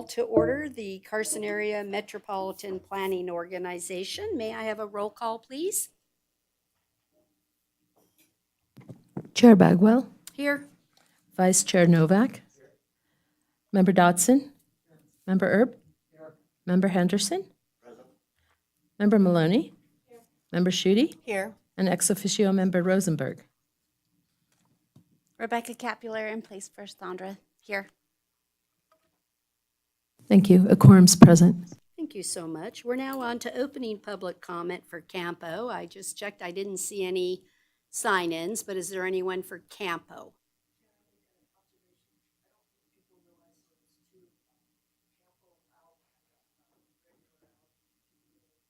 to order the Carson Area Metropolitan Planning Organization. May I have a roll call, please? Chair Bagwell, Here. Vice Chair Novak, Member Dodson, Member Erb, Member Henderson, Member Maloney, Member Schutte, Here. and ex officio Member Rosenberg. Rebecca Capular in place for Sandra. Here. Thank you. A quorum's present. Thank you so much. We're now on to opening public comment for CAMPO. I just checked, I didn't see any sign-ins, but is there anyone for CAMPO?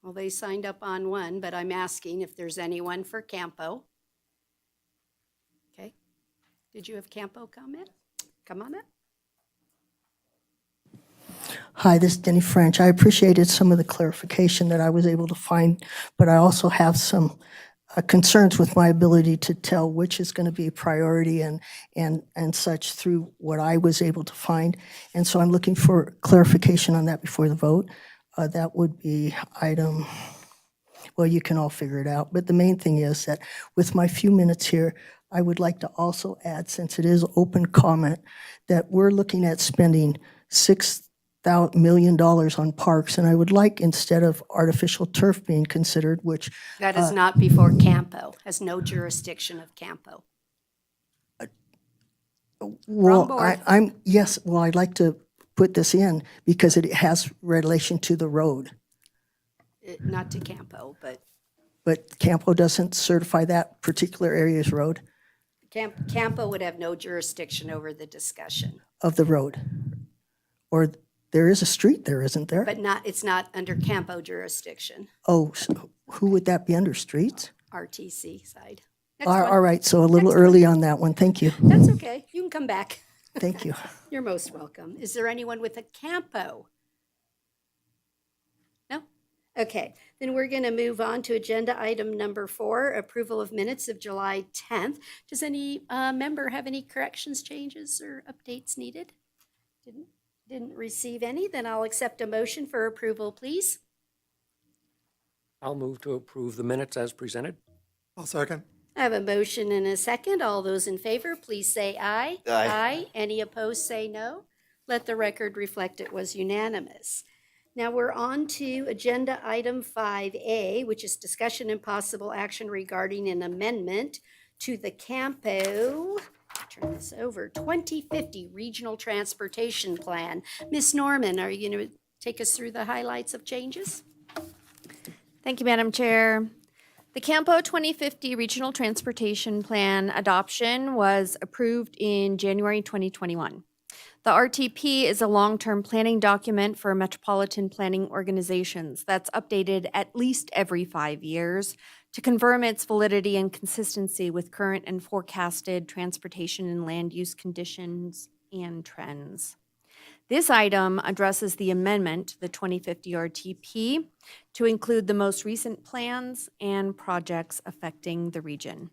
Well, they signed up on one, but I'm asking if there's anyone for CAMPO. Okay. Did you have CAMPO comment? Come on up. Hi, this is Denny French. I appreciated some of the clarification that I was able to find, but I also have some concerns with my ability to tell which is going to be a priority and such through what I was able to find. And so I'm looking for clarification on that before the vote. That would be item, well, you can all figure it out. But the main thing is that with my few minutes here, I would like to also add, since it is open comment, that we're looking at spending $6 million on parks. And I would like, instead of artificial turf being considered, which That is not before CAMPO, has no jurisdiction of CAMPO. well, board. yes, well, I'd like to put this in because it has relation to the road. Not to CAMPO, but But Campo doesn't certify that particular area's road CAMPO would have no jurisdiction over the discussion. of the road. Or there is a street there, isn't there? But it's not under CAMPO jurisdiction, Oh, so who would that be under, streets? RTC side. Next All one. right, so a little Next one. early on that one. Thank you. That's okay. You can come back. Thank you. You're most welcome. Is there anyone with a CAMPO? No? Okay, then we're going to move on to agenda item number 4, approval of minutes of July 10th. Does any member have any corrections, changes, or updates needed? Didn't receive any, then I'll accept a motion for approval, please. I'll move to approve the minutes as presented. I'll second. I have a motion and a second. All those in favor, please say aye. Aye. Any opposed, say no. Let the record reflect it was unanimous. Now we're on to agenda item 5A, which is discussion and possible action regarding an amendment to the CAMPO, turn this over, 2050 Regional Transportation Plan. Ms. Norman, are you going to take us through the highlights of changes? Thank you, Madam Chair. The CAMPO 2050 Regional Transportation Plan adoption was approved in January 2021. The RTP is a long-term planning document for metropolitan planning organizations that's updated at least every 5 years to confirm its validity and consistency with current and forecasted transportation and land use conditions and trends. This item addresses the amendment to the 2050 RTP to include the most recent plans and projects affecting the region.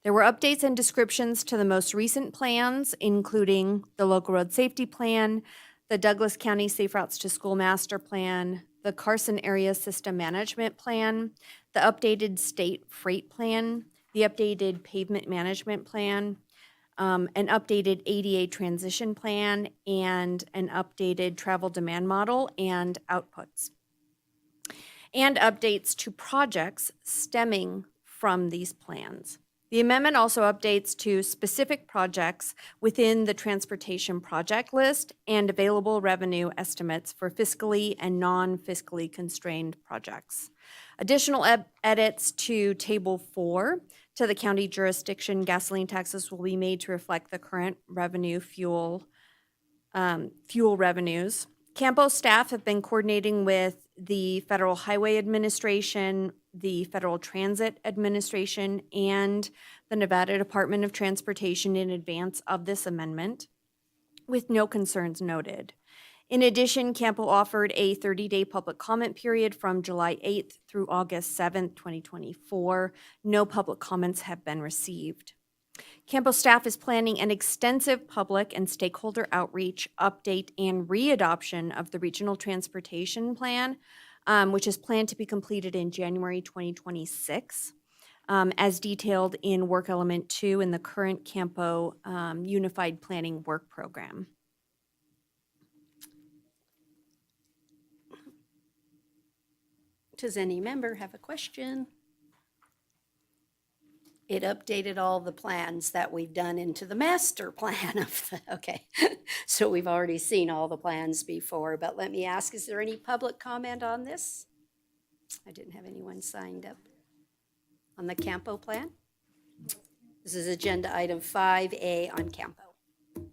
There were updates and descriptions to the most recent plans, including the Local Road Safety Plan, the Douglas County Safe Routes to School Master Plan, the Carson Area System Management Plan, the updated State Freight Plan, the updated Pavement Management Plan, an updated ADA Transition Plan, and an updated Travel Demand Model and outputs, and updates to projects stemming from these plans. The amendment also updates to specific projects within the transportation project list and available revenue estimates for fiscally and non-fiscally constrained projects. Additional edits to Table 4 to the county jurisdiction gasoline taxes will be made to reflect the current revenue fuel revenues. CAMPO staff have been coordinating with the Federal Highway Administration, the Federal Transit Administration, and the Nevada Department of Transportation in advance of this amendment, with no concerns noted. In addition, CAMPO offered a 30-day public comment period from July 8th through August 7th, 2024. No public comments have been received. CAMPO staff is planning an extensive public and stakeholder outreach, update, and readoption of the Regional Transportation Plan, which is planned to be completed in January 2026, as detailed in Work Element 2 in the current CAMPO Unified Planning Work Program. Does any member have a question? It updated all the plans that we've done into the master plan of the, okay. So we've already seen all the plans before, but let me ask, is there any public comment on this? I didn't have anyone signed up on the CAMPO plan. This is agenda item 5A on CAMPO.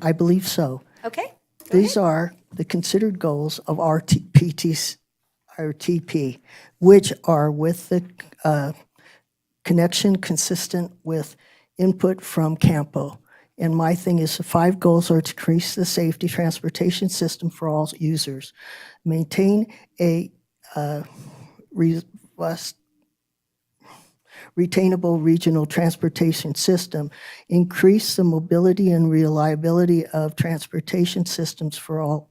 I believe so. Okay, go These ahead. are the considered goals of RTP, which are with the connection consistent with input from CAMPO. And my thing is the 5 goals are to increase the safety transportation system for all users, maintain a retainable regional transportation system, increase the mobility and reliability of transportation systems for all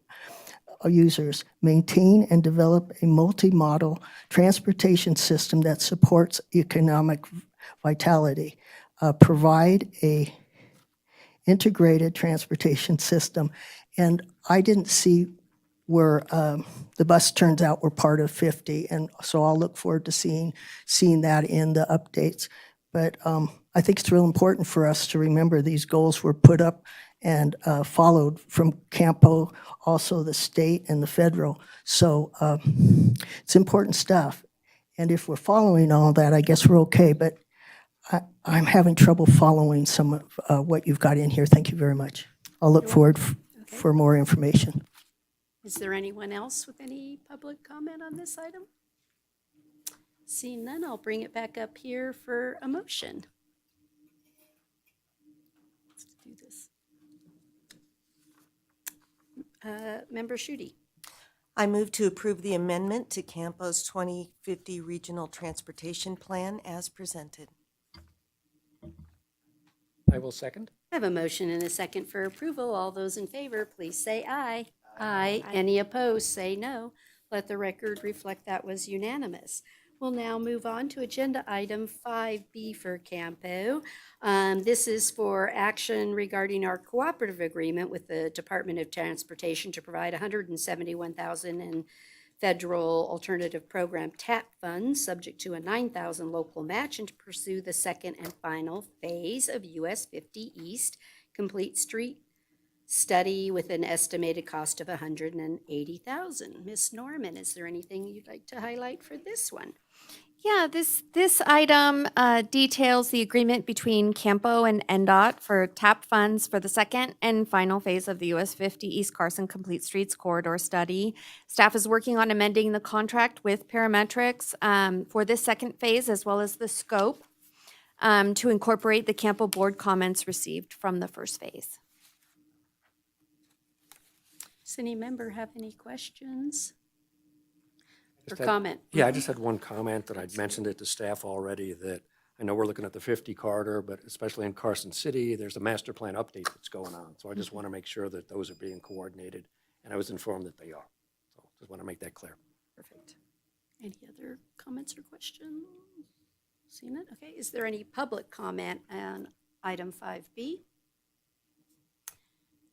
users, maintain and develop a multi-modal transportation system that supports economic vitality, provide a integrated transportation system. And I didn't see where the bus turns out were part of 50, and so I'll look forward to seeing that in the updates. But I think it's real important for us to remember these goals were put up and followed from CAMPO, also the state and the federal. So it's important stuff. And if we're following all that, I guess we're okay. But I'm having trouble following some of what you've got in here. Thank you very much. I'll look forward for more information. Is there anyone else with any public comment on this item? Seeing none, I'll bring it back up here for a motion. Let's do this. Member Schutte. I move to approve the amendment to CAMPO's 2050 Regional Transportation Plan as presented. I will second. I have a motion and a second for approval. All those in favor, please say aye. Aye. Any opposed, say no. Let the record reflect that was unanimous. We'll now move on to agenda item 5B for CAMPO. This is for action regarding our cooperative agreement with the Department of Transportation to provide $171,000 in federal alternative program TAP funds, subject to a $9,000 local match, and to pursue the second and final phase of US 50 East Complete Street study with an estimated cost of $180,000. Ms. Norman, is there anything you'd like to highlight for this one? Yeah, this item details the agreement between CAMPO and NDOT for TAP funds for the second and final phase of the US 50 East Carson Complete Streets Corridor Study. Staff is working on amending the contract with Parametrics for this second phase, as well as the scope to incorporate the CAMPO board comments received from the first phase. Does any member have any questions or Just had- comment? Yeah, I just had one comment that I'd mentioned it to staff already, that I know we're looking at the 50 corridor, but especially in Carson City, there's a master plan update that's going on. So I just want to make sure that those are being coordinated, and I was informed that they are. So just want to make that clear. Perfect. Any other comments or questions? Seen it? Okay, is there any public comment on item 5B?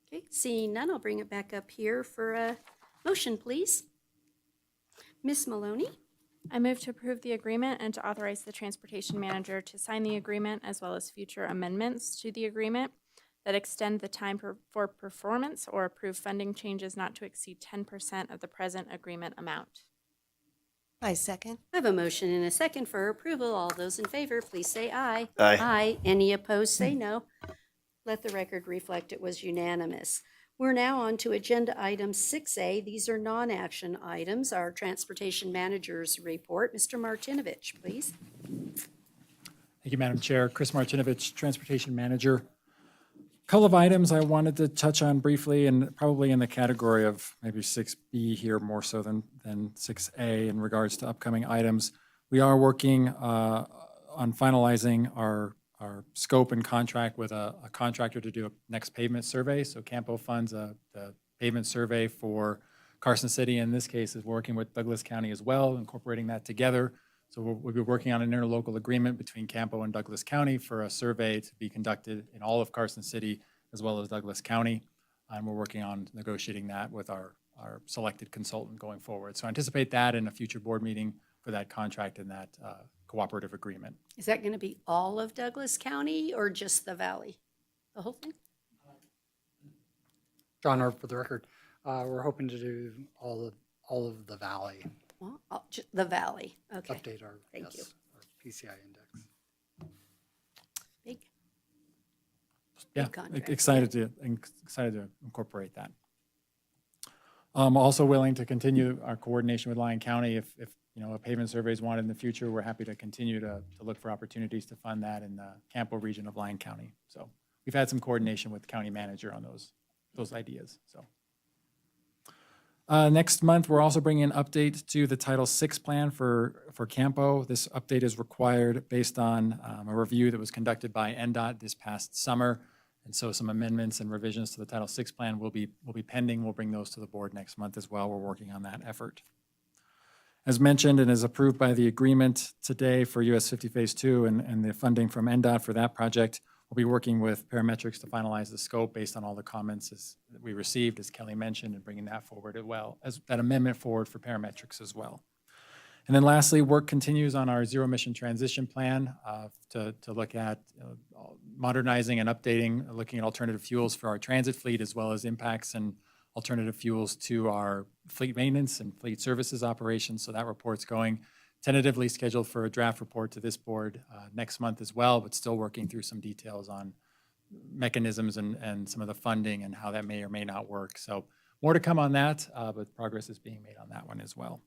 Okay, seeing none, I'll bring it back up here for a motion, please. Ms. Maloney? I move to approve the agreement and to authorize the transportation manager to sign the agreement as well as future amendments to the agreement that extend the time for performance or approve funding changes not to exceed 10% of the present agreement amount. I second. I have a motion and a second for approval. All those in favor, please say aye. Aye. Aye. Any opposed, say no. Let the record reflect it was unanimous. We're now on to agenda item 6A. These are non-action items. Our transportation manager's report. Mr. Martinovich, please. Thank you, Madam Chair. Chris Martinovich, Transportation Manager. A couple of items I wanted to touch on briefly, and probably in the category of maybe 6B here more so than 6A in regards to upcoming items. We are working on finalizing our our scope and contract with a contractor to do a next pavement survey. So CAMPO funds the pavement survey for Carson City, in this case, is working with Douglas County as well, incorporating that together. So we'll be working on an interlocal agreement between CAMPO and Douglas County for a survey to be conducted in all of Carson City as well as Douglas County. And we're working on negotiating that with our selected consultant going forward. So anticipate that in a future board meeting for that contract and that cooperative agreement. Is that going to be all of Douglas County or just the valley? The whole thing? John Arp for the record. We're hoping to do all of the valley, Well, the valley, okay. update our, Thank yes, you. our PCI index. Big. Yeah, Big contract. excited to incorporate that. Also willing to continue our coordination with Lyon County. If a pavement survey is wanted in the future, we're happy to continue to look for opportunities to fund that in the CAMPO region of Lyon County. So we've had some coordination with the county manager on those ideas. So next month, we're also bringing an update to the Title VI plan for CAMPO. This update is required based on a review that was conducted by NDOT this past summer. And so some amendments and revisions to the Title VI plan will be pending. We'll bring those to the board next month as well. We're working on that effort. As mentioned and as approved by the agreement today for US 50 Phase 2 and the funding from NDOT for that project, we'll be working with parametrics to finalize the scope based on all the comments that we received, as Kelly mentioned, and bringing that forward as well, as that amendment forward for parametrics as well. And then lastly, work continues on our zero emission transition plan to look at modernizing and updating, looking at alternative fuels for our transit fleet, as well as impacts and alternative fuels to our fleet maintenance and fleet services operations. So that report's going tentatively scheduled for a draft report to this board next month as well, but still working through some details on mechanisms and some of the funding and how that may or may not work. So more to come on that, but progress is being made on that one as well.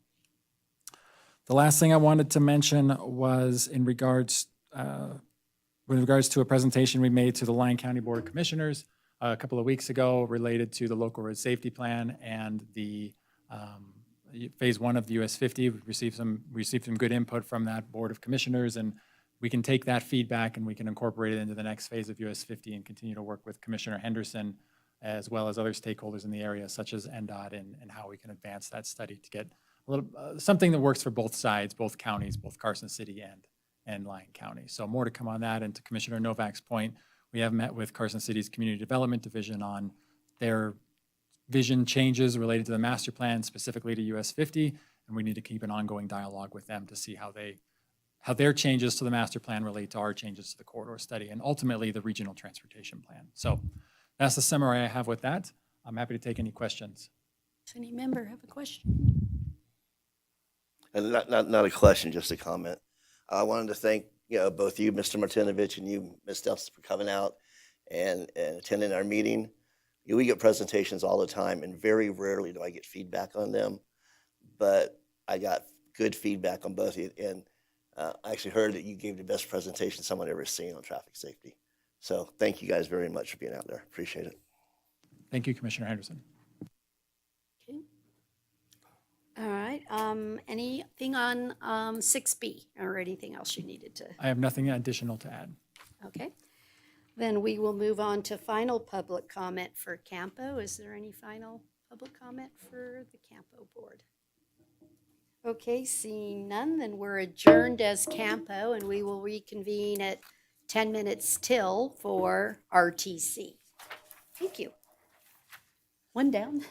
The last thing I wanted to mention was in regards to a presentation we made to the Lyon County Board of Commissioners a couple of weeks ago related to the local road safety plan and the phase 1 of the US 50. We received some good input from that Board of Commissioners, and we can take that feedback and we can incorporate it into the next phase of US 50 and continue to work with Commissioner Henderson as well as other stakeholders in the area, such as NDOT, and how we can advance that study to get a little something that works for both sides, both counties, both Carson City and Lyon County. So more to come on that. And to Commissioner Novak's point, we have met with Carson City's Community Development Division on their vision changes related to the master plan, specifically to US 50, and we need to keep an ongoing dialogue with them to see how their changes to the master plan relate to our changes to the corridor study and ultimately the regional transportation plan. So that's the summary I have with that. I'm happy to take any questions. Does any member have a question? And not a question, just a comment. I wanted to thank both you, Mr. Martinovich, and you, Ms. Delson, for coming out and attending our meeting. We get presentations all the time, and very rarely do I get feedback on them. But I got good feedback on both of you, and I actually heard that you gave the best presentation someone ever seen on traffic safety. So thank you guys very much for being out there. Appreciate it. Thank you, Commissioner Henderson. Okay. All right, anything on 6B or anything else you needed to? I have nothing additional to add. Okay. Then we will move on to final public comment for CAMPO. Is there any final public comment for the CAMPO board? Okay, seeing none, then we're adjourned as CAMPO, and we will reconvene at 10 minutes till for RTC. Thank you. One down.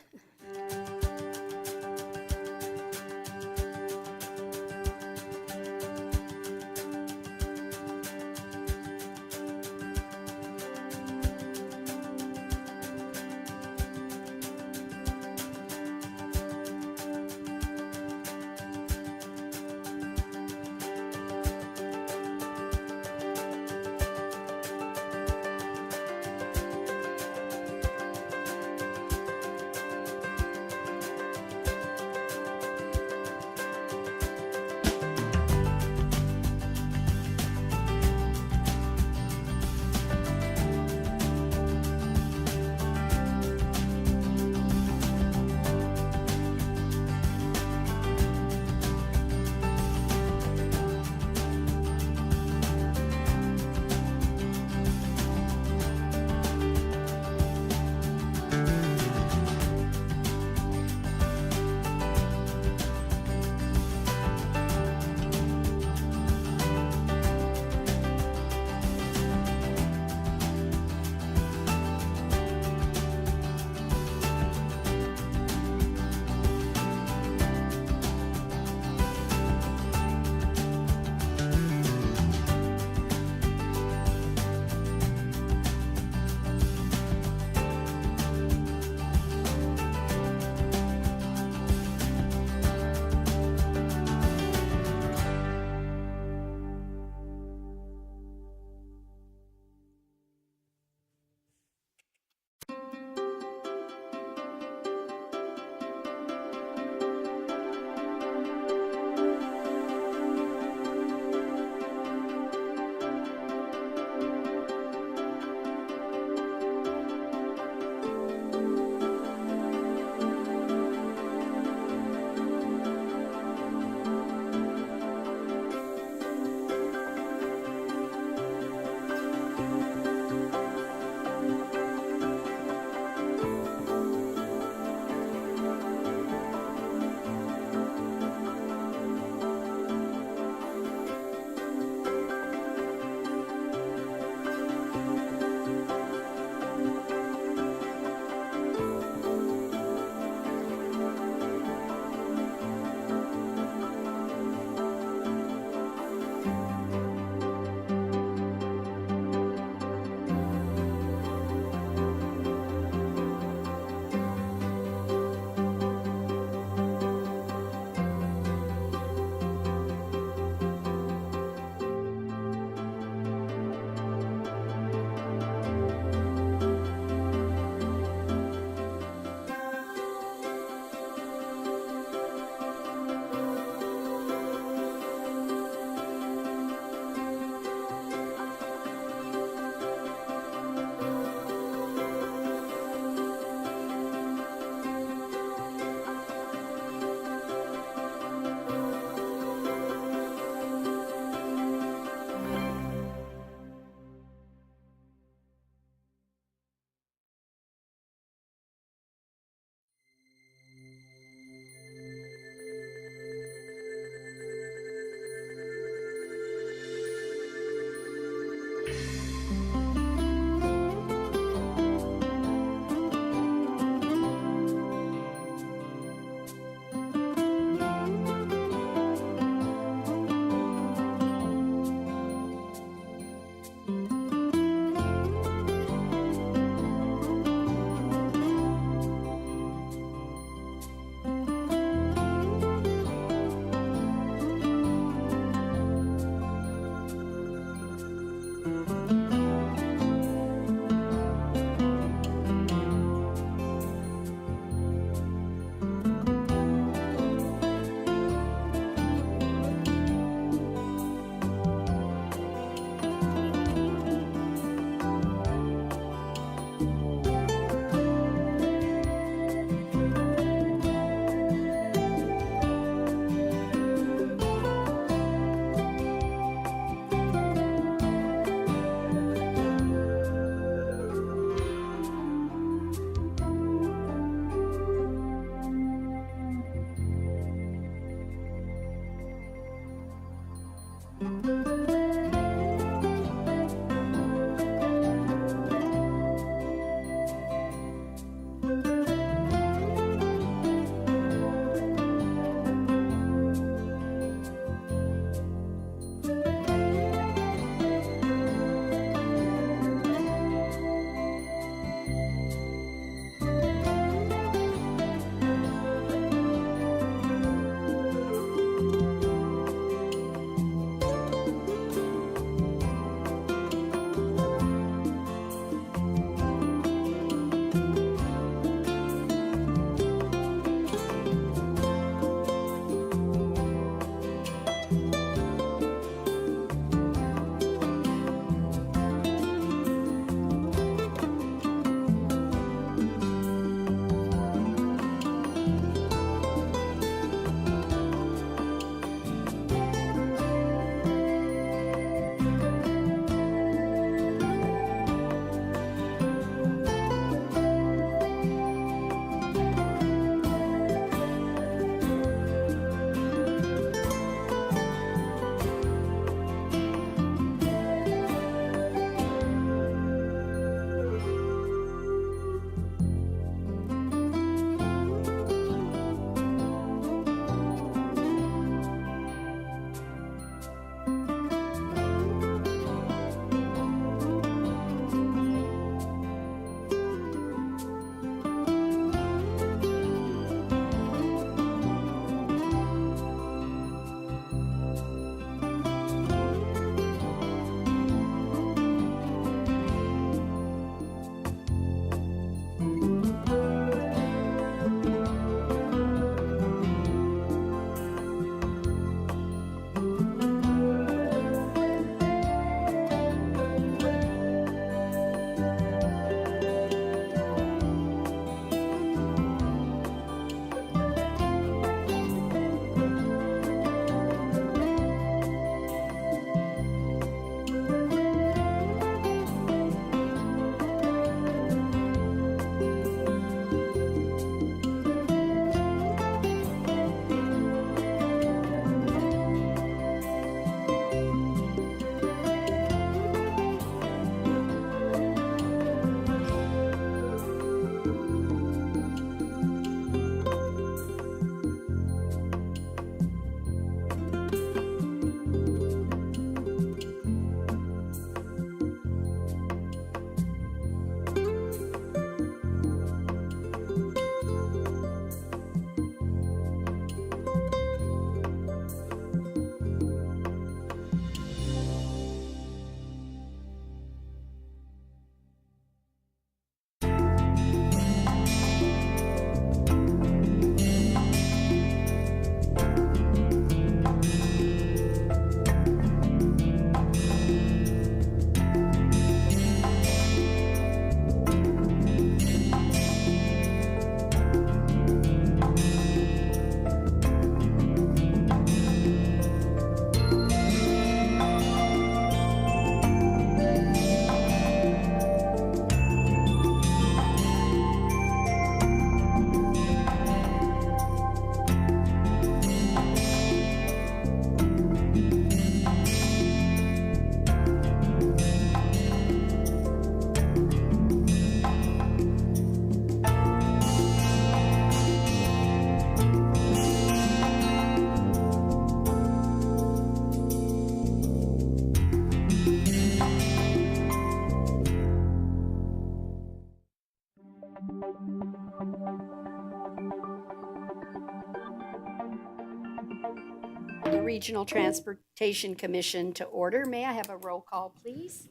the Regional Transportation Commission to order. May I have a roll call, please?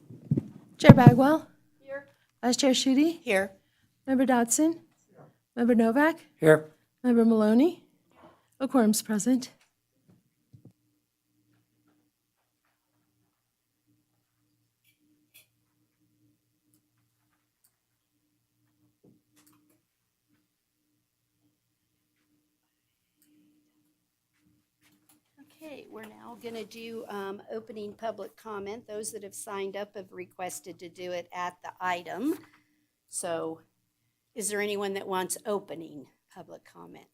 Chair Bagwell, Here. Vice Chair Schutte, Here. Member Dodson, Member Novak, Here. Member Maloney. A quorum's present. Okay, we're now going to do opening public comment. Those that have signed up have requested to do it at the item. So is there anyone that wants opening public comment?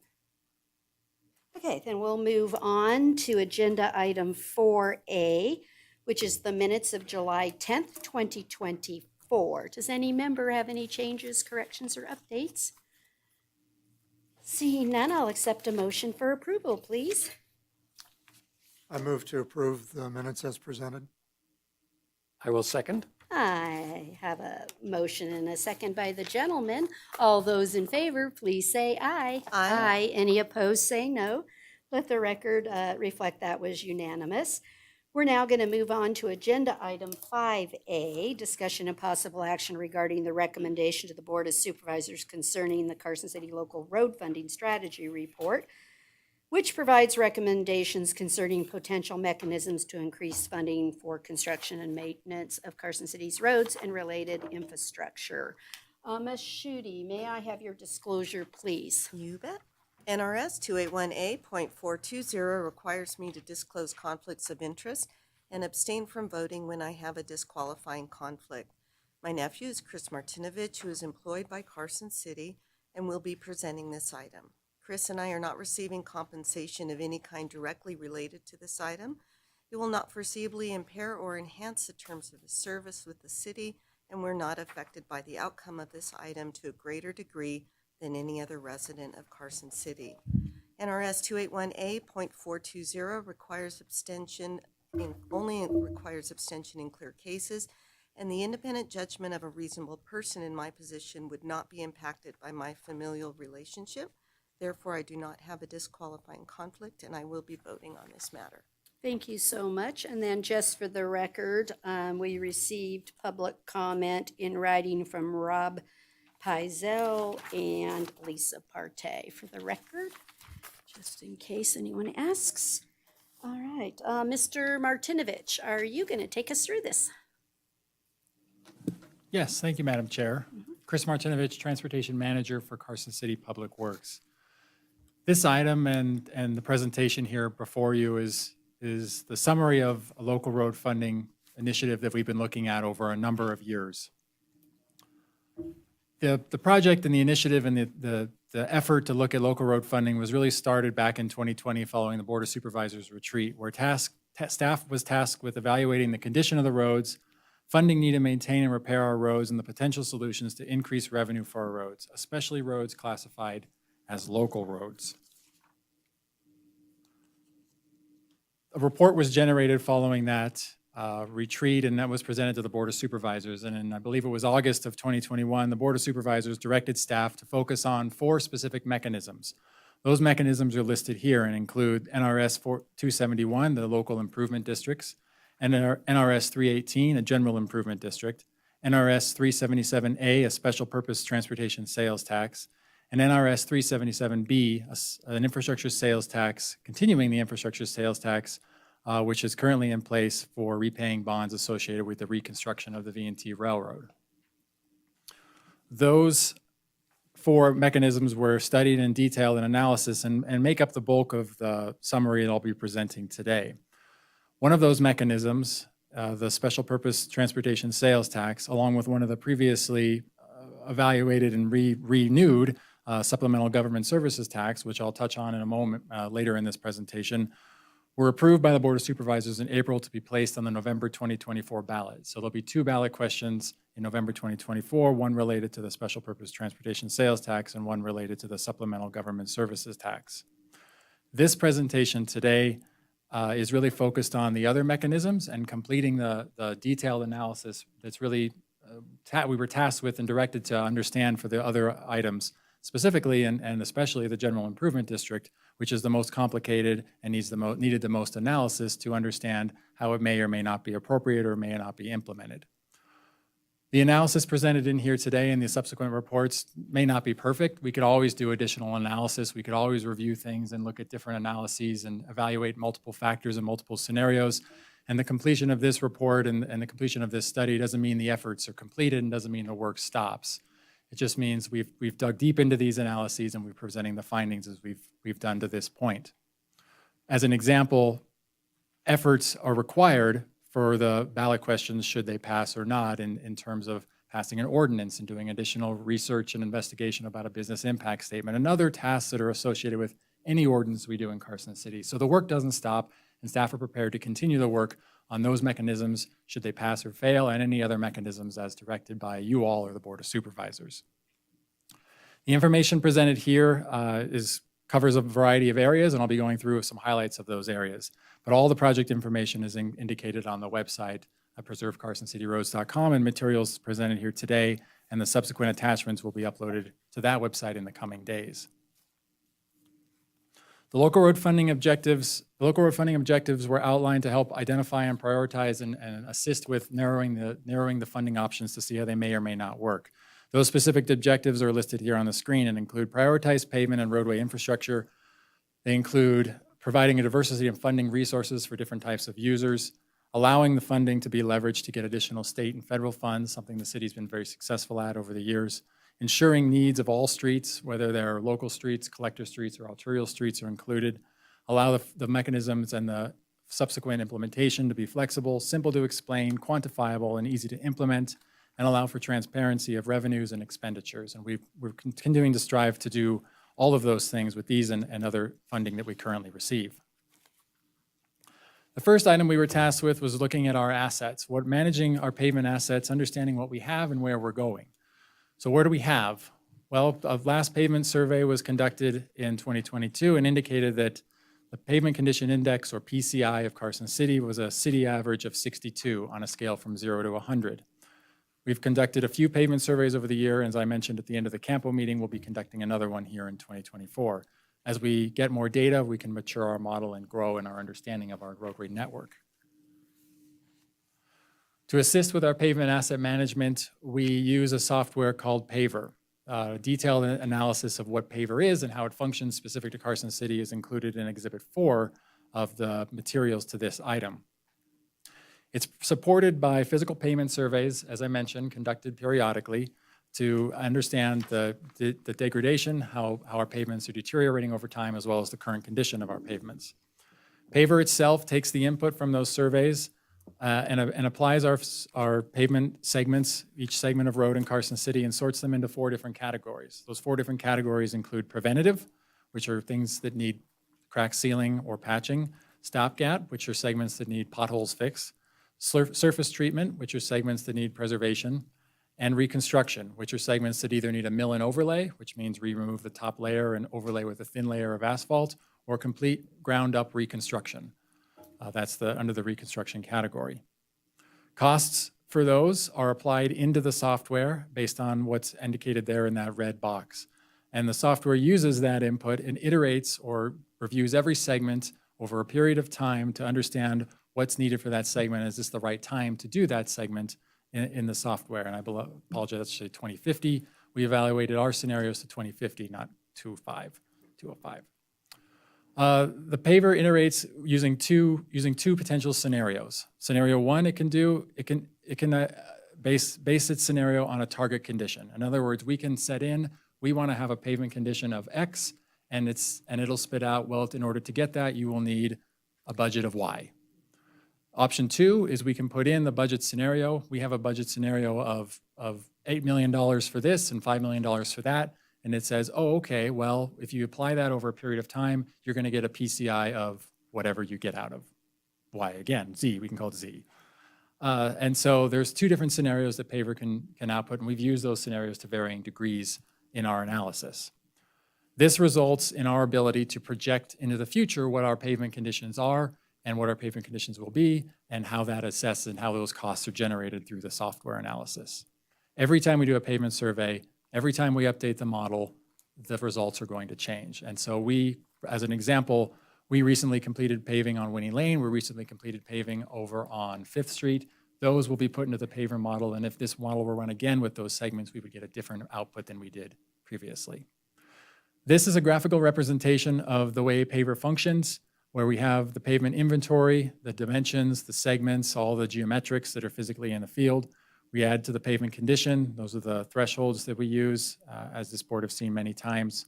Okay, then we'll move on to agenda item 4A, which is the minutes of July 10th, 2024. Does any member have any changes, corrections, or updates? Seeing none, I'll accept a motion for approval, please. I move to approve the minutes as presented. I will second. I have a motion and a second by the gentleman. All those in favor, please say aye. Aye. Any opposed, say no. Let the record reflect that was unanimous. We're now going to move on to agenda item 5A, discussion and possible action regarding the recommendation to the Board of Supervisors concerning the Carson City Local Road Funding Strategy Report, which provides recommendations concerning potential mechanisms to increase funding for construction and maintenance of Carson City's roads and related infrastructure. Ms. Schutte, may I have your disclosure, please? You bet. NRS 281A.420 requires me to disclose conflicts of interest and abstain from voting when I have a disqualifying conflict. My nephew is Chris Martinovich, who is employed by Carson City and will be presenting this item. Chris and I are not receiving compensation of any kind directly related to this item. It will not foreseeably impair or enhance the terms of his service with the city, and we're not affected by the outcome of this item to a greater degree than any other resident of Carson City. NRS 281A.420 requires abstention only requires abstention in clear cases, and the independent judgment of a reasonable person in my position would not be impacted by my familial relationship. Therefore, I do not have a disqualifying conflict, and I will be voting on this matter. Thank you so much. And then just for the record, we received public comment in writing from Rob Pizell and Lisa Partey. For the record, just in case anyone asks. All right, Mr. Martinovich, are you going to take us through this? Yes, thank you, Madam Chair. Chris Martinovich, Transportation Manager for Carson City Public Works. This item and the presentation here before you is the summary of a local road funding initiative that we've been looking at over a number of years. The project and the initiative and the effort to look at local road funding was really started back in 2020 following the Board of Supervisors retreat, where staff was tasked with evaluating the condition of the roads, funding need to maintain and repair our roads, and the potential solutions to increase revenue for our roads, especially roads classified as local roads. A report was generated following that retreat, and that was presented to the Board of Supervisors. And in, I believe it was August of 2021, the Board of Supervisors directed staff to focus on 4 specific mechanisms. Those mechanisms are listed here and include NRS 271, the local improvement districts, and NRS 318, a general improvement district, NRS 377A, a special purpose transportation sales tax, and NRS 377B, an infrastructure sales tax, continuing the infrastructure sales tax, which is currently in place for repaying bonds associated with the reconstruction of the V&T Railroad. Those 4 mechanisms were studied in detail and analysis and make up the bulk of the summary that I'll be presenting today. One of those mechanisms, the special purpose transportation sales tax, along with one of the previously evaluated and renewed supplemental government services tax, which I'll touch on in a moment later in this presentation, were approved by the Board of Supervisors in April to be placed on the November 2024 ballot. So there'll be 2 ballot questions in November 2024, one related to the special purpose transportation sales tax and one related to the supplemental government services tax. This presentation today is really focused on the other mechanisms and completing the detailed analysis that's really we were tasked with and directed to understand for the other items specifically and especially the General Improvement District, which is the most complicated and needed the most analysis to understand how it may or may not be appropriate or may not be implemented. The analysis presented in here today and the subsequent reports may not be perfect. We could always do additional analysis. We could always review things and look at different analyses and evaluate multiple factors and multiple scenarios. And the completion of this report and the completion of this study doesn't mean the efforts are completed and doesn't mean the work stops. It just means we've dug deep into these analyses and we're presenting the findings as we've done to this point. As an example, efforts are required for the ballot questions, should they pass or not, in terms of passing an ordinance and doing additional research and investigation about a business impact statement and other tasks that are associated with any ordinance we do in Carson City. So the work doesn't stop, and staff are prepared to continue the work on those mechanisms should they pass or fail, and any other mechanisms as directed by you all or the Board of Supervisors. The information presented here covers a variety of areas, and I'll be going through some highlights of those areas. But all the project information is indicated on the website at preservecarsоncityroads.com, and materials presented here today and the subsequent attachments will be uploaded to that website in the coming days. The local road funding objectives were outlined to help identify and prioritize and assist with narrowing the funding options to see how they may or may not work. Those specific objectives are listed here on the screen and include prioritized pavement and roadway infrastructure. They include providing a diversity of funding resources for different types of users, allowing the funding to be leveraged to get additional state and federal funds, something the city's been very successful at over the years, ensuring needs of all streets, whether they're local streets, collector streets, or arterial streets are included, allow the mechanisms and the subsequent implementation to be flexible, simple to explain, quantifiable, and easy to implement, and allow for transparency of revenues and expenditures. And we're continuing to strive to do all of those things with these and other funding that we currently receive. The first item we were tasked with was looking at our assets, managing our pavement assets, understanding what we have and where we're going. So where do we have? Well, a last pavement survey was conducted in 2022 and indicated that the Pavement Condition Index, or PCI, of Carson City was a city average of 62 on a scale from 0 to 100. We've conducted a few pavement surveys over the year. As I mentioned at the end of the CAMPO meeting, we'll be conducting another one here in 2024. As we get more data, we can mature our model and grow in our understanding of our roadway network. To assist with our pavement asset management, we use a software called Paver. Detailed analysis of what Paver is and how it functions specific to Carson City is included in Exhibit 4 of the materials to this item. It's supported by physical pavement surveys, as I mentioned, conducted periodically to understand the degradation, how our pavements are deteriorating over time, as well as the current condition of our pavements. Paver itself takes the input from those surveys and applies our pavement segments, each segment of road in Carson City, and sorts them into 4 different categories. Those 4 different categories include preventative, which are things that need crack sealing or patching, stopgap, which are segments that need potholes fixed, surface treatment, which are segments that need preservation, and reconstruction, which are segments that either need a mill and overlay, which means remove the top layer and overlay with a thin layer of asphalt, or complete ground-up reconstruction. That's under the reconstruction category. Costs for those are applied into the software based on what's indicated there in that red box. And the software uses that input and iterates or reviews every segment over a period of time to understand what's needed for that segment. Is this the right time to do that segment in the software? And I apologize, that's actually 2050. We evaluated our scenarios to 2050, not 205. The Paver iterates using two potential scenarios. Scenario 1, it can base its scenario on a target condition. In other words, we can set in, we want to have a pavement condition of X, and it'll spit out, well, in order to get that, you will need a budget of Y. Option 2 is we can put in the budget scenario. We have a budget scenario of $8 million for this and $5 million for that. And it says, oh, okay, well, if you apply that over a period of time, you're going to get a PCI of whatever you get out of Y. Again, Z, we can call it Z. And so there's 2 different scenarios that Paver can output, and we've used those scenarios to varying degrees in our analysis. This results in our ability to project into the future what our pavement conditions are and what our pavement conditions will be, and how that assesses and how those costs are generated through the software analysis. Every time we do a pavement survey, every time we update the model, the results are going to change. And so we, as an example, we recently completed paving on Winnie Lane. We recently completed paving over on 5th Street. Those will be put into the paver model, and if this model were run again with those segments, we would get a different output than we did previously. This is a graphical representation of the way paver functions, where we have the pavement inventory, the dimensions, the segments, all the geometrics that are physically in the field. We add to the pavement condition. Those are the thresholds that we use, as this board have seen many times.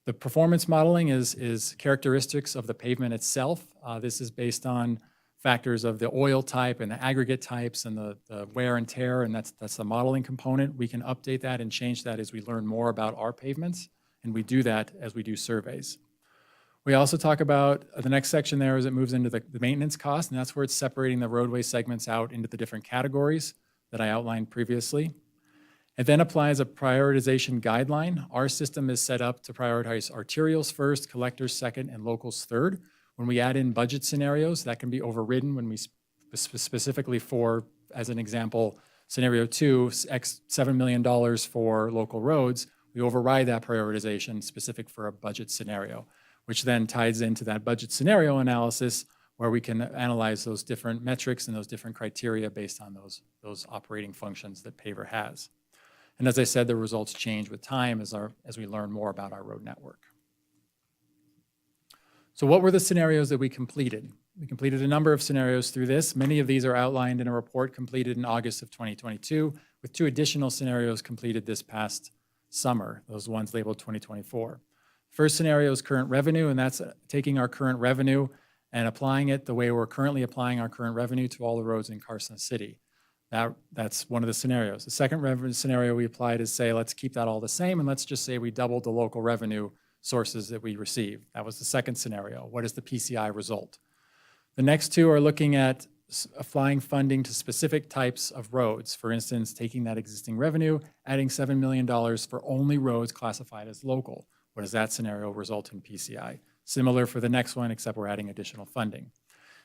The performance modeling is characteristics of the pavement itself. This is based on factors of the oil type and the aggregate types and the wear and tear, and that's the modeling component. We can update that and change that as we learn more about our pavements, and we do that as we do surveys. We also talk about the next section there as it moves into the maintenance cost, and that's where it's separating the roadway segments out into the different categories that I outlined previously. It then applies a prioritization guideline. Our system is set up to prioritize arterials first, collectors second, and locals third. When we add in budget scenarios, that can be overridden when we specifically for, as an example, scenario 2, $7 million for local roads, we override that prioritization specific for a budget scenario, which then ties into that budget scenario analysis where we can analyze those different metrics and those different criteria based on those operating functions that paver has. And as I said, the results change with time as we learn more about our road network. So what were the scenarios that we completed? We completed a number of scenarios through this. Many of these are outlined in a report completed in August of 2022, with 2 additional scenarios completed this past summer, those ones labeled 2024. First scenario is current revenue, and that's taking our current revenue and applying it the way we're currently applying our current revenue to all the roads in Carson City. That's one of the scenarios. The second revenue scenario we applied is say, let's keep that all the same, and let's just say we doubled the local revenue sources that we receive. That was the second scenario. What is the PCI result? The next 2 are looking at applying funding to specific types of roads. For instance, taking that existing revenue, adding $7 million for only roads classified as local. What does that scenario result in PCI? Similar for the next one, except we're adding additional funding.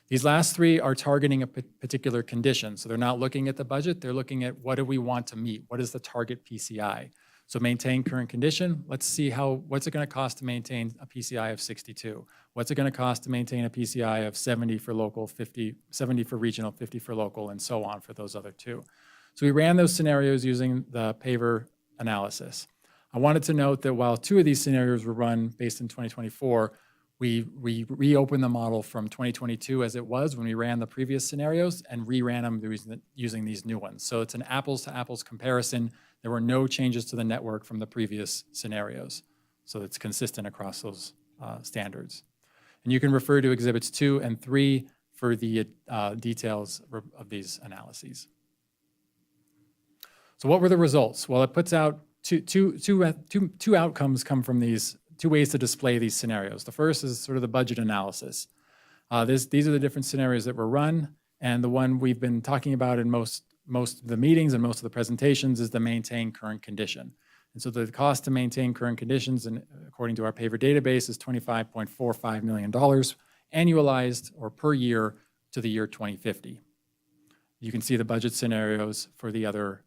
These last 3 are targeting a particular condition. So they're not looking at the budget, they're looking at what do we want to meet? What is the target PCI? So maintain current condition. Let's see what's it going to cost to maintain a PCI of 62? What's it going to cost to maintain a PCI of 70 for local, 70 for regional, 50 for local, and so on for those other 2. So we ran those scenarios using the paver analysis. I wanted to note that while 2 of these scenarios were run based in 2024, we reopened the model from 2022 as it was when we ran the previous scenarios and reran them using these new ones. So it's an apples to apples comparison. There were no changes to the network from the previous scenarios. So it's consistent across those standards. And you can refer to exhibits 2 and 3 for the details of these analyses. So what were the results? Well, it puts out two outcomes come from these, 2 ways to display these scenarios. The first is sort of the budget analysis. These are the different scenarios that were run, and the one we've been talking about in most of the meetings and most of the presentations is the maintain current condition. And so the cost to maintain current conditions, and according to our paver database, is $25.45 million annualized or per year to the year 2050. You can see the budget scenarios for the other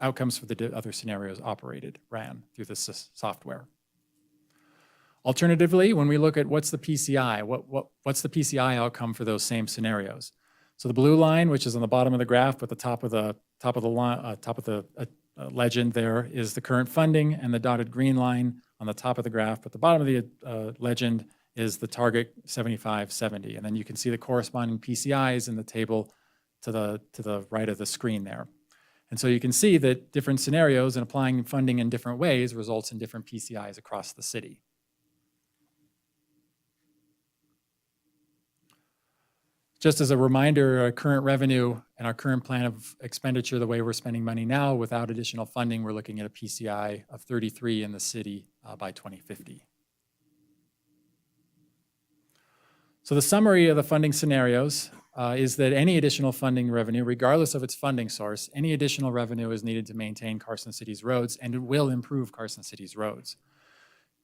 outcomes for the other scenarios ran through this software. Alternatively, when we look at what's the PCI, what's the PCI outcome for those same scenarios? So the blue line, which is on the bottom of the graph, but the top of the legend there is the current funding, and the dotted green line on the top of the graph, but the bottom of the legend is the target 75-70. And then you can see the corresponding PCIs in the table to the right of the screen there. And so you can see that different scenarios and applying funding in different ways results in different PCIs across the city. Just as a reminder, our current revenue and our current plan of expenditure, the way we're spending money now without additional funding, we're looking at a PCI of 33 in the city by 2050. So the summary of the funding scenarios is that any additional funding revenue, regardless of its funding source, any additional revenue is needed to maintain Carson City's roads, and it will improve Carson City's roads.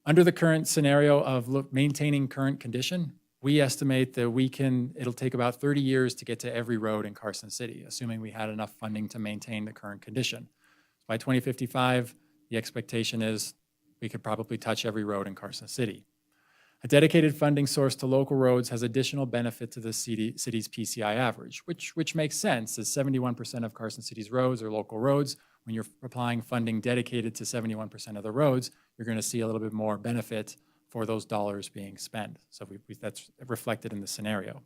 Under the current scenario of maintaining current condition, we estimate that it'll take about 30 years to get to every road in Carson City, assuming we had enough funding to maintain the current condition. By 2055, the expectation is we could probably touch every road in Carson City. A dedicated funding source to local roads has additional benefit to the city's PCI average, which makes sense, as 71% of Carson City's roads are local roads. When you're applying funding dedicated to 71% of the roads, you're going to see a little bit more benefit for those dollars being spent. So that's reflected in the scenario.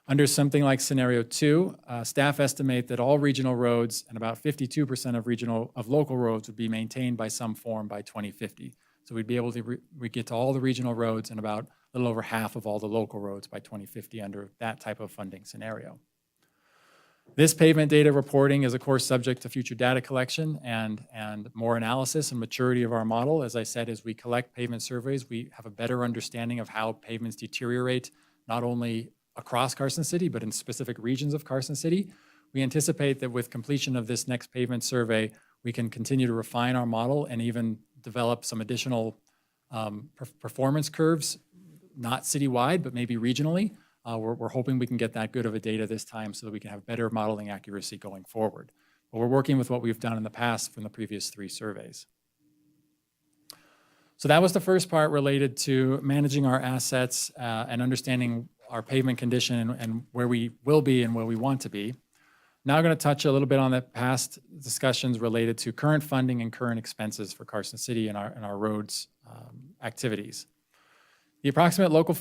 Under something like scenario 2, staff estimate that all regional roads and about 52% of local roads would be maintained by some form by 2050. So we'd be able to we get to all the regional roads and about a little over half of all the local roads by 2050 under that type of funding scenario. This pavement data reporting is, of course, subject to future data collection and more analysis and maturity of our model. As I said, as we collect pavement surveys, we have a better understanding of how pavements deteriorate, not only across Carson City, but in specific regions of Carson City. We anticipate that with completion of this next pavement survey, we can continue to refine our model and even develop some additional performance curves, not citywide, but maybe regionally. We're hoping we can get that good of a data this time so that we can have better modeling accuracy going forward. But we're working with what we've done in the past from the previous 3 surveys. So that was the first part related to managing our assets and understanding our pavement condition and where we will be and where we want to be. Now I'm going to touch a little bit on the past discussions related to current funding and current expenses for Carson City and our roads activities. The approximate local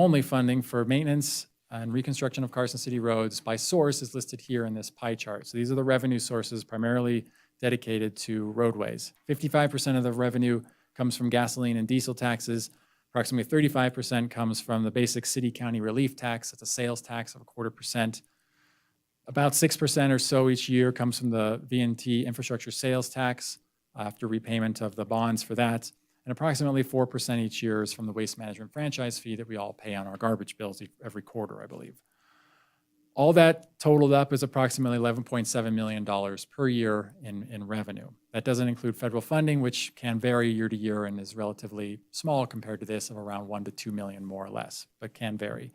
only funding for maintenance and reconstruction of Carson City roads by source is listed here in this pie chart. So these are the revenue sources primarily dedicated to roadways. 55% of the revenue comes from gasoline and diesel taxes. Approximately 35% comes from the basic city-county relief tax. That's a sales tax of 0.25%. About 6% or so each year comes from the V&T infrastructure sales tax after repayment of the bonds for that. And approximately 4% each year is from the waste management franchise fee that we all pay on our garbage bills every quarter, I believe. All that totaled up is approximately $11.7 million per year in revenue. That doesn't include federal funding, which can vary year to year and is relatively small compared to this of around $1 to $2 million more or less, but can vary.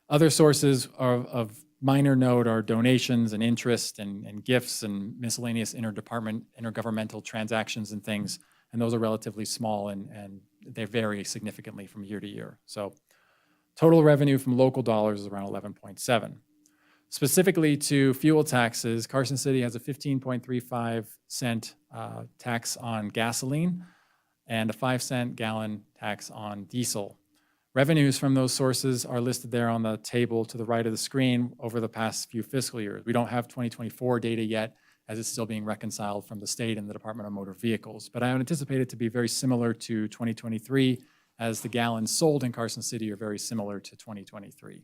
Other sources of minor note are donations and interest and gifts and miscellaneous intergovernmental transactions and things, and those are relatively small and they vary significantly from year to year. So total revenue from local dollars is around 11.7. Specifically to fuel taxes, Carson City has a 15.35 cent tax on gasoline and a 5-cent gallon tax on diesel. Revenues from those sources are listed there on the table to the right of the screen over the past few fiscal years. We don't have 2024 data yet, as it's still being reconciled from the state and the Department of Motor Vehicles. But I would anticipate it to be very similar to 2023, as the gallons sold in Carson City are very similar to 2023.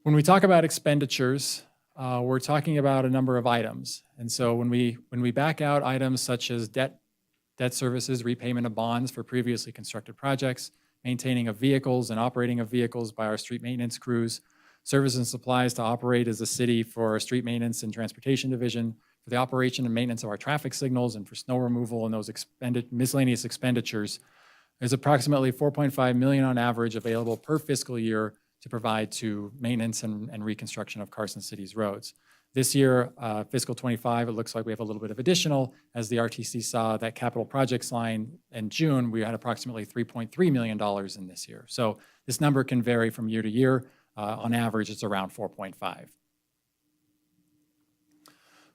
When we talk about expenditures, we're talking about a number of items. And so when we back out items such as debt services, repayment of bonds for previously constructed projects, maintaining of vehicles and operating of vehicles by our street maintenance crews, services and supplies to operate as a city for our street maintenance and transportation division, for the operation and maintenance of our traffic signals, and for snow removal and those miscellaneous expenditures, there's approximately $4.5 million on average available per fiscal year to provide to maintenance and reconstruction of Carson City's roads. This year, fiscal 25, it looks like we have a little bit of additional. As the RTC saw that capital projects line in June, we had approximately $3.3 million in this year. So this number can vary from year to year. On average, it's around 4.5.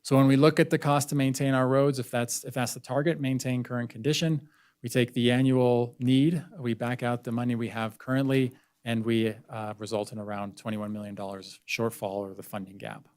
So when we look at the cost to maintain our roads, if that's the target, maintain current condition, we take the annual need, we back out the money we have currently, and we result in around $21 million shortfall or the funding gap.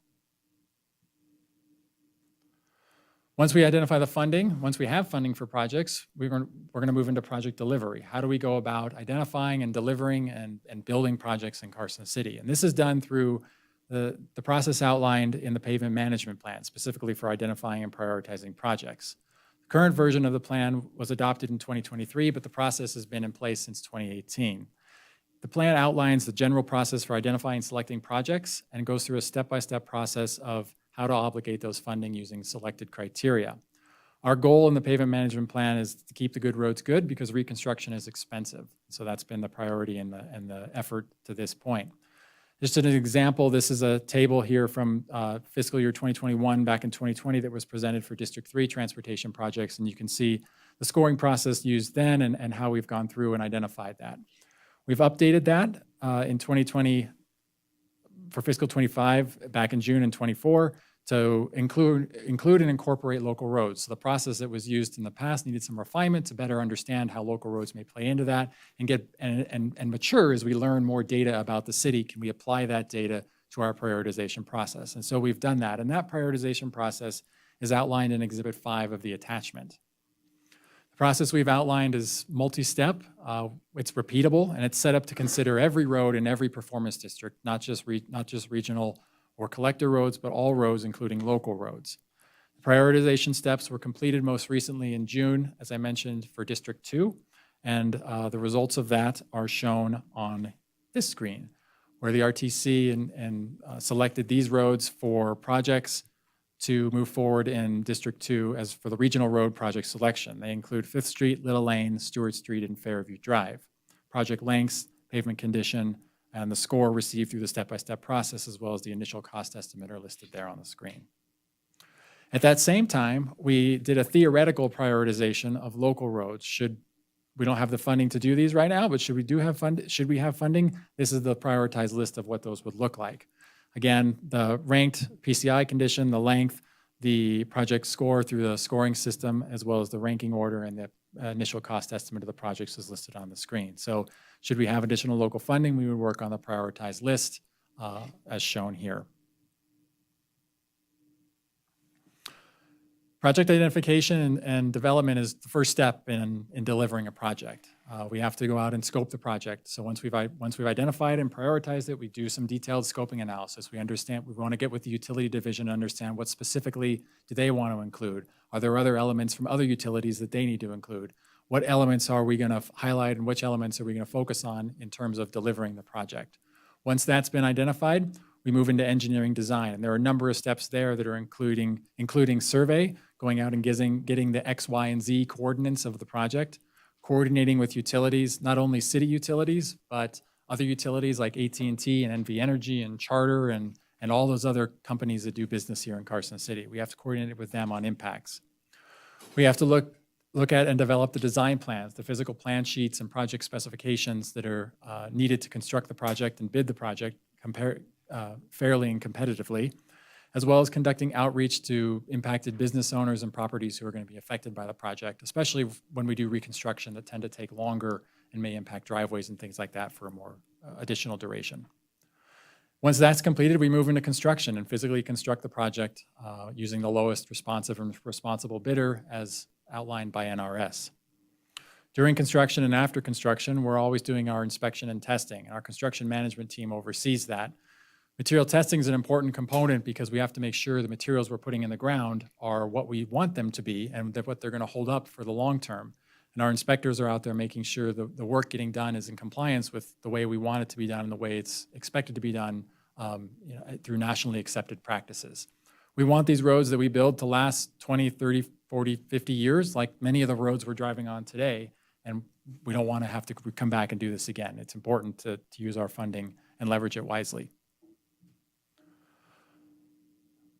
Once we identify the funding, once we have funding for projects, we're going to move into project delivery. How do we go about identifying and delivering and building projects in Carson City? And this is done through the process outlined in the pavement management plan, specifically for identifying and prioritizing projects. The current version of the plan was adopted in 2023, but the process has been in place since 2018. The plan outlines the general process for identifying and selecting projects and goes through a step-by-step process of how to obligate those funding using selected criteria. Our goal in the pavement management plan is to keep the good roads good because reconstruction is expensive. So that's been the priority and the effort to this point. Just an example, this is a table here from fiscal year 2021 back in 2020 that was presented for District 3 transportation projects, and you can see the scoring process used then and how we've gone through and identified that. We've updated that in 2020 for fiscal 25 back in June and 24 to include and incorporate local roads. So the process that was used in the past needed some refinement to better understand how local roads may play into that and get and mature as we learn more data about the city. Can we apply that data to our prioritization process? And so we've done that. And that prioritization process is outlined in Exhibit 5 of the attachment. The process we've outlined is multi-step. It's repeatable, and it's set up to consider every road in every performance district, not just regional or collector roads, but all roads, including local roads. The prioritization steps were completed most recently in June, as I mentioned, for District 2, and the results of that are shown on this screen, where the RTC selected these roads for projects to move forward in District 2 as for the regional road project selection. They include 5th Street, Little Lane, Stewart Street, and Fairview Drive. Project lengths, pavement condition, and the score received through the step-by-step process, as well as the initial cost estimate, are listed there on the screen. At that same time, we did a theoretical prioritization of local roads. We don't have the funding to do these right now, but should we have funding? This is the prioritized list of what those would look like. Again, the ranked PCI condition, the length, the project score through the scoring system, as well as the ranking order and the initial cost estimate of the projects is listed on the screen. So should we have additional local funding, we would work on the prioritized list as shown here. Project identification and development is the first step in delivering a project. We have to go out and scope the project. So once we've identified and prioritized it, we do some detailed scoping analysis. We want to get with the utility division and understand what specifically do they want to include. Are there other elements from other utilities that they need to include? What elements are we going to highlight and which elements are we going to focus on in terms of delivering the project? Once that's been identified, we move into engineering design. And there are a number of steps there that are including survey, going out and getting the X, Y, and Z coordinates of the project, coordinating with utilities, not only city utilities, but other utilities like AT&T and NV Energy and Charter and all those other companies that do business here in Carson City. We have to coordinate with them on impacts. We have to look at and develop the design plans, the physical plan sheets and project specifications that are needed to construct the project and bid the project fairly and competitively, as well as conducting outreach to impacted business owners and properties who are going to be affected by the project, especially when we do reconstruction that tend to take longer and may impact driveways and things like that for a more additional duration. Once that's completed, we move into construction and physically construct the project using the lowest responsive and responsible bidder as outlined by NRS. During construction and after construction, we're always doing our inspection and testing, and our construction management team oversees that. Material testing is an important component because we have to make sure the materials we're putting in the ground are what we want them to be and that what they're going to hold up for the long term. And our inspectors are out there making sure the work getting done is in compliance with the way we want it to be done and the way it's expected to be done through nationally accepted practices. We want these roads that we build to last 20, 30, 40, 50 years, like many of the roads we're driving on today, and we don't want to have to come back and do this again. It's important to use our funding and leverage it wisely.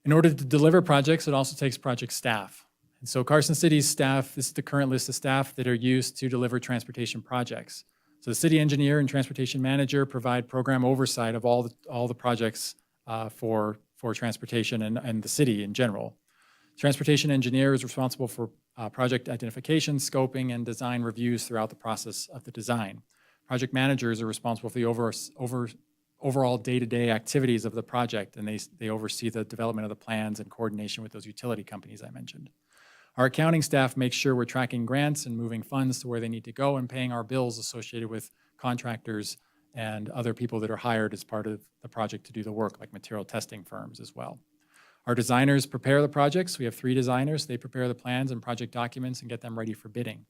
In order to deliver projects, it also takes project staff. And so Carson City's staff, this is the current list of staff that are used to deliver transportation projects. So the city engineer and transportation manager provide program oversight of all the projects for transportation and the city in general. Transportation engineer is responsible for project identification, scoping, and design reviews throughout the process of the design. Project managers are responsible for the overall day-to-day activities of the project, and they oversee the development of the plans and coordination with those utility companies I mentioned. Our accounting staff makes sure we're tracking grants and moving funds to where they need to go and paying our bills associated with contractors and other people that are hired as part of the project to do the work, like material testing firms as well. Our designers prepare the projects. We have 3 designers. They prepare the plans and project documents and get them ready for bidding.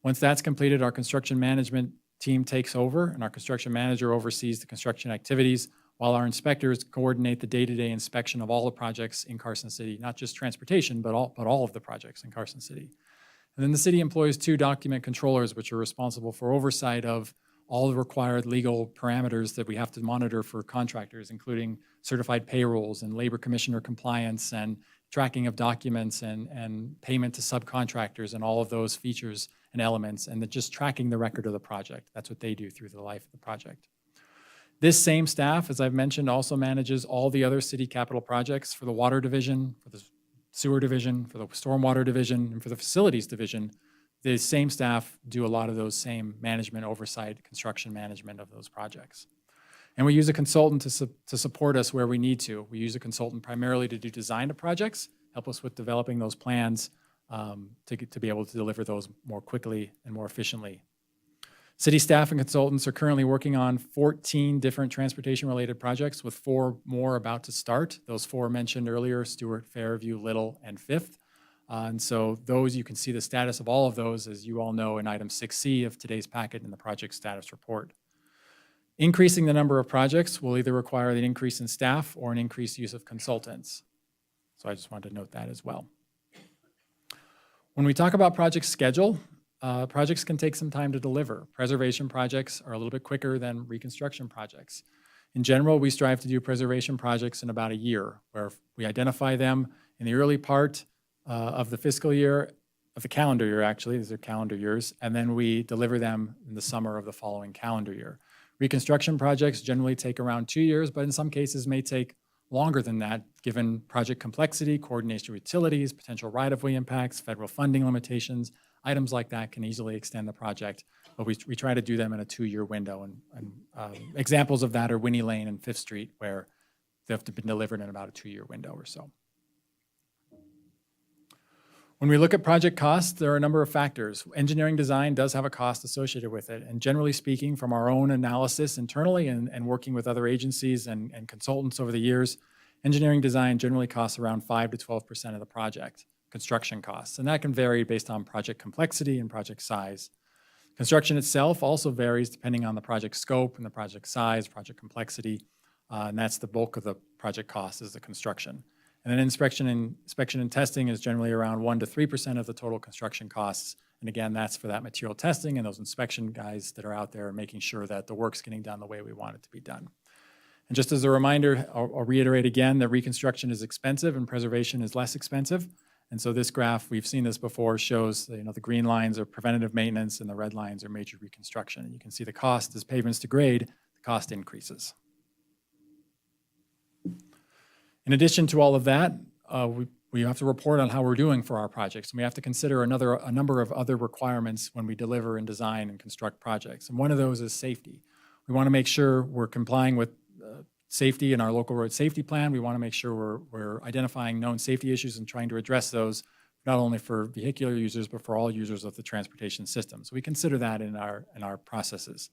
Once that's completed, our construction management team takes over, and our construction manager oversees the construction activities, while our inspectors coordinate the day-to-day inspection of all the projects in Carson City, not just transportation, but all of the projects in Carson City. And then the city employs 2 document controllers, which are responsible for oversight of all the required legal parameters that we have to monitor for contractors, including certified payrolls and labor commissioner compliance and tracking of documents and payment to subcontractors and all of those features and elements, and just tracking the record of the project. That's what they do through the life of the project. This same staff, as I've mentioned, also manages all the other city capital projects for the water division, for the sewer division, for the stormwater division, and for the facilities division. The same staff do a lot of those same management oversight, construction management of those projects. And we use a consultant to support us where we need to. We use a consultant primarily to do design of projects, help us with developing those plans to be able to deliver those more quickly and more efficiently. City staff and consultants are currently working on 14 different transportation-related projects, with 4 more about to start. Those 4 mentioned earlier, Stewart, Fairview, Little, and Fifth. And so those, you can see the status of all of those, as you all know, in item 6C of today's packet in the project status report. Increasing the number of projects will either require an increase in staff or an increased use of consultants. So I just wanted to note that as well. When we talk about project schedule, projects can take some time to deliver. Preservation projects are a little bit quicker than reconstruction projects. In general, we strive to do preservation projects in about a year, where we identify them in the early part of the fiscal year, of the calendar year actually, these are calendar years, and then we deliver them in the summer of the following calendar year. Reconstruction projects generally take around 2 years, but in some cases may take longer than that, given project complexity, coordination with utilities, potential right-of-way impacts, federal funding limitations. Items like that can easily extend the project, but we try to do them in a 2-year window. And examples of that are Winnie Lane and Fifth Street, where they have to be delivered in about a 2-year window or so. When we look at project costs, there are a number of factors. Engineering design does have a cost associated with it. And generally speaking, from our own analysis internally and working with other agencies and consultants over the years, engineering design generally costs around 5 to 12% of the project construction costs. And that can vary based on project complexity and project size. Construction itself also varies depending on the project scope and the project size, project complexity. And that's the bulk of the project cost, is the construction. And then inspection and testing is generally around 1 to 3% of the total construction costs. And again, that's for that material testing and those inspection guys that are out there making sure that the work's getting done the way we want it to be done. And just as a reminder, I'll reiterate again that reconstruction is expensive and preservation is less expensive. And so this graph, we've seen this before, shows the green lines are preventative maintenance and the red lines are major reconstruction. And you can see the cost as pavements degrade, the cost increases. In addition to all of that, we have to report on how we're doing for our projects. And we have to consider a number of other requirements when we deliver and design and construct projects. And one of those is safety. We want to make sure we're complying with safety in our local road safety plan. We want to make sure we're identifying known safety issues and trying to address those, not only for vehicular users, but for all users of the transportation system. So we consider that in our processes.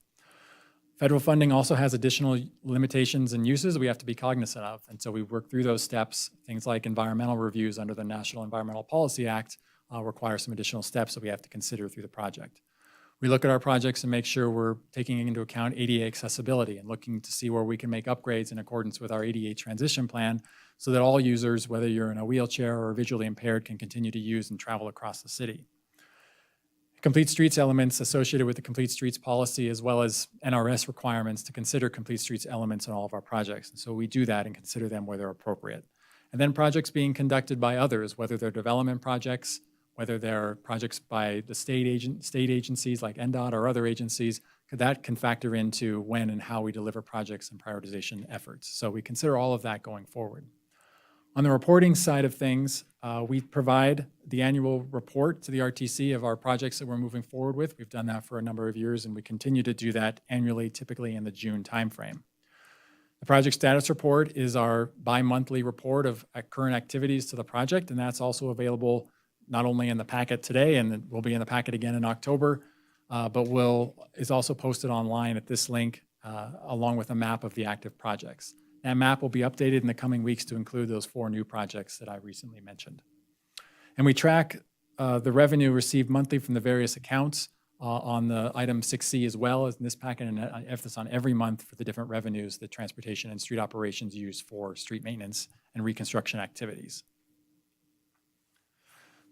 Federal funding also has additional limitations and uses we have to be cognizant of. And so we work through those steps. Things like environmental reviews under the National Environmental Policy Act require some additional steps that we have to consider through the project. We look at our projects and make sure we're taking into account ADA accessibility and looking to see where we can make upgrades in accordance with our ADA transition plan so that all users, whether you're in a wheelchair or visually impaired, can continue to use and travel across the city. Complete streets elements associated with the complete streets policy, as well as NRS requirements to consider complete streets elements in all of our projects. And so we do that and consider them where they're appropriate. And then projects being conducted by others, whether they're development projects, whether they're projects by the state agencies like NDOT or other agencies, that can factor into when and how we deliver projects and prioritization efforts. So we consider all of that going forward. On the reporting side of things, we provide the annual report to the RTC of our projects that we're moving forward with. We've done that for a number of years, and we continue to do that annually, typically in the June timeframe. The project status report is our bi-monthly report of current activities to the project, and that's also available not only in the packet today, and it will be in the packet again in October, but is also posted online at this link, along with a map of the active projects. That map will be updated in the coming weeks to include those 4 new projects that I recently mentioned. And we track the revenue received monthly from the various accounts on the item 6C as well as in this packet, and emphasis on every month for the different revenues that transportation and street operations use for street maintenance and reconstruction activities.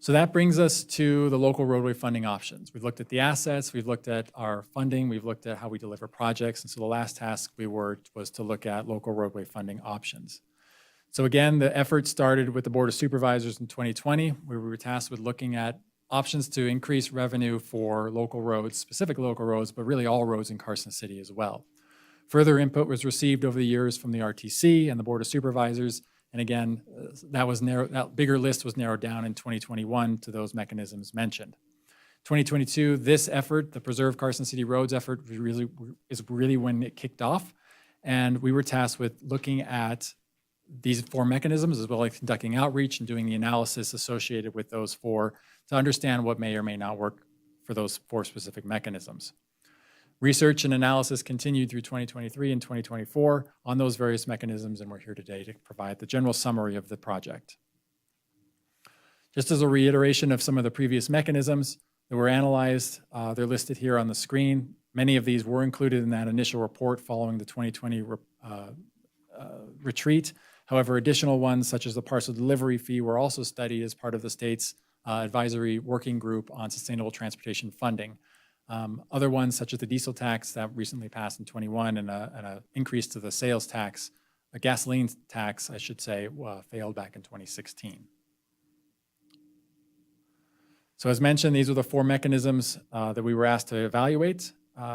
So that brings us to the local roadway funding options. We've looked at the assets, we've looked at our funding, we've looked at how we deliver projects, and so the last task was to look at local roadway funding options. So again, the effort started with the Board of Supervisors in 2020, where we were tasked with looking at options to increase revenue for local roads, specific local roads, but really all roads in Carson City as well. Further input was received over the years from the RTC and the Board of Supervisors. And again, that bigger list was narrowed down in 2021 to those mechanisms mentioned. 2022, this effort, the Preserve Carson City Roads effort, is really when it kicked off. And we were tasked with looking at these 4 mechanisms, as well as conducting outreach and doing the analysis associated with those 4 to understand what may or may not work for those 4 specific mechanisms. Research and analysis continued through 2023 and 2024 on those various mechanisms, and we're here today to provide the general summary of the project. Just as a reiteration of some of the previous mechanisms that were analyzed, they're listed here on the screen. Many of these were included in that initial report following the 2020 retreat. However, additional ones, such as the parcel delivery fee, were also studied as part of the state's advisory working group on sustainable transportation funding. Other ones, such as the diesel tax that recently passed in 21 and an increase to the sales tax, a gasoline tax, I should say, failed back in 2016. So as mentioned, these are the 4 mechanisms that we were asked to evaluate.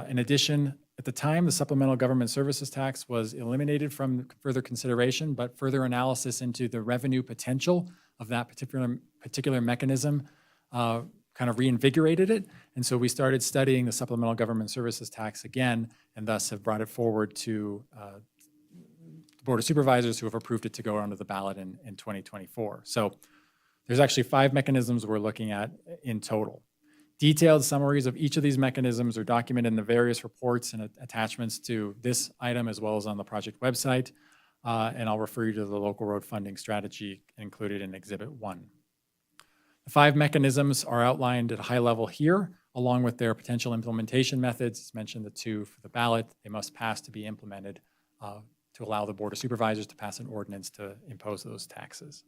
In addition, at the time, the supplemental government services tax was eliminated from further consideration, but further analysis into the revenue potential of that particular mechanism kind of reinvigorated it. And so we started studying the supplemental government services tax again, and thus have brought it forward to the Board of Supervisors, who have approved it to go onto the ballot in 2024. So there's actually 5 mechanisms we're looking at in total. Detailed summaries of each of these mechanisms are documented in the various reports and attachments to this item, as well as on the project website. And I'll refer you to the local road funding strategy included in Exhibit 1. The 5 mechanisms are outlined at a high level here, along with their potential implementation methods. As mentioned, the 2 for the ballot, they must pass to be implemented to allow the Board of Supervisors to pass an ordinance to impose those taxes.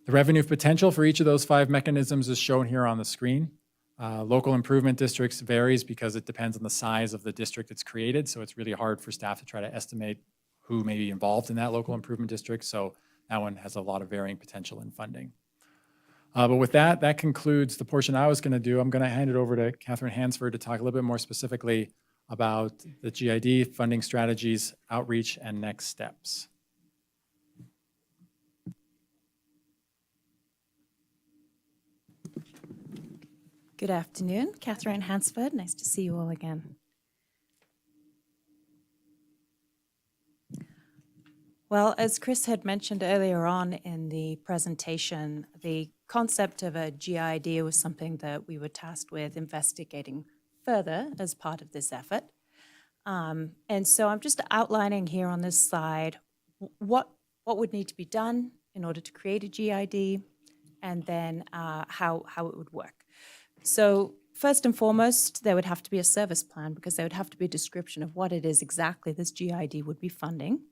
The revenue potential for each of those 5 mechanisms is shown here on the screen. Local improvement districts varies because it depends on the size of the district that's created, so it's really hard for staff to try to estimate who may be involved in that local improvement district, so that one has a lot of varying potential in funding. But with that concludes the portion I was going to do. I'm going to hand it over to Catherine Hansford to talk a little bit more specifically about the GID funding strategies, outreach, and next steps. Good afternoon, Catherine Hansford. Nice to see you all again. Well, as Chris had mentioned earlier on in the presentation, the concept of a GID was something that we were tasked with investigating further as part of this effort. And so I'm just outlining here on this slide what would need to be done in order to create a GID, and then how it would work. So first and foremost, there would have to be a service plan, because there would have to be a description of what it is exactly this GID would be funding.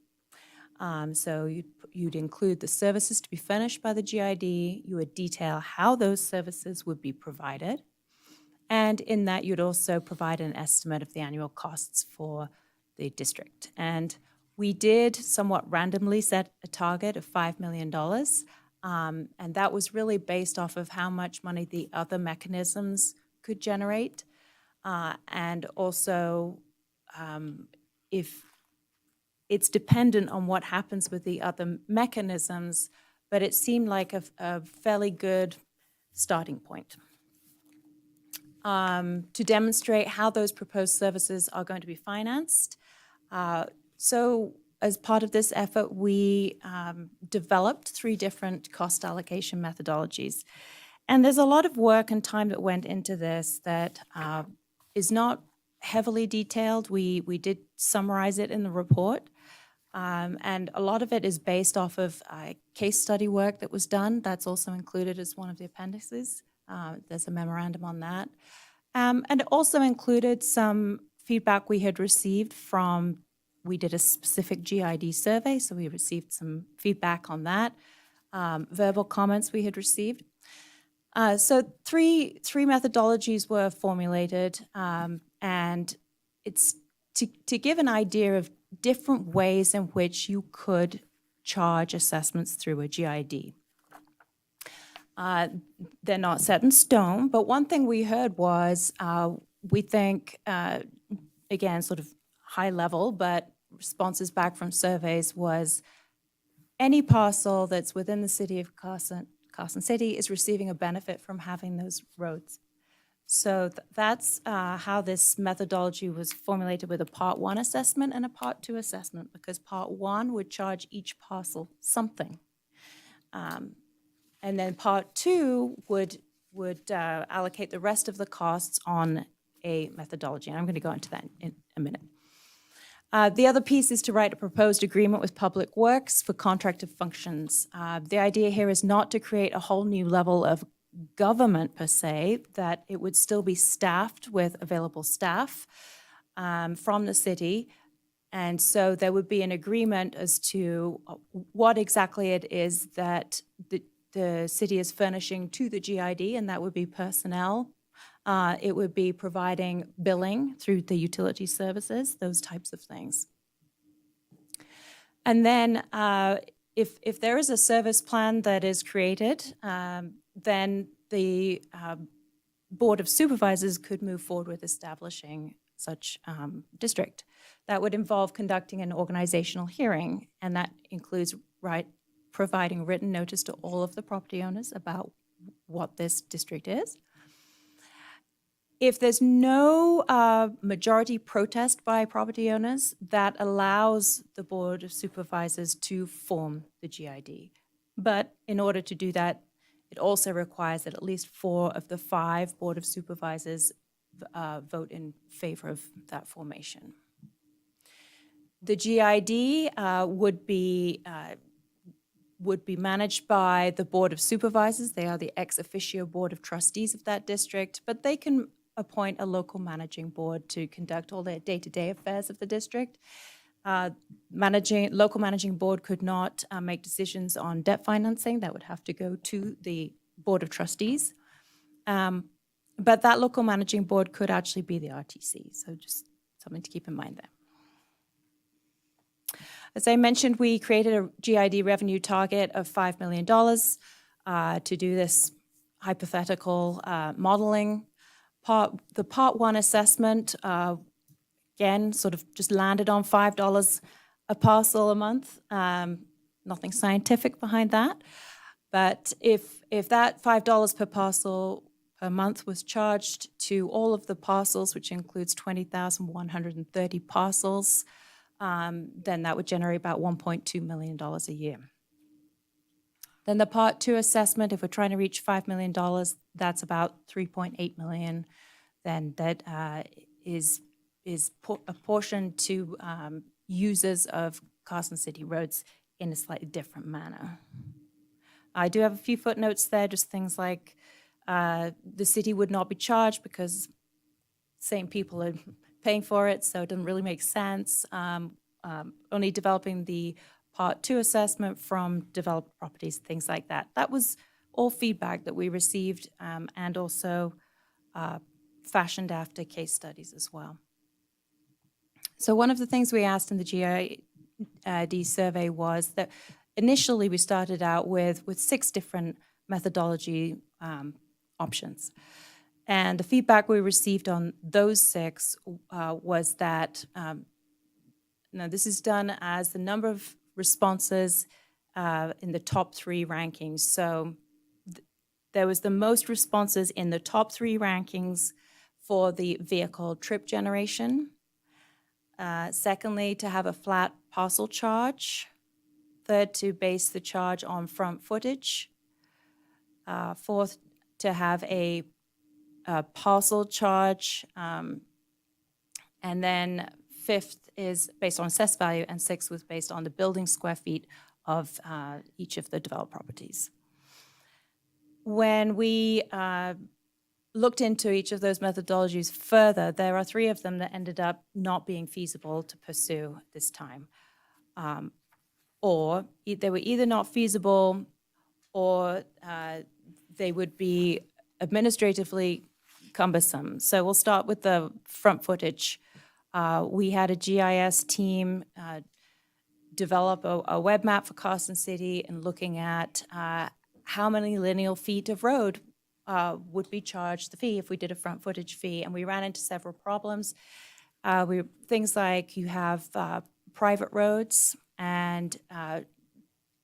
So you'd include the services to be furnished by the GID, you would detail how those services would be provided, and in that you'd also provide an estimate of the annual costs for the district. And we did somewhat randomly set a target of $5 million, and that was really based off of how much money the other mechanisms could generate, and also if it's dependent on what happens with the other mechanisms, but it seemed like a fairly good starting point. To demonstrate how those proposed services are going to be financed. So as part of this effort, we developed 3 different cost allocation methodologies. And there's a lot of work and time that went into this that is not heavily detailed. We did summarize it in the report. And a lot of it is based off of case study work that was done. That's also included as one of the appendices. There's a memorandum on that. And it also included some feedback we had received we did a specific GID survey, so we received some feedback on that. verbal comments we had received. So three methodologies were formulated, and it's to give an idea of different ways in which you could charge assessments through a GID. They're not set in stone, but one thing we heard was we think, again, sort of high level, but responses back from surveys was any parcel that's within the city of Carson City is receiving a benefit from having those roads. So that's how this methodology was formulated, with a Part 1 assessment and a Part 2 assessment, because Part 1 would charge each parcel something. And then Part 2 would allocate the rest of the costs on a methodology. And I'm going to go into that in a minute. The other piece is to write a proposed agreement with Public Works for contracted functions. The idea here is not to create a whole new level of government per se, that it would still be staffed with available staff from the city. And so there would be an agreement as to what exactly it is that the city is furnishing to the GID, and that would be personnel. It would be providing billing through the utility services, those types of things. And then if there is a service plan that is created, then the Board of Supervisors could move forward with establishing such district. That would involve conducting an organizational hearing, and that includes providing written notice to all of the property owners about what this district is. If there's no majority protest by property owners, that allows the Board of Supervisors to form the GID. But in order to do that, it also requires that at least 4 of the 5 Board of Supervisors vote in favor of that formation. The GID would be managed by the Board of Supervisors. They are the ex officio Board of Trustees of that district, but they can appoint a local managing board to conduct all their day-to-day affairs of the district. Local managing board could not make decisions on debt financing. That would have to go to the Board of Trustees. But that local managing board could actually be the RTC, so just something to keep in mind there. As I mentioned, we created a GID revenue target of $5 million to do this hypothetical modeling. The Part 1 assessment, again, sort of just landed on $5 a parcel a month. Nothing scientific behind that. But if that $5 per parcel per month was charged to all of the parcels, which includes 20,130 parcels, then that would generate about $1.2 million a year. Then the Part 2 assessment, if we're trying to reach $5 million, that's about $3.8 million. Then that is apportioned to users of Carson City roads in a slightly different manner. I do have a few footnotes there, just things like the city would not be charged because same people are paying for it, so it doesn't really make sense. Only developing the Part 2 assessment from developed properties, things like that. That was all feedback that we received and also fashioned after case studies as well. So one of the things we asked in the GID survey was that initially we started out with 6 different methodology options. And the feedback we received on those 6 was that this is done as the number of responses in the top 3 rankings. So there was the most responses in the top 3 rankings for the vehicle trip generation. Secondly, to have a flat parcel charge. Third, to base the charge on front footage. Fourth, to have a parcel charge. And then 5th is based on assessed value, and 6th was based on the building square feet of each of the developed properties. When we looked into each of those methodologies further, there are 3 of them that ended up not being feasible to pursue this time. Or they were either not feasible or they would be administratively cumbersome. So we'll start with the front footage. We had a GIS team develop a web map for Carson City and looking at how many lineal feet of road would be charged the fee if we did a front footage fee. And we ran into several problems. Things like you have private roads, and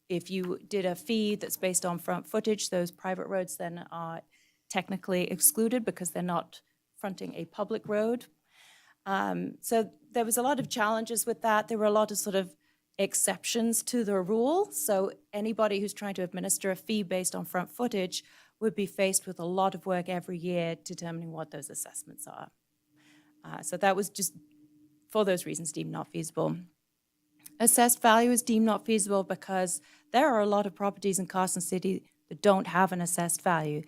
if you did a fee that's based on front footage, those private roads then are technically excluded because they're not fronting a public road. So there was a lot of challenges with that. There were a lot of sort of exceptions to the rule. So anybody who's trying to administer a fee based on front footage would be faced with a lot of work every year determining what those assessments are. So that was just, for those reasons, deemed not feasible. Assessed value is deemed not feasible because there are a lot of properties in Carson City that don't have an assessed value.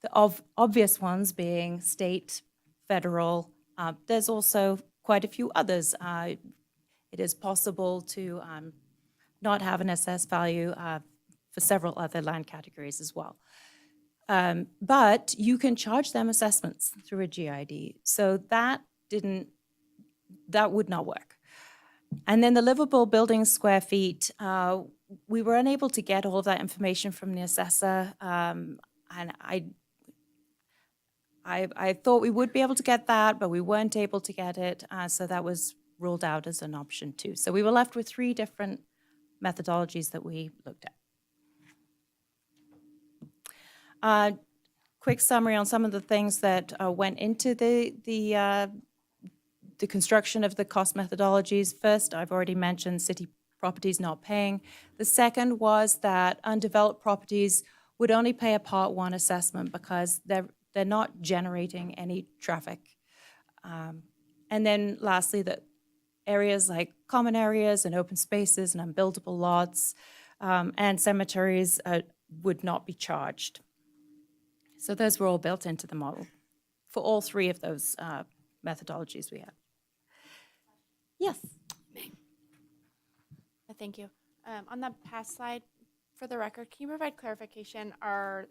The obvious ones being state, federal. There's also quite a few others. It is possible to not have an assessed value for several other land categories as well. But you can charge them assessments through a GID. So that would not work. And then the livable building square feet, we were unable to get all of that information from the assessor. And I thought we would be able to get that, but we weren't able to get it. So that was ruled out as an option too. So we were left with 3 different methodologies that we looked at. Quick summary on some of the things that went into the construction of the cost methodologies. First, I've already mentioned city properties not paying. The second was that undeveloped properties would only pay a Part 1 assessment because they're not generating any traffic. And then lastly, that areas like common areas and open spaces and unbuildable lots and cemeteries would not be charged. So those were all built into the model for all 3 of those methodologies we had. Yes. Thank you. On the past slide, for the record, can you provide clarification? Are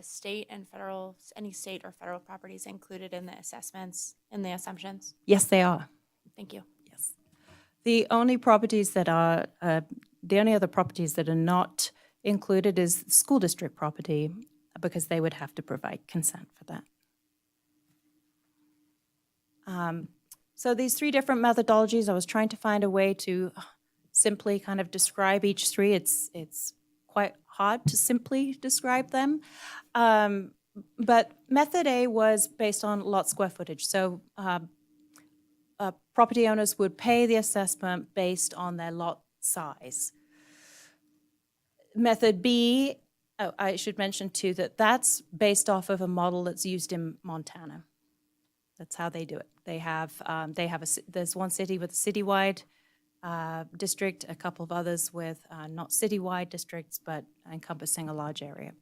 state and federal, any state or federal properties included in the assessments, in the assumptions? Yes, they are. Thank you. Yes. The only properties that are, the only other properties that are not included is school district property because they would have to provide consent for that. So these 3 different methodologies, I was trying to find a way to simply kind of describe each 3. It's quite hard to simply describe them. But method A was based on lot square footage. So property owners would pay the assessment based on their lot size. Method B, I should mention too that that's based off of a model that's used in Montana. That's how they do it. There's one city with a citywide district, a couple of others with not citywide districts, but encompassing a large area.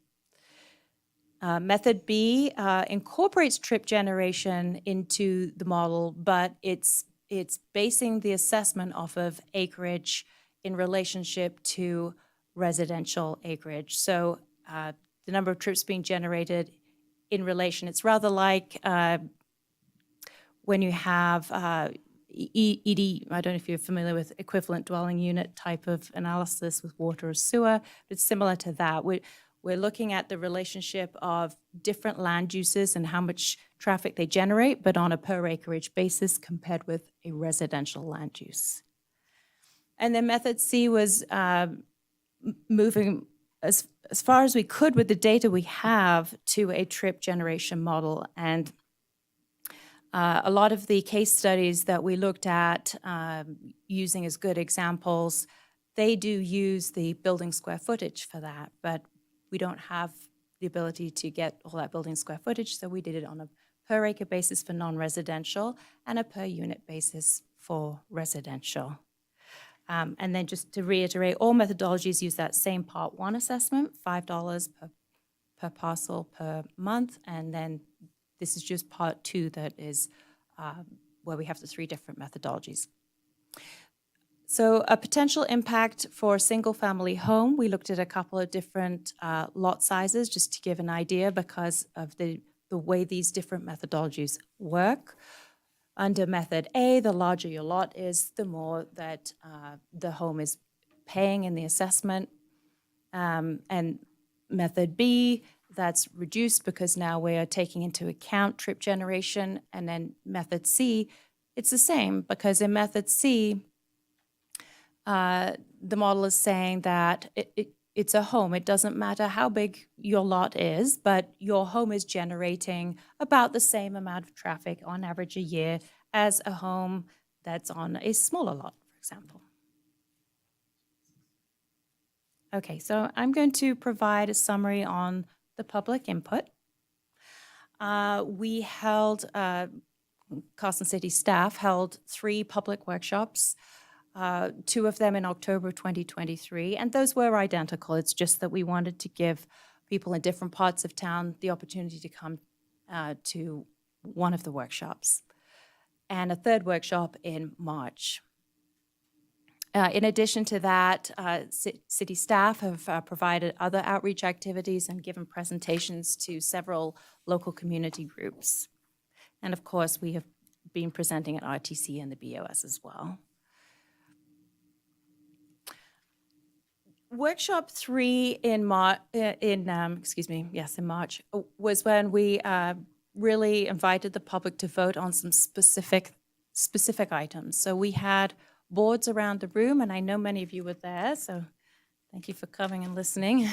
Method B incorporates trip generation into the model, but it's basing the assessment off of acreage in relationship to residential acreage. So the number of trips being generated in relation, it's rather like when you have ED, I don't know if you're familiar with equivalent dwelling unit type of analysis with water or sewer, but it's similar to that. We're looking at the relationship of different land uses and how much traffic they generate, but on a per acreage basis compared with a residential land use. And then method C was moving as far as we could with the data we have to a trip generation model. And a lot of the case studies that we looked at using as good examples, they do use the building square footage for that, but we don't have the ability to get all that building square footage, so we did it on a per acre basis for non-residential and a per unit basis for residential. And then just to reiterate, all methodologies use that same Part 1 assessment, $5 per parcel per month, and then this is just Part 2 that is where we have the 3 different methodologies. So a potential impact for a single-family home, we looked at a couple of different lot sizes just to give an idea because of the way these different methodologies work. Under method A, the larger your lot is, the more that the home is paying in the assessment. And method B, that's reduced because now we are taking into account trip generation. And then method C, it's the same because in method C, the model is saying that it's a home. It doesn't matter how big your lot is, but your home is generating about the same amount of traffic on average a year as a home that's on a smaller lot, for example. Okay, so I'm going to provide a summary on the public input. We held, Carson City staff held 3 public workshops, 2 of them in October 2023, and those were identical. It's just that we wanted to give people in different parts of town the opportunity to come to one of the workshops, and a 3rd workshop in March. In addition to that, city staff have provided other outreach activities and given presentations to several local community groups. And of course, we have been presenting at RTC and the BOS as well. Workshop 3 in March, was when we really invited the public to vote on some specific items. So we had boards around the room, and I know many of you were there, so thank you for coming and listening.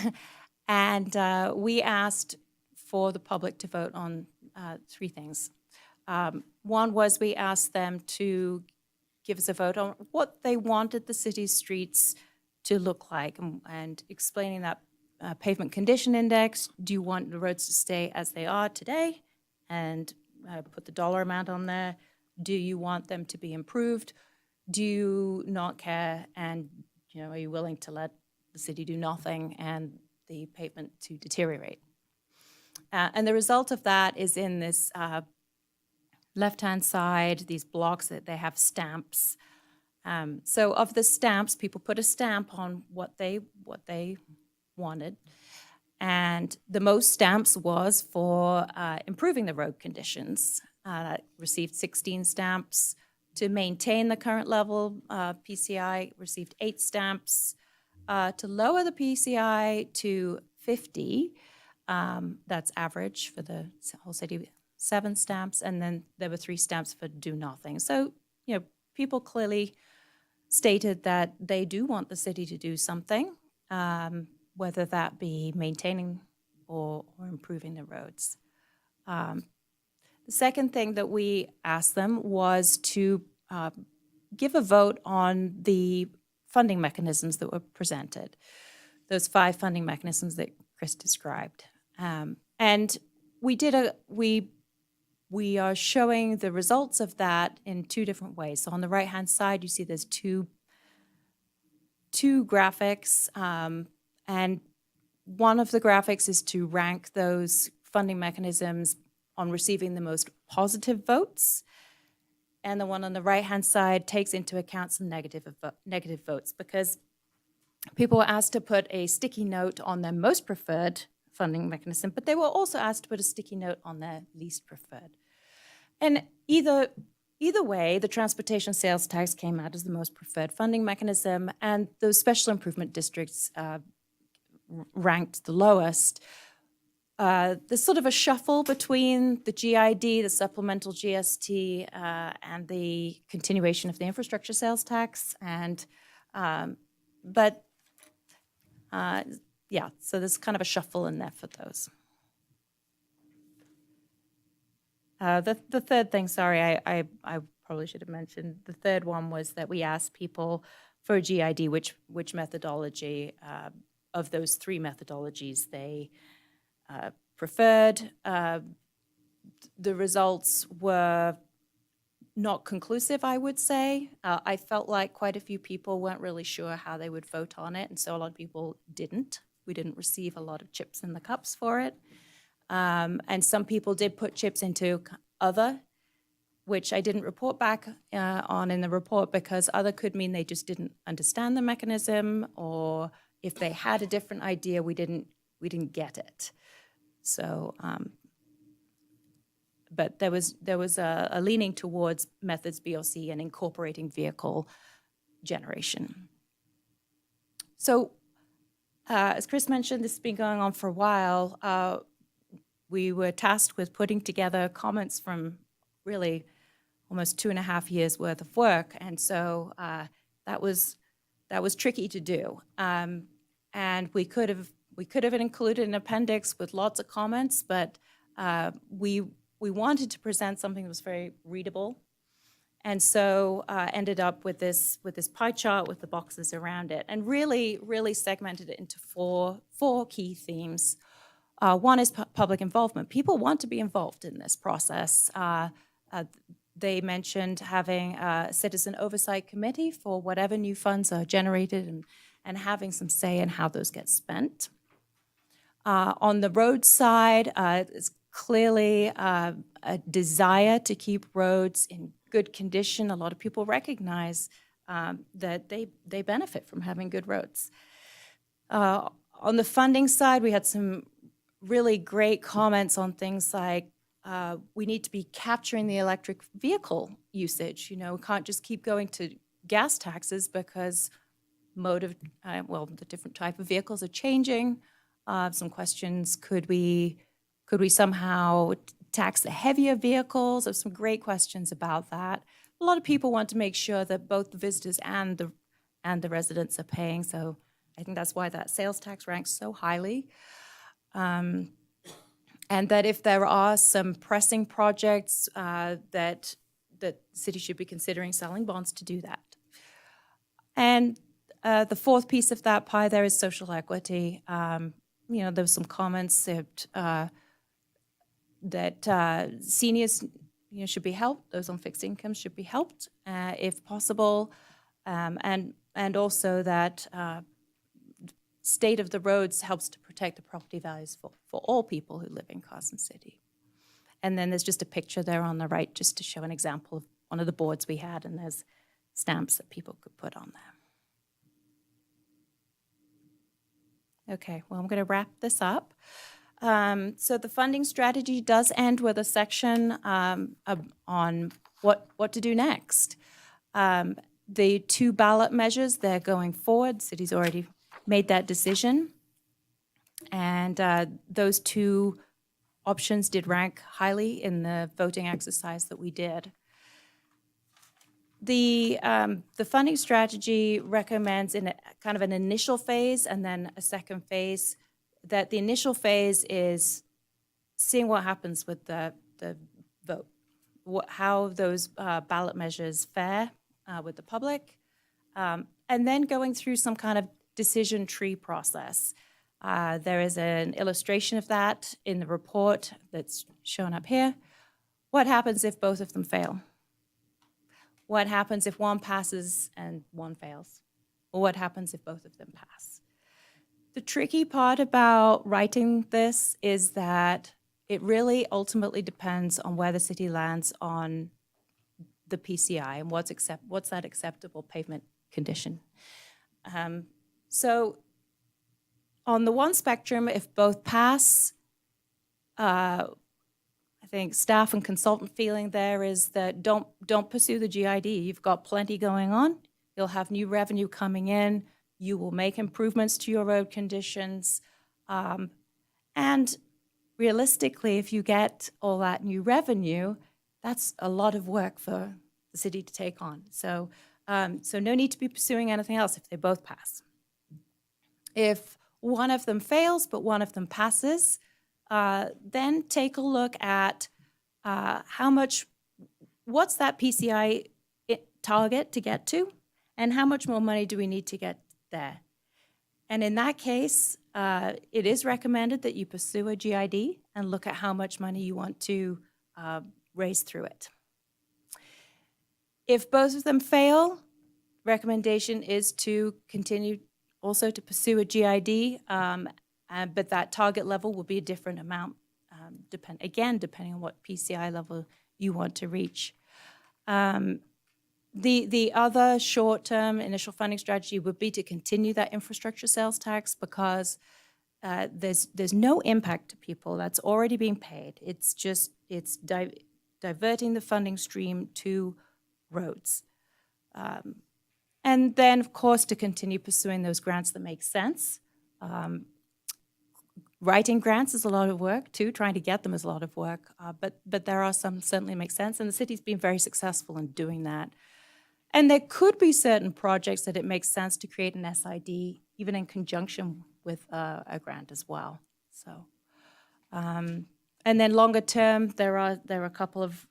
And we asked for the public to vote on 3 things. One was we asked them to give us a vote on what they wanted the city's streets to look like, and explaining that pavement condition index. Do you want the roads to stay as they are today? And put the dollar amount on there. Do you want them to be improved? Do you not care? And are you willing to let the city do nothing and the pavement to deteriorate? And the result of that is in this left-hand side, these blocks that they have stamps. So of the stamps, people put a stamp on what they wanted. And the most stamps was for improving the road conditions. Received 16 stamps. To maintain the current level, PCI received 8 stamps. To lower the PCI to 50, that's average for the whole city, 7 stamps. And then there were 3 stamps for do nothing. So, people clearly stated that they do want the city to do something, whether that be maintaining or improving the roads. The second thing that we asked them was to give a vote on the funding mechanisms that were presented, those 5 funding mechanisms that Chris described. And we are showing the results of that in 2 different ways. So on the right-hand side, you see there's two graphics, and one of the graphics is to rank those funding mechanisms on receiving the most positive votes, and the one on the right-hand side takes into account some negative votes, because people were asked to put a sticky note on their most preferred funding mechanism, but they were also asked to put a sticky note on their least preferred. And either way, the transportation sales tax came out as the most preferred funding mechanism, and those special improvement districts ranked the lowest. There's sort of a shuffle between the GID, the supplemental GST, and the continuation of the infrastructure sales tax. And so there's kind of a shuffle in there for those. The third thing, sorry, I probably should have mentioned. The third one was that we asked people for a GID, which methodology of those 3 methodologies they preferred. The results were not conclusive, I would say. I felt like quite a few people weren't really sure how they would vote on it, and so a lot of people didn't. We didn't receive a lot of chips in the cups for it. And some people did put chips into other which I didn't report back on in the report because other could mean they just didn't understand the mechanism, or if they had a different idea, we didn't get it. So, but there was a leaning towards methods BOC and incorporating vehicle generation. So, as Chris mentioned, this has been going on for a while. We were tasked with putting together comments from really almost 2.5 years worth of work, and so that was tricky to do. And we could have included an appendix with lots of comments, but we wanted to present something that was very readable, and so ended up with this pie chart with the boxes around it, and really segmented it into four key themes. One is public involvement. People want to be involved in this process. They mentioned having a citizen oversight committee for whatever new funds are generated and having some say in how those get spent. On the road side, it's clearly a desire to keep roads in good condition. A lot of people recognize that they benefit from having good roads. On the funding side, we had some really great comments on things like we need to be capturing the electric vehicle usage. You know, we can't just keep going to gas taxes because the different type of vehicles are changing. Some questions, could we somehow tax the heavier vehicles? There's some great questions about that. A lot of people want to make sure that both the visitors and the residents are paying, so I think that's why that sales tax ranks so highly. And that if there are some pressing projects that the city should be considering selling bonds to do that. And the fourth piece of that pie there is social equity. You know, there were some comments that seniors, you know, should be helped. Those on fixed income should be helped if possible, and also that state of the roads helps to protect the property values for all people who live in Carson City. And then there's just a picture there on the right just to show an example of one of the boards we had, and there's stamps that people could put on there. Okay, well, I'm going to wrap this up. So the funding strategy does end with a section on what to do next. The two ballot measures, they're going forward. The city's already made that decision. And those two options did rank highly in the voting exercise that we did. The funding strategy recommends in a kind of an initial phase and then a second phase, that the initial phase is seeing what happens with the vote, how those ballot measures fare with the public, and then going through some kind of decision tree process. There is an illustration of that in the report that's shown up here. What happens if both of them fail? What happens if one passes and one fails? Or what happens if both of them pass? The tricky part about writing this is that it really ultimately depends on where the city lands on the PCI and what's that acceptable pavement condition. So on the one spectrum, if both pass, I think staff and consultant feeling there is that don't pursue the GID. You've got plenty going on. You'll have new revenue coming in. You will make improvements to your road conditions. And realistically, if you get all that new revenue, that's a lot of work for the city to take on. So no need to be pursuing anything else if they both pass. If one of them fails, but one of them passes, then take a look at what's that PCI target to get to, and how much more money do we need to get there. And in that case, it is recommended that you pursue a GID and look at how much money you want to raise through it. If both of them fail, recommendation is to continue also to pursue a GID, but that target level will be a different amount, depending on what PCI level you want to reach. The other short-term initial funding strategy would be to continue that infrastructure sales tax because there's no impact to people. That's already being paid. It's just, diverting the funding stream to roads. And then, of course, to continue pursuing those grants that make sense. Writing grants is a lot of work, too. Trying to get them is a lot of work. But there are some certainly make sense, and the city's been very successful in doing that. And there could be certain projects that it makes sense to create an SID, even in conjunction with a grant as well. So, and then longer term, there are a couple of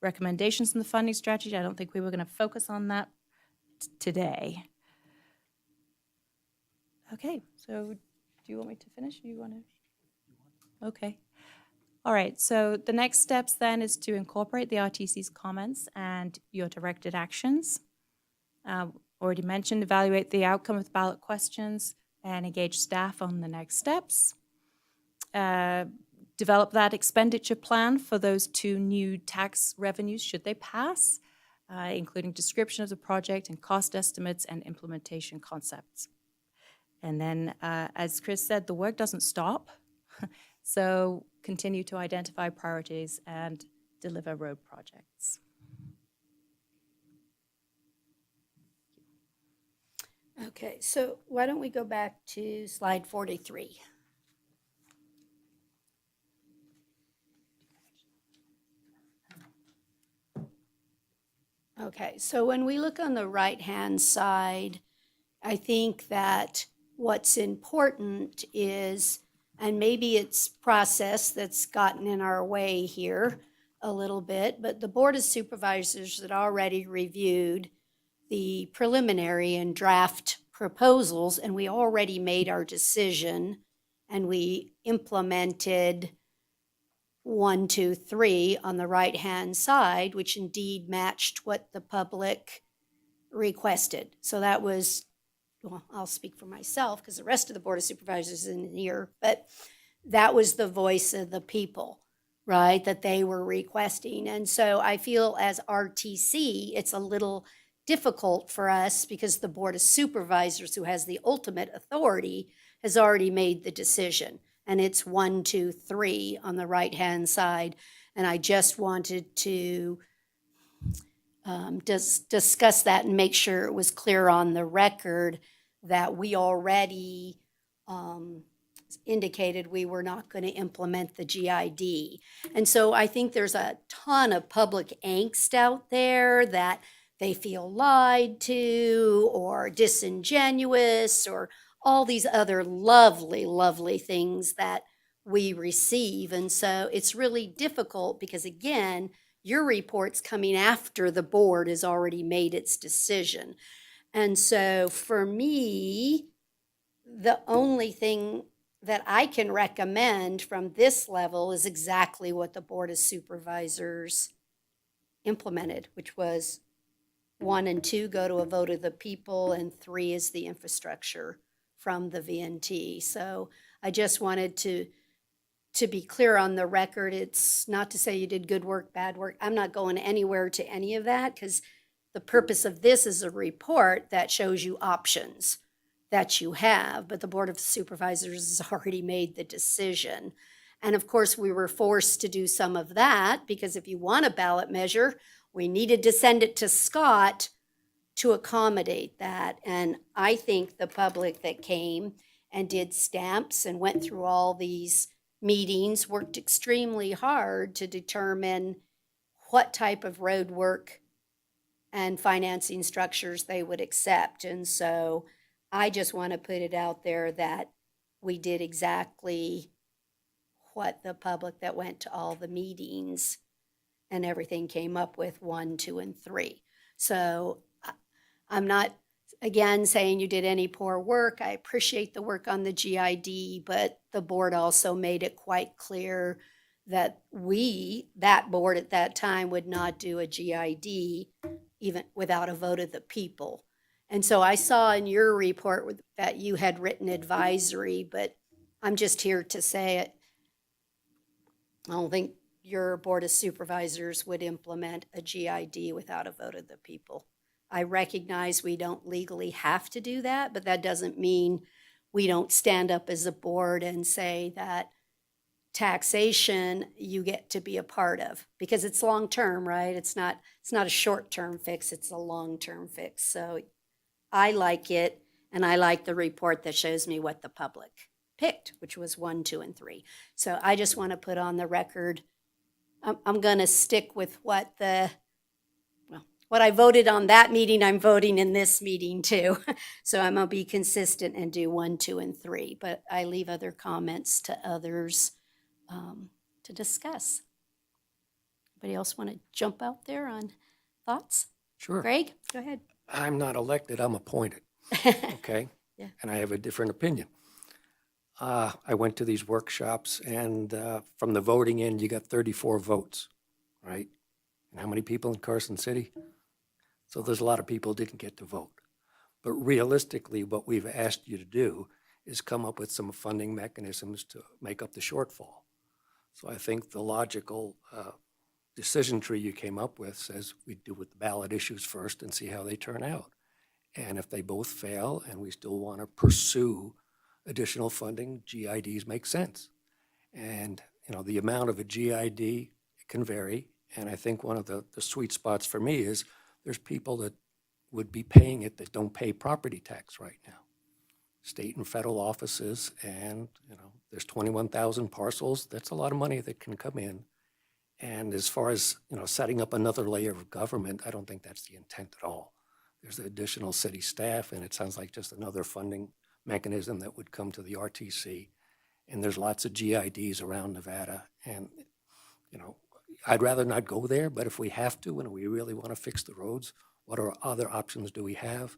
recommendations in the funding strategy. I don't think we were going to focus on that today. Okay, so do you want me to finish? Do you want to? Okay. All right, so the next steps then is to incorporate the RTC's comments and your directed actions. Already mentioned, evaluate the outcome of the ballot questions and engage staff on the next steps. Develop that expenditure plan for those 2 new tax revenues should they pass, including description of the project and cost estimates and implementation concepts. And then, as Chris said, the work doesn't stop. So continue to identify priorities and deliver road projects. Okay, so why don't we go back to slide 43? Okay, so when we look on the right-hand side, I think that what's important is, and maybe it's process that's gotten in our way here a little bit, but the Board of Supervisors had already reviewed the preliminary and draft proposals, and we already made our decision, and we implemented 1, 2, 3 on the right-hand side, which indeed matched what the public requested. So that was, well, I'll speak for myself because the rest of the Board of Supervisors isn't here, but that was the voice of the people, right, that they were requesting. And so I feel as RTC, it's a little difficult for us because the Board of Supervisors, who has the ultimate authority, has already made the decision. And it's 1, 2, 3 on the right-hand side. And I just wanted to discuss that and make sure it was clear on the record that we already indicated we were not going to implement the GID. And so I think there's a ton of public angst out there that they feel lied to or disingenuous or all these other lovely, lovely things that we receive. And so it's really difficult because, again, your report's coming after the board has already made its decision. And so for me, the only thing that I can recommend from this level is exactly what the Board of Supervisors implemented, which was 1 and 2 go to a vote of the people, and 3 is the infrastructure from the VNT. So I just wanted to be clear on the record. It's not to say you did good work, bad work. I'm not going anywhere to any of that because the purpose of this is a report that shows you options that you have, but the Board of Supervisors has already made the decision. And of course, we were forced to do some of that because if you want a ballot measure, we needed to send it to Scott to accommodate that. And I think the public that came and did stamps and went through all these meetings worked extremely hard to determine what type of road work and financing structures they would accept. And so I just want to put it out there that we did exactly what the public that went to all the meetings and everything came up with 1, 2, and 3. So I'm not, again, saying you did any poor work. I appreciate the work on the GID, but the board also made it quite clear that that board at that time, would not do a GID even without a vote of the people. And so I saw in your report that you had written advisory, but I'm just here to say it. I don't think your Board of Supervisors would implement a GID without a vote of the people. I recognize we don't legally have to do that, but that doesn't mean we don't stand up as a board and say that taxation you get to be a part of, because it's long-term, right? It's not a short-term fix, it's a long-term fix. So I like it, and I like the report that shows me what the public picked, which was 1, 2, and 3. So I just want to put on the record, I'm going to stick with what I voted on that meeting, I'm voting in this meeting too. So I'm going to be consistent and do 1, 2, and 3, but I leave other comments to others to discuss. Anybody else want to jump out there on thoughts? Sure. Greg, go ahead. I'm not elected, I'm appointed, okay? Yeah. And I have a different opinion. I went to these workshops, and from the voting end, you got 34 votes, right? And how many people in Carson City? So there's a lot of people who didn't get to vote. But realistically, what we've asked you to do is come up with some funding mechanisms to make up the shortfall. So I think the logical decision tree you came up with says we do with the ballot issues first and see how they turn out. And if they both fail and we still want to pursue additional funding, GIDs make sense. And, the amount of a GID can vary. And I think one of the sweet spots for me is there's people that would be paying it that don't pay property tax right now. State and federal offices, and, there's 21,000 parcels. That's a lot of money that can come in. And as far as, setting up another layer of government, I don't think that's the intent at all. There's additional city staff, and it sounds like just another funding mechanism that would come to the RTC. And there's lots of GIDs around Nevada. And, I'd rather not go there, but if we have to and we really want to fix the roads, what other options do we have?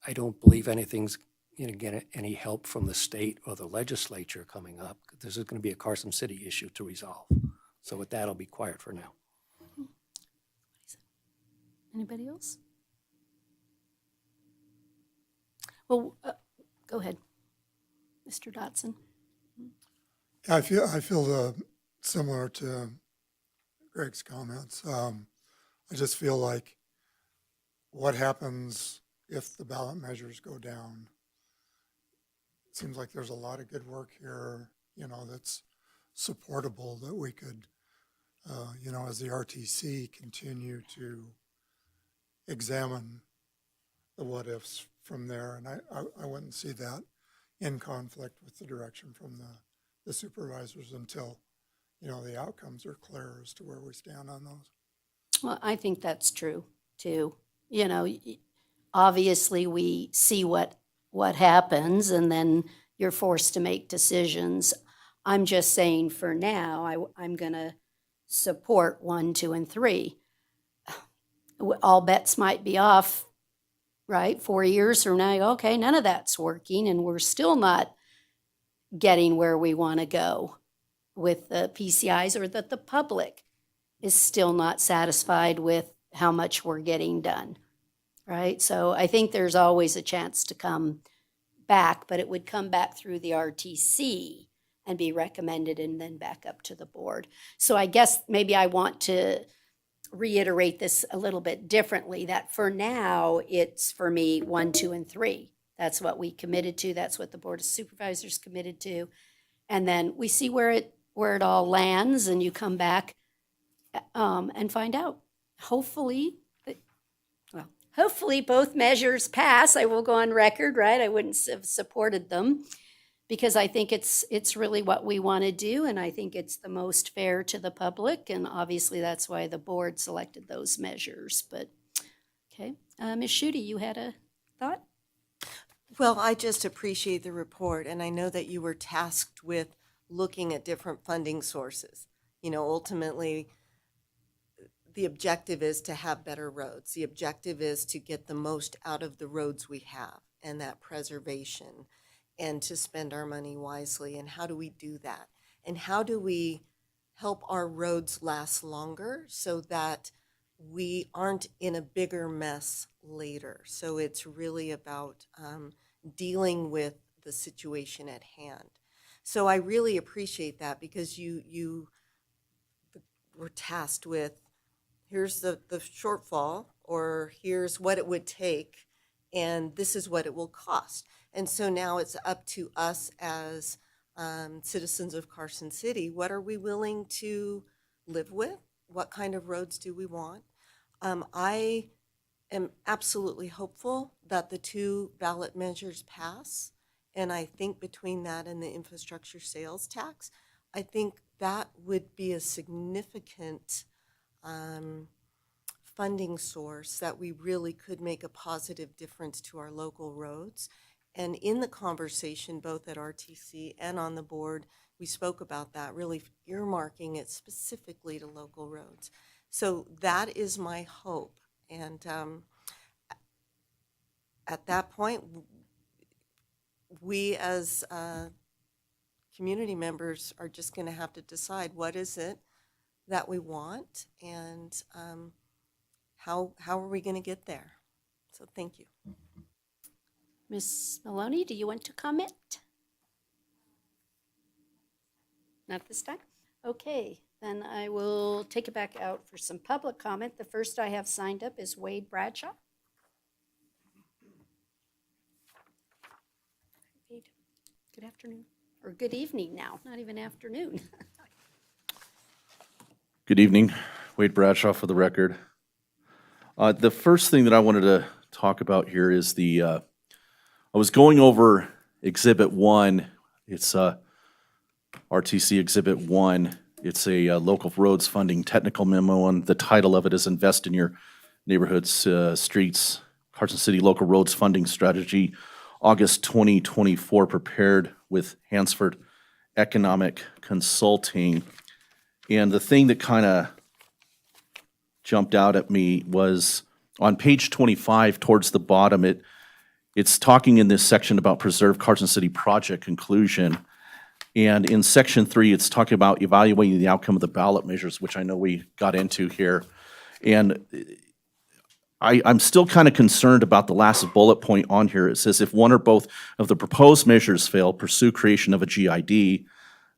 I don't believe anything's going to get any help from the state or the legislature coming up. This is going to be a Carson City issue to resolve. So with that, I'll be quiet for now. Anybody else? Well, go ahead, Mr. Dotson. I feel similar to Greg's comments. I just feel like what happens if the ballot measures go down? It seems like there's a lot of good work here, that's supportable that we could, as the RTC continue to examine the what ifs from there. And I wouldn't see that in conflict with the direction from the supervisors until, the outcomes are clear as to where we stand on those. Well, I think that's true too. Obviously we see what happens and then you're forced to make decisions. I'm just saying for now, I'm going to support 1, 2, and 3. All bets might be off, right? 4 years from now, okay, none of that's working and we're still not getting where we want to go with the PCIs, or that the public is still not satisfied with how much we're getting done, right? So I think there's always a chance to come back, but it would come back through the RTC and be recommended and then back up to the board. So I guess maybe I want to reiterate this a little bit differently, that for now, it's for me 1, 2, and 3. That's what we committed to. That's what the Board of Supervisors committed to. And then we see where it all lands, and you come back and find out. Hopefully both measures pass. I will go on record, right? I wouldn't have supported them because I think it's really what we want to do, and I think it's the most fair to the public, and obviously that's why the board selected those measures. But, okay. Ms. Schutte, you had a thought? Well, I just appreciate the report, and I know that you were tasked with looking at different funding sources. Ultimately, the objective is to have better roads. The objective is to get the most out of the roads we have and that preservation, and to spend our money wisely. And how do we do that? And how do we help our roads last longer so that we aren't in a bigger mess later? So it's really about dealing with the situation at hand. So I really appreciate that, because the we're tasked with, here's the shortfall, or here's what it would take, and this is what it will cost. And so now it's up to us as citizens of Carson City. What are we willing to live with? What kind of roads do we want? I am absolutely hopeful that the two ballot measures pass. And I think between that and the infrastructure sales tax, I think that would be a significant funding source that we really could make a positive difference to our local roads. And in the conversation, both at RTC and on the board, we spoke about that, really earmarking it specifically to local roads. So that is my hope. And at that point, we as community members are just going to have to decide what is it that we want, and how are we going to get there. So thank you. Ms. Maloney, do you want to comment? Not this time? Okay, then I will take it back out for some public comment. The first I have signed up is Wade Bradshaw. Wade, good afternoon, or good evening now, not even afternoon. Good evening, Wade Bradshaw for the record. The first thing that I wanted to talk about here is I was going over Exhibit 1. It's RTC Exhibit 1. It's a local roads funding technical memo, and the title of it is Invest in Your Neighborhood's Streets, Carson City Local Roads Funding Strategy, August 2024, prepared with Hansford Economic Consulting. And the thing that kind of jumped out at me was on page 25 towards the bottom, it's talking in this section about preserve Carson City project conclusion. And in section 3, it's talking about evaluating the outcome of the ballot measures, which I know we got into here. And I'm still kind of concerned about the last bullet point on here. It says, if one or both of the proposed measures fail, pursue creation of a GID.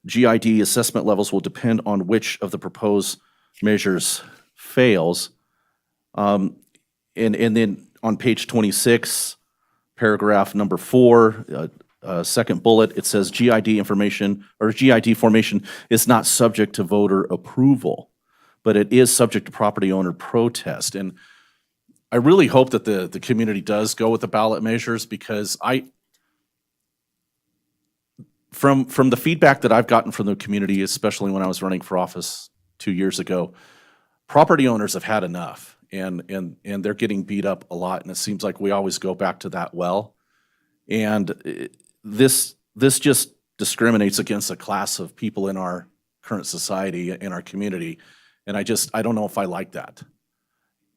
GID assessment levels will depend on which of the proposed measures fails. And then on page 26, paragraph number 4, second bullet, it says GID information or GID formation is not subject to voter approval, but it is subject to property owner protest. And I really hope that the community does go with the ballot measures, because from the feedback that I've gotten from the community, especially when I was running for office 2 years ago, property owners have had enough, and they're getting beat up a lot, and it seems like we always go back to that well. And this just discriminates against a class of people in our current society, in our community, and I don't know if I like that.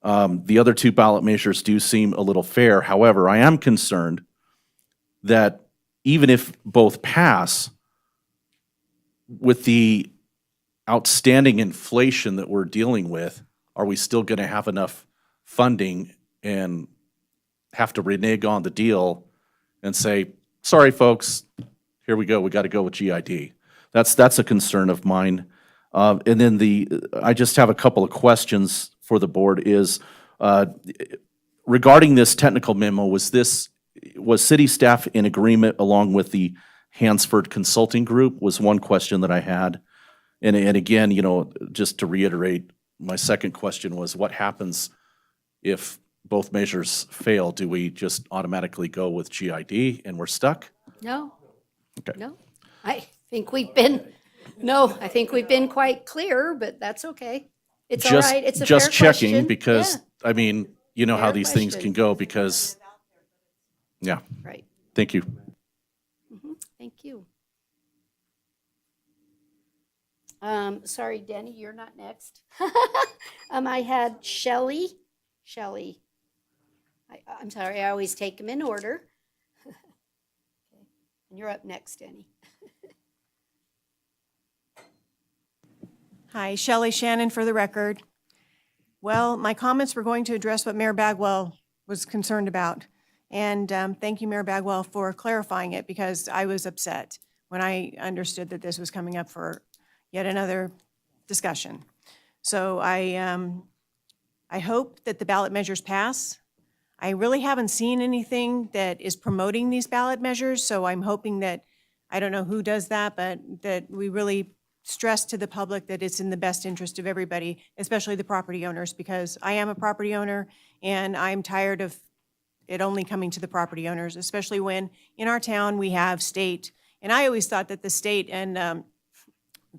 The other two ballot measures do seem a little fair. However, I am concerned that even if both pass, with the outstanding inflation that we're dealing with, are we still going to have enough funding and have to renege on the deal and say, sorry, folks, here we go, we got to go with GID? That's a concern of mine. And then I just have a couple of questions for the board is, regarding this technical memo, was city staff in agreement along with the Hansford Consulting Group was one question that I had. And again, just to reiterate, my second question was, what happens if both measures fail? Do we just automatically go with GID and we're stuck? No. Okay. No. I think we've been quite clear, but that's okay. It's all right. It's a fair question. Just checking, because, Yeah. I mean, you know how Fair these things question. can go, because, yeah, Right. thank you. Thank you. Sorry, Denny, you're not next. I had Shelley. I'm sorry, I always take them in order. Okay. And you're up next, Denny. Hi, Shelley Shannon for the record. Well, my comments were going to address what Mayor Bagwell was concerned about. And thank you, Mayor Bagwell, for clarifying it, because I was upset when I understood that this was coming up for yet another discussion. So I hope that the ballot measures pass. I really haven't seen anything that is promoting these ballot measures, so I'm hoping that, I don't know who does that, but that we really stress to the public that it's in the best interest of everybody, especially the property owners, because I am a property owner and I'm tired of it only coming to the property owners, especially when in our town we have state. And I always thought that the state and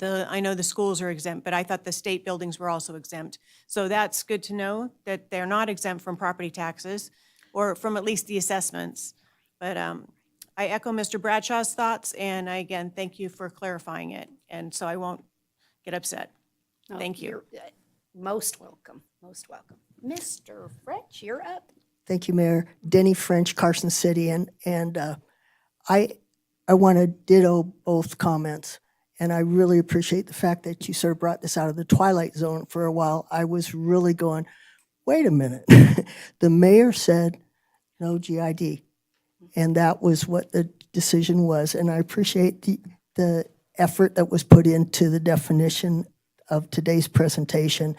I know the schools are exempt, but I thought the state buildings were also exempt. So that's good to know that they're not exempt from property taxes or from at least the assessments. But I echo Mr. Bradshaw's thoughts, and I, again, thank you for clarifying it. And so I won't get upset. No, Thank you. you're, most welcome, most welcome. Mr. French, you're up. Thank you, Mayor. Denny French, Carson City, and I want to ditto both comments. And I really appreciate the fact that you sort of brought this out of the twilight zone for a while. I was really going, wait a minute. The mayor said no GID. And that was what the decision was. And I appreciate the effort that was put into the definition of today's presentation.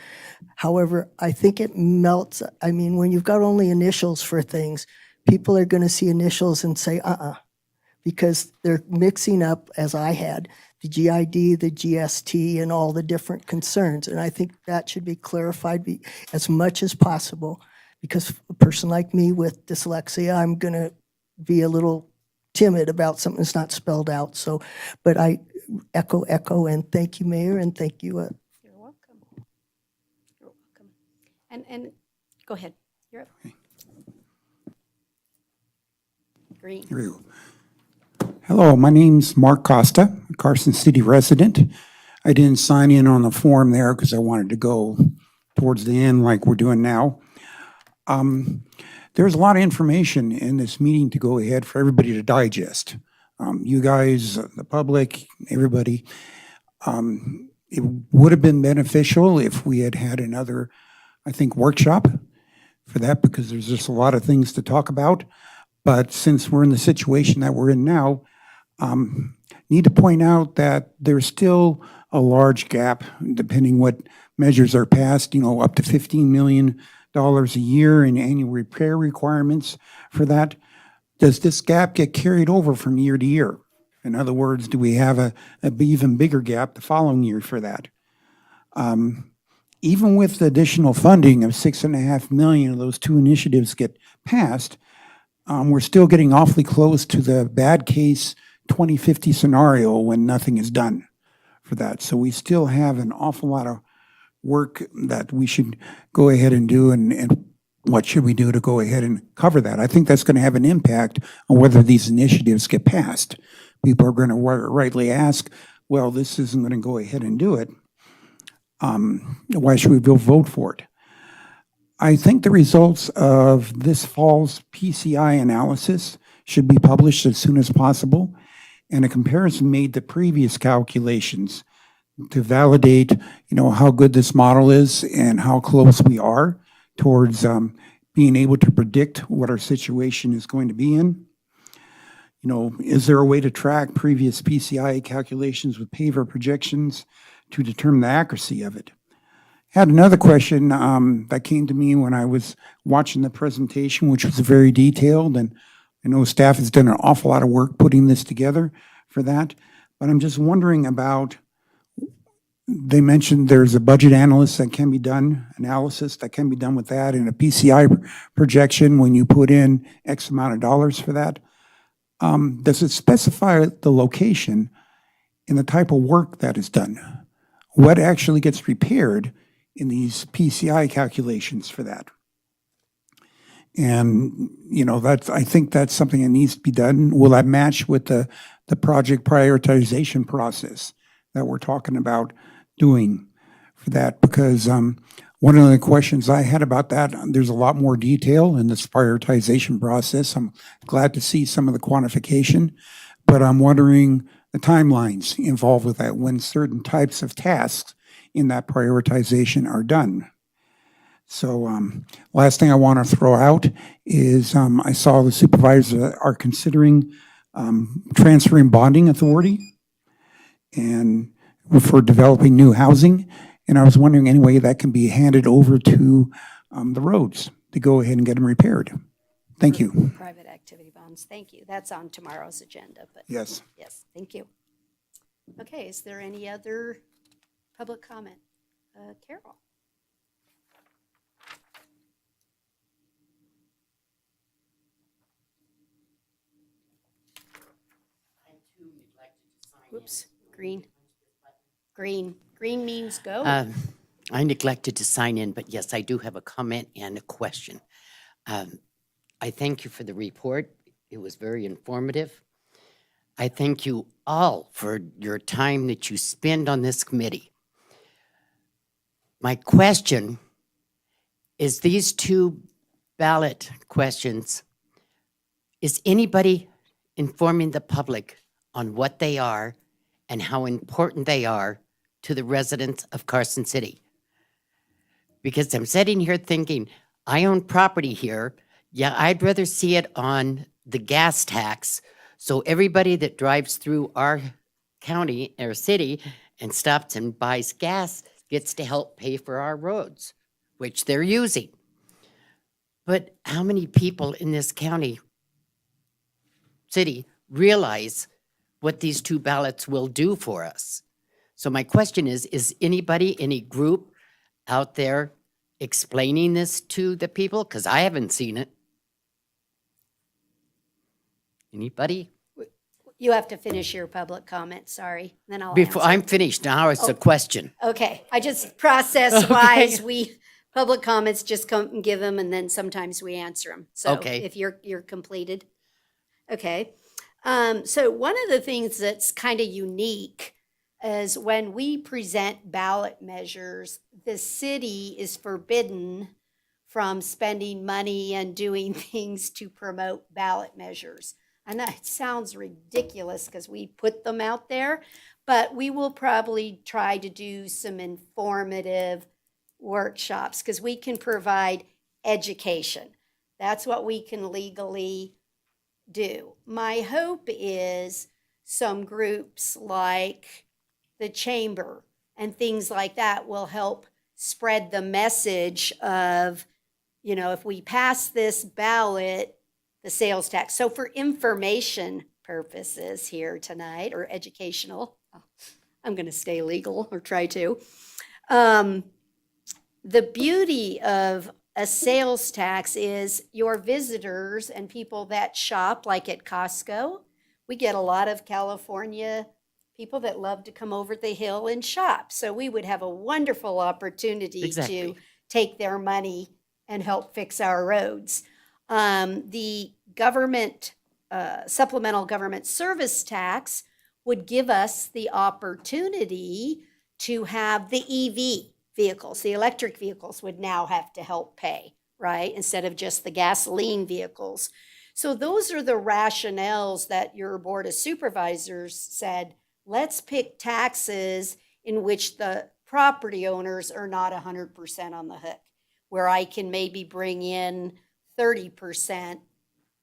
However, I think it melts. I mean, when you've got only initials for things, people are going to see initials and say, because they're mixing up, as I had, the GID, the GST, and all the different concerns. And I think that should be clarified as much as possible, because a person like me with dyslexia, I'm going to be a little timid about something that's not spelled out. So, but I echo, and thank you, Mayor, and thank you. You're welcome. You're welcome. And go ahead. You're up. Green. Here we go. Hello, my name's Mark Costa, a Carson City resident. I didn't sign in on the form there because I wanted to go towards the end like we're doing now. There's a lot of information in this meeting to go ahead for everybody to digest. You guys, the public, everybody. It would have been beneficial if we had had another, I think, workshop for that, because there's just a lot of things to talk about. But since we're in the situation that we're in now, need to point out that there's still a large gap, depending what measures are passed, up to $15 million a year in annual repair requirements for that. Does this gap get carried over from year to year? In other words, do we have an even bigger gap the following year for that? Even with the additional funding of $6.5 million of those two initiatives get passed, we're still getting awfully close to the bad case 2050 scenario when nothing is done for that. So we still have an awful lot of work that we should go ahead and do, and what should we do to go ahead and cover that? I think that's going to have an impact on whether these initiatives get passed. People are going to rightly ask, well, this isn't going to go ahead and do it. Why should we vote for it? I think the results of this fall's PCI analysis should be published as soon as possible, and a comparison made to previous calculations to validate, how good this model is and how close we are towards being able to predict what our situation is going to be in. Is there a way to track previous PCI calculations with paver projections to determine the accuracy of it? Had another question that came to me when I was watching the presentation, which was very detailed, and I know staff has done an awful lot of work putting this together for that, but I'm just wondering about, they mentioned there's a budget analysis that can be done, analysis that can be done with that, and a PCI projection when you put in X amount of dollars for that. Does it specify the location and the type of work that is done? What actually gets repaired in these PCI calculations for that? And, I think that's something that needs to be done. Will that match with the project prioritization process that we're talking about doing for that? Because one of the questions I had about that, there's a lot more detail in this prioritization process. I'm glad to see some of the quantification, but I'm wondering the timelines involved with that when certain types of tasks in that prioritization are done. So last thing I want to throw out is I saw the supervisors are considering transferring bonding authority and for developing new housing. And I was wondering any way that can be handed over to the roads to go ahead and get them repaired. Thank you. Private activity bonds, thank you. That's on tomorrow's agenda, but. Yes. Yes, thank you. Okay, is there any other public comment? Carol? Whoops, green. Green. Green means go. I neglected to sign in, but yes, I do have a comment and a question. I thank you for the report. It was very informative. I thank you all for your time that you spend on this committee. My question is these two ballot questions, is anybody informing the public on what they are and how important they are to the residents of Carson City? Because I'm sitting here thinking, I own property here. Yeah, I'd rather see it on the gas tax. So everybody that drives through our county or city and stops and buys gas gets to help pay for our roads, which they're using. But how many people in this city realize what these two ballots will do for us? So my question is anybody, any group out there explaining this to the people? Because I haven't seen it. Anybody? You have to finish your public comment, sorry, then I'll Before answer. I'm finished, now it's a question. Okay, I just process-wise, public comments, just come and give them, and then sometimes we answer them. So Okay. if you're completed. Okay. So one of the things that's kind of unique is when we present ballot measures, the city is forbidden from spending money and doing things to promote ballot measures. I know it sounds ridiculous because we put them out there, but we will probably try to do some informative workshops because we can provide education. That's what we can legally do. My hope is some groups like the chamber and things like that will help spread the message of, you know, if we pass this ballot, the sales tax. So for information purposes here tonight, or educational, I'm going to stay legal or try to. The beauty of a sales tax is your visitors and people that shop, like at Costco. We get a lot of California people that love to come over the hill and shop. So we would have a wonderful opportunity to Exactly. take their money and help fix our roads. The government, supplemental government service tax would give us the opportunity to have the EV vehicles, the electric vehicles would now have to help pay, right? Instead of just the gasoline vehicles. So those are the rationales that your Board of Supervisors said, let's pick taxes in which the property owners are not 100% on the hook, where I can maybe bring in 30%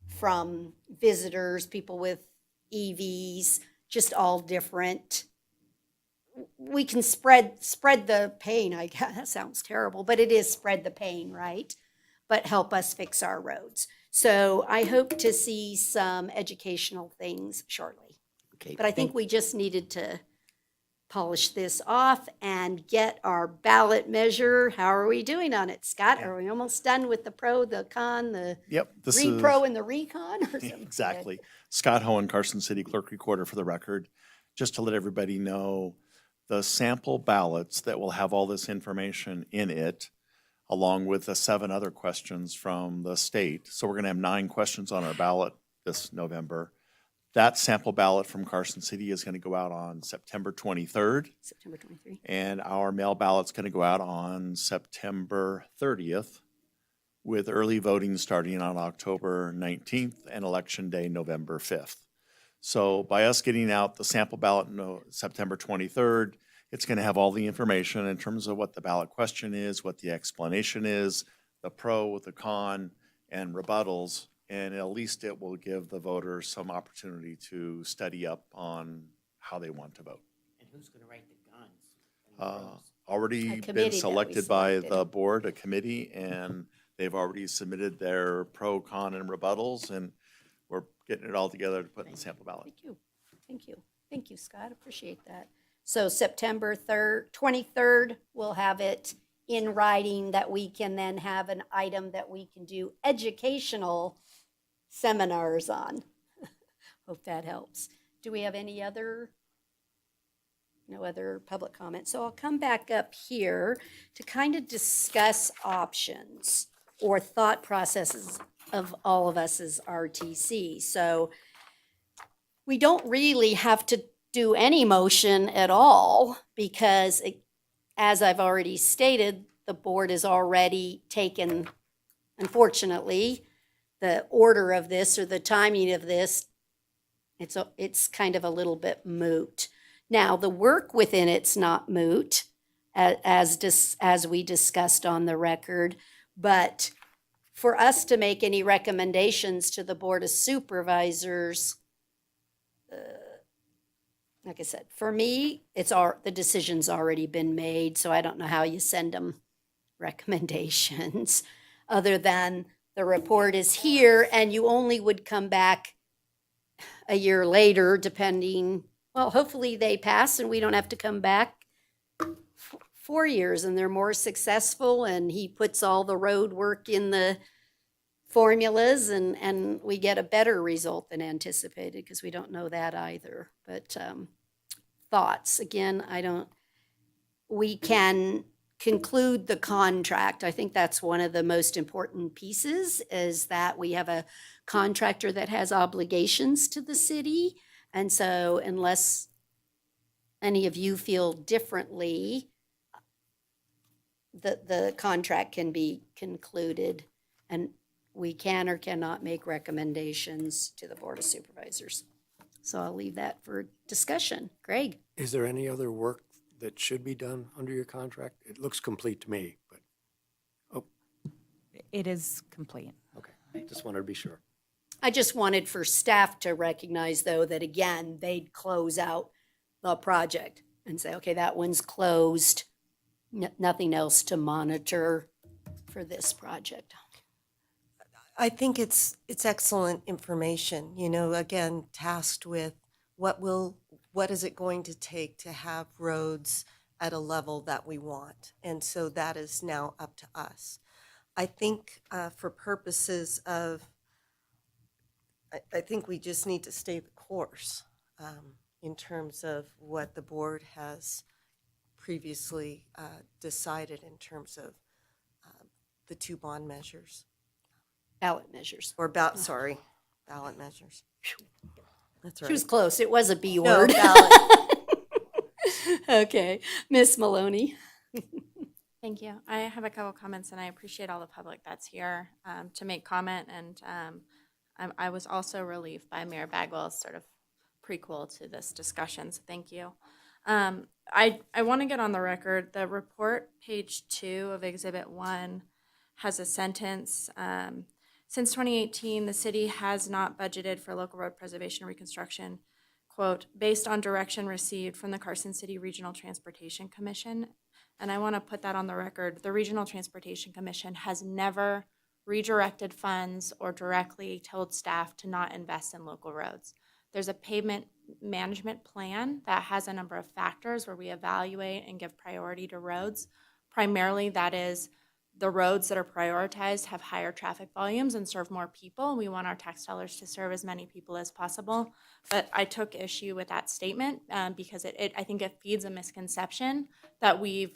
from visitors, people with EVs, just all different. We can spread the pain. I guess that sounds terrible, but it is spread the pain, right? But help us fix our roads. So I hope to see some educational things shortly. Okay. But I think we just needed to polish this off and get our ballot measure. How are we doing on it, Scott? Are we almost done with the pro, the con, the Yep, this is repro and the recon or something? exactly. Scott Hohen, Carson City Clerk Recorder for the record. Just to let everybody know, the sample ballots that will have all this information in it, along with the 7 other questions from the state. So we're going to have 9 questions on our ballot this November. That sample ballot from Carson City is going to go out on September 23rd. September 23. And our mail ballot's going to go out on September 30th, with early voting starting on October 19th and Election Day, November 5th. So by us getting out the sample ballot September 23rd, it's going to have all the information in terms of what the ballot question is, what the explanation is, the pro, the con, and rebuttals. And at least it will give the voters some opportunity to study up on how they want to vote. And who's going to write the guns? already committee that been we selected by selected. the board, a committee, and they've already submitted their pro, con, and rebuttals, and we're getting it all together to put in the sample ballot. Thank you. Thank you. Thank you, Scott. Appreciate that. So September 23rd, we'll have it in writing that we can then have an item that we can do educational seminars on. Hope that helps. Do we have any other? No other public comment. So I'll come back up here to kind of discuss options or thought processes of all of us as RTC. So we don't really have to do any motion at all because, as I've already stated, the board has already taken, unfortunately, the order of this or the timing of this. It's kind of a little bit moot. Now, the work within it's not moot, as we discussed on the record, but for us to make any recommendations to the Board of Supervisors, like I said, for me, the decision's already been made, so I don't know how you send them recommendations, other than the report is here and you only would come back a year later, depending, well, hopefully they pass and we don't have to come back 4 years and they're more successful and he puts all the road work in the formulas and we get a better result than anticipated, because we don't know that either. But thoughts, again, we can conclude the contract. I think that's one of the most important pieces, is that we have a contractor that has obligations to the city. And so unless any of you feel differently, the contract can be concluded and we can or cannot make recommendations to the Board of Supervisors. So I'll leave that for discussion. Greg? Is there any other work that should be done under your contract? It looks complete to me, but, It is complete. okay, just wanted to be sure. I just wanted for staff to recognize, though, that again, they'd close out the project and say, okay, that one's closed. Nothing else to monitor for this project. I think it's excellent information, again, tasked with what is it going to take to have roads at a level that we want? And so that is now up to us. I think for purposes of, I think we just need to stay the course in terms of what the board has previously decided in terms of the two bond measures. Ballot measures. Or ballot measures. That's right. She was close. It was a B No, word. ballot. Okay. Miss Maloney? Thank you. I have a couple comments, and I appreciate all the public that's here to make comment. And I was also relieved by Mayor Bagwell's sort of prequel to this discussion, so thank you. I want to get on the record. The report, page 2 of Exhibit 1, has a sentence. Since 2018, the city has not budgeted for local road preservation and reconstruction, quote, based on direction received from the Carson City Regional Transportation Commission. And I want to put that on the record. The Regional Transportation Commission has never redirected funds or directly told staff to not invest in local roads. There's a pavement management plan that has a number of factors where we evaluate and give priority to roads. Primarily, that is the roads that are prioritized have higher traffic volumes and serve more people. We want our tax dollars to serve as many people as possible. But I took issue with that statement because I think it feeds a misconception that we've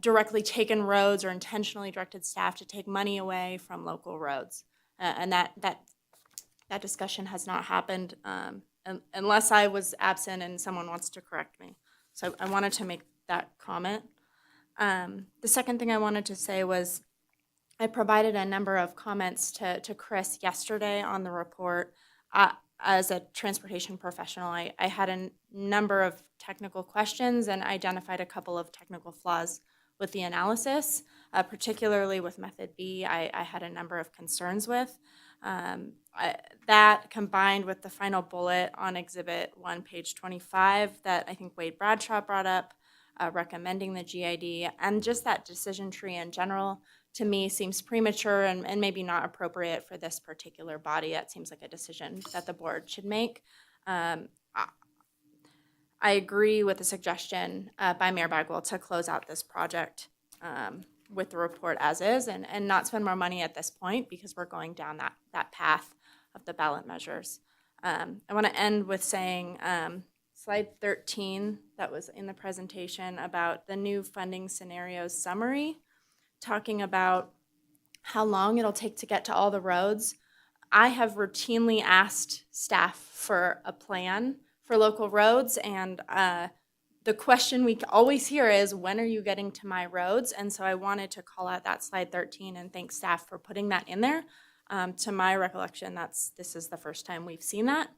directly taken roads or intentionally directed staff to take money away from local roads. And that discussion has not happened unless I was absent and someone wants to correct me. So I wanted to make that comment. The second thing I wanted to say was I provided a number of comments to Chris yesterday on the report. As a transportation professional, I had a number of technical questions and identified a couple of technical flaws with the analysis, particularly with Method B. I had a number of concerns with. That combined with the final bullet on Exhibit 1, page 25, that I think Wade Bradshaw brought up, recommending the GID, and just that decision tree in general, to me, seems premature and maybe not appropriate for this particular body. That seems like a decision that the board should make. I agree with the suggestion by Mayor Bagwell to close out this project with the report as is and not spend more money at this point because we're going down that path of the ballot measures. I want to end with saying slide 13 that was in the presentation about the new funding scenarios summary, talking about how long it'll take to get to all the roads. I have routinely asked staff for a plan for local roads, and the question we always hear is, when are you getting to my roads? And so I wanted to call out that slide 13 and thank staff for putting that in there. To my recollection, this is the first time we've seen that.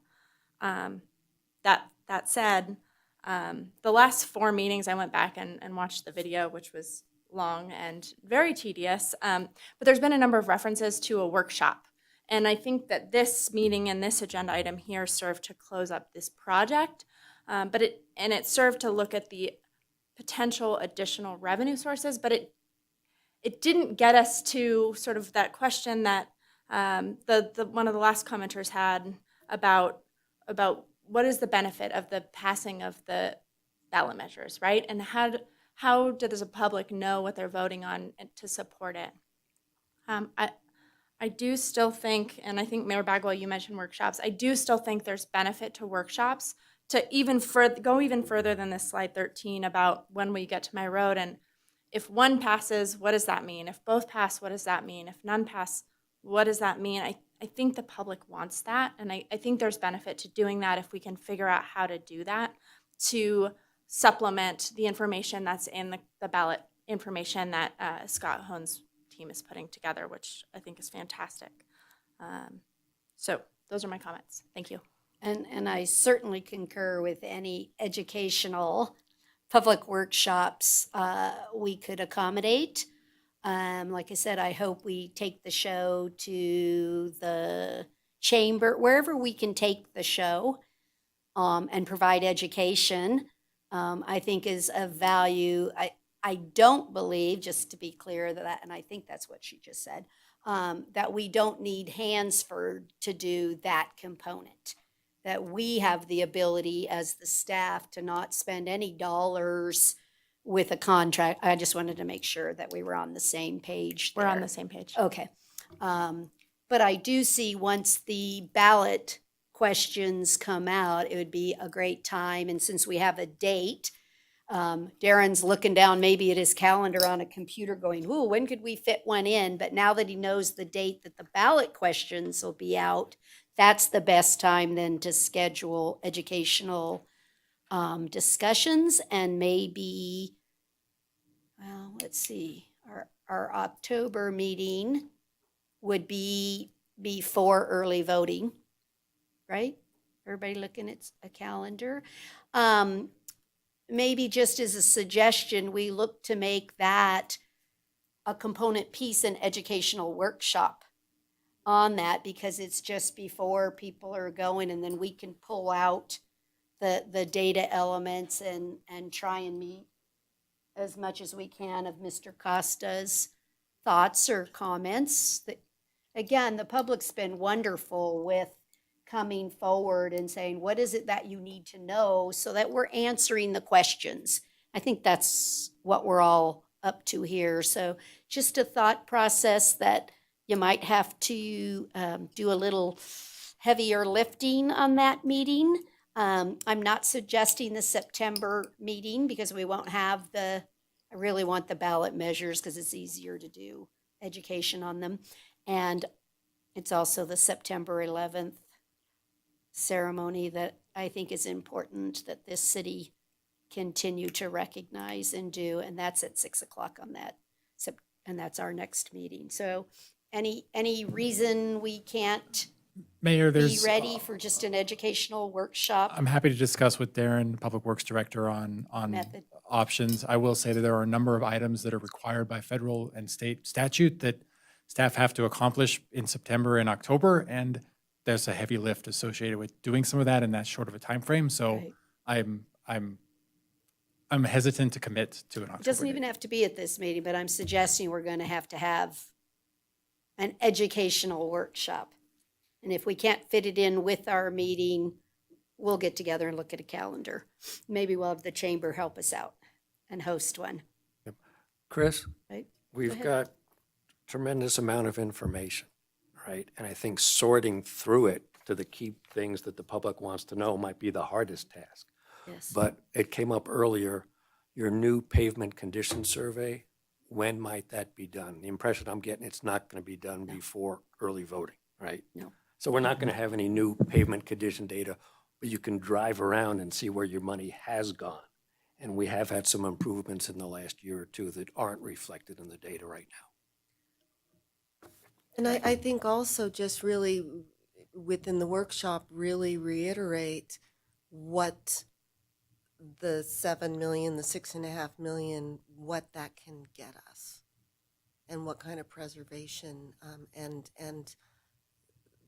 That said, the last 4 meetings I went back and watched the video, which was long and very tedious, but there's been a number of references to a workshop. And I think that this meeting and this agenda item here served to close up this project, but it served to look at the potential additional revenue sources, but it didn't get us to sort of that question that the one of the last commenters had about what is the benefit of the passing of the ballot measures, right? And how does the public know what they're voting on to support it? I do still think, and I think Mayor Bagwell, you mentioned workshops, I do still think there's benefit to workshops to go even further than this slide 13 about when we get to my road. And if one passes, what does that mean? If both pass, what does that mean? If none pass, what does that mean? I think the public wants that, and I think there's benefit to doing that if we can figure out how to do that to supplement the information that's in the ballot information that Scott Hohn's team is putting together, which I think is fantastic. So those are my comments. Thank you. And I certainly concur with any educational public workshops we could accommodate. Like I said, I hope we take the show to the chamber, wherever we can take the show and provide education, I think is of value. I don't believe, just to be clear, and I think that's what she just said, that we don't need Hansford to do that component, that we have the ability as the staff to not spend any dollars with a contract. I just wanted to make sure that we were on the same page there. We're on the same page. Okay. But I do see once the ballot questions come out, it would be a great time. And since we have a date, Darren's looking down maybe at his calendar on a computer going, ooh, when could we fit one in? But now that he knows the date that the ballot questions will be out, that's the best time then to schedule educational discussions and maybe, well, let's see, our October meeting would be before early voting, right? Everybody looking at a calendar. Maybe just as a suggestion, we look to make that a component piece in educational workshop on that, because it's just before people are going, and then we can pull out the data elements and try and meet as much as we can of Mr. Costa's thoughts or comments. Again, the public's been wonderful with coming forward and saying, what is it that you need to know, so that we're answering the questions. I think that's what we're all up to here. So just a thought process that you might have to do a little heavier lifting on that meeting. I'm not suggesting the September meeting because we won't have I really want the ballot measures because it's easier to do education on them. And it's also the September 11th ceremony that I think is important that this city continue to recognize and do, and that's at 6 o'clock on that, and that's our next meeting. So any reason we can't Mayor, be ready for just an educational workshop? I'm happy to discuss with Darren, Public Works Director, on Method. options. I will say that there are a number of items that are required by federal and state statute that staff have to accomplish in September and October, and there's a heavy lift associated with doing some of that in that short of a time frame. So Right. I'm I'm hesitant to commit to an October It doesn't date. even have to be at this meeting, but I'm suggesting we're going to have an educational workshop. And if we can't fit it in with our meeting, we'll get together and look at a calendar. Maybe we'll have the chamber help us out and host one. Chris, Right? we've ahead. got tremendous amount of information, right? And I think sorting through it to the key things that the public wants to know might be the hardest task. Yes. But it came up earlier, your new pavement condition survey, when might that be done? The impression I'm getting, it's not going to be done before early voting, right? No. So we're not going to have any new pavement condition data, but you can drive around and see where your money has gone. And we have had some improvements in the last year or two that aren't reflected in the data right now. And I think also just really within the workshop, really reiterate what the 7 million, the 6.5 million, what that can get us and what kind of preservation and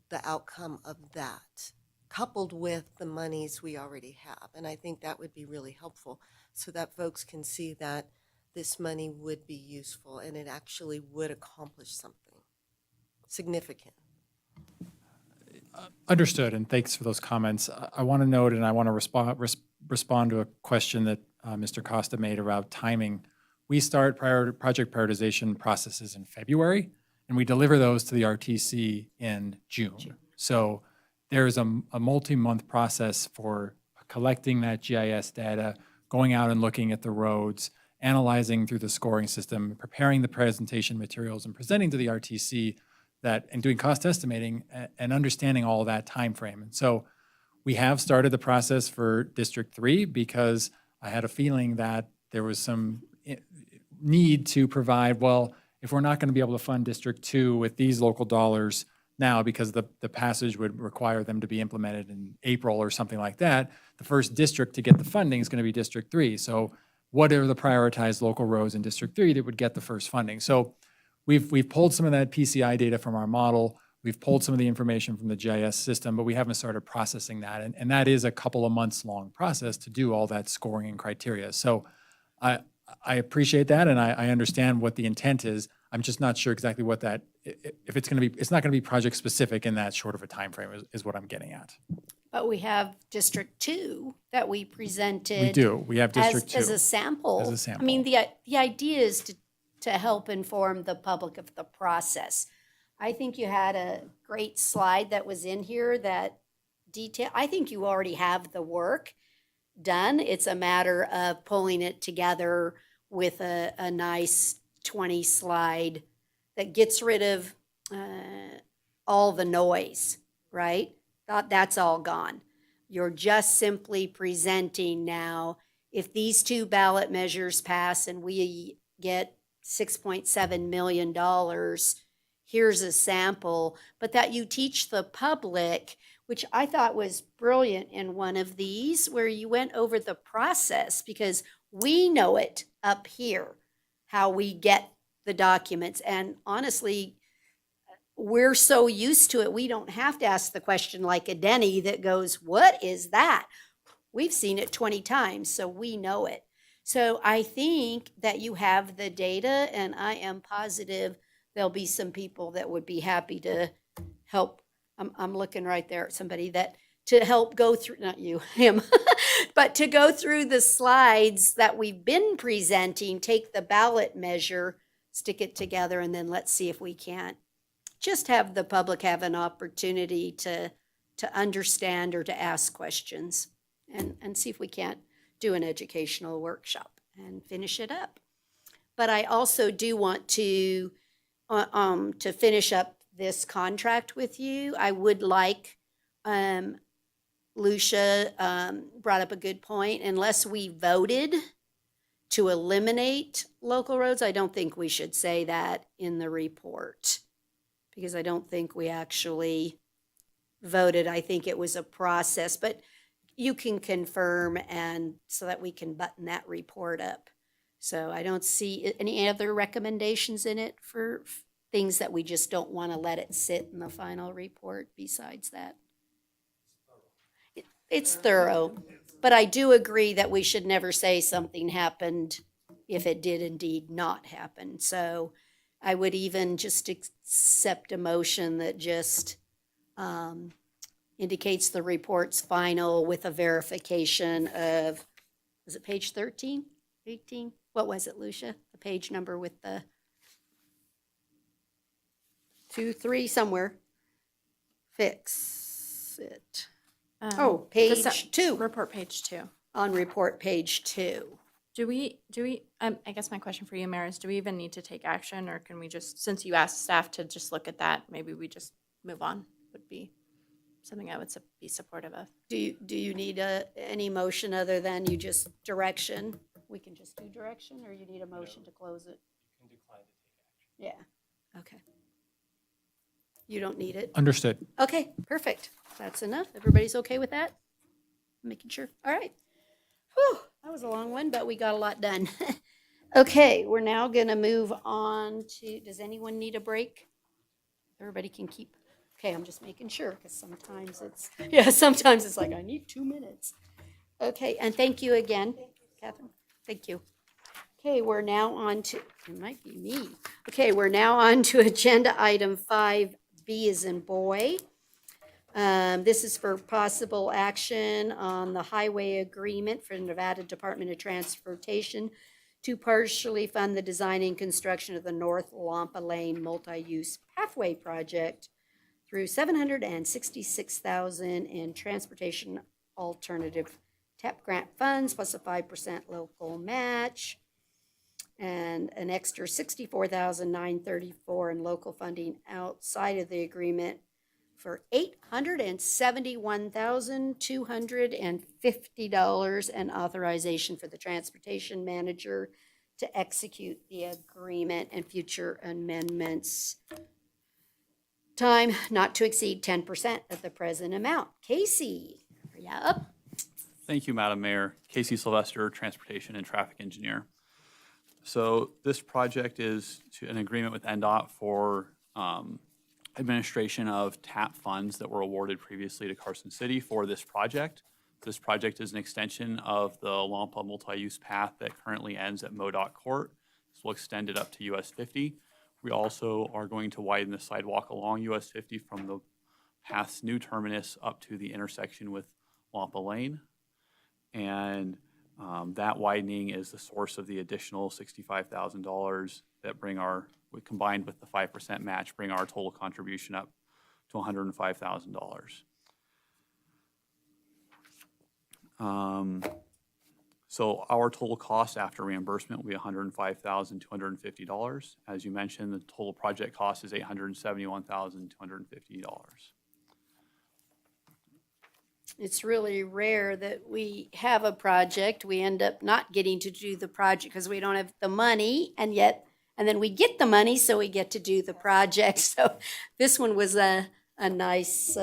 the outcome of that, coupled with the monies we already have. And I think that would be really helpful so that folks can see that this money would be useful and it actually would accomplish something significant. Understood, and thanks for those comments. I want to note, and I want to respond to a question that Mr. Costa made about timing. We start project prioritization processes in February, and we deliver those to the RTC in June. So there's a multi-month process for collecting that GIS data, going out and looking at the roads, analyzing through the scoring system, preparing the presentation materials, and presenting to the RTC and doing cost estimating and understanding all that time frame. And so we have started the process for District 3 because I had a feeling that there was some need to provide, well, if we're not going to be able to fund District 2 with these local dollars now because the passage would require them to be implemented in April or something like that, the first district to get the funding is going to be District 3. So what are the prioritized local roads in District 3 that would get the first funding? So we've pulled some of that PCI data from our model. We've pulled some of the information from the GIS system, but we haven't started processing that. And that is a couple of months long process to do all that scoring and criteria. So I appreciate that, and I understand what the intent is. I'm just not sure exactly what that, if it's going to be, it's not going to be project specific in that short of a time frame is what I'm getting at. But we have District 2 that we presented. We do. We have District 2. As a sample. As a sample. I mean, the idea is to help inform the public of the process. I think you had a great slide that was in here that I think you already have the work done. It's a matter of pulling it together with a nice 20 slide that gets rid of all the noise, right? That's all gone. You're just simply presenting now, if these two ballot measures pass and we get $6.7 million, here's a sample, but that you teach the public, which I thought was brilliant in one of these, where you went over the process, because we know it up here, how we get the documents. And honestly, we're so used to it, we don't have to ask the question like a Denny that goes, what is that? We've seen it 20 times, so we know it. So I think that you have the data, and I am positive there'll be some people that would be happy to help. I'm looking right there at somebody that to help go through, not you, him, but to go through the slides that we've been presenting, take the ballot measure, stick it together, and then let's see if we can't just have the public have an opportunity to understand or to ask questions and see if we can't do an educational workshop and finish it up. But I also do want to finish up this contract with you. I would like, Lucia brought up a good point, unless we voted to eliminate local roads, I don't think we should say that in the report, because I don't think we actually voted. I think it was a process, but you can confirm, and so that we can button that report up. So I don't see any other recommendations in it for things that we just don't want to let it sit in the final report besides that. It's thorough. But I do agree that we should never say something happened if it did indeed not happen. So I would even just accept a motion that just indicates the report's final with a verification of, was it page 13, 18? What was it, Lucia? The page number with the 2, 3, somewhere. Fix it. Oh, page 2. Report page 2. On report page 2. Do we, I guess my question for you, Mayor, is do we even need to take action, or can we just, since you asked staff to just look at that, maybe we just move on? Would be something I would be supportive of. Do you need any motion other than you just direction? We can just do direction, or you need a motion to close it? You can decline to take action. Yeah, okay. You don't need it? Understood. Okay, perfect. That's enough. Everybody's okay with that? Making sure. All right. Whew, that was a long one, but we got a lot done. Okay, we're now going to move on to, does anyone need a break? Everybody can keep, okay, I'm just making sure, because sometimes it's like, I need 2 minutes. Okay, and thank you again, Catherine. Thank you. Okay, we're now on to, it might be me. Okay, we're now on to agenda item 5B as in boy. This is for possible action on the highway agreement for the Nevada Department of Transportation to partially fund the design and construction of the North Lampa Lane multi-use pathway project through $766,000 in transportation alternative TAP grant funds plus a 5% local match and an extra $64,934 in local funding outside of the agreement for $871,250 and authorization for the transportation manager to execute the agreement and future amendments. Time not to exceed 10% of the present amount. Casey, are you up? Thank you, Madam Mayor. Casey Sylvester, Transportation and Traffic Engineer. So this project is an agreement with NDOT for administration of TAP funds that were awarded previously to Carson City for this project. This project is an extension of the Lampa multi-use path that currently ends at MoDOT Court. This will extend it up to US 50. We also are going to widen the sidewalk along US 50 from the path's new terminus up to the intersection with Lampa Lane. And that widening is the source of the additional $65,000 that combined with the 5% match, bring our total contribution up to $105,000. So our total cost after reimbursement will be $105,250. As you mentioned, the total project cost is $871,250. It's really rare that we have a project, we end up not getting to do the project because we don't have the money, and then we get the money, so we get to do the project. So this one was a nice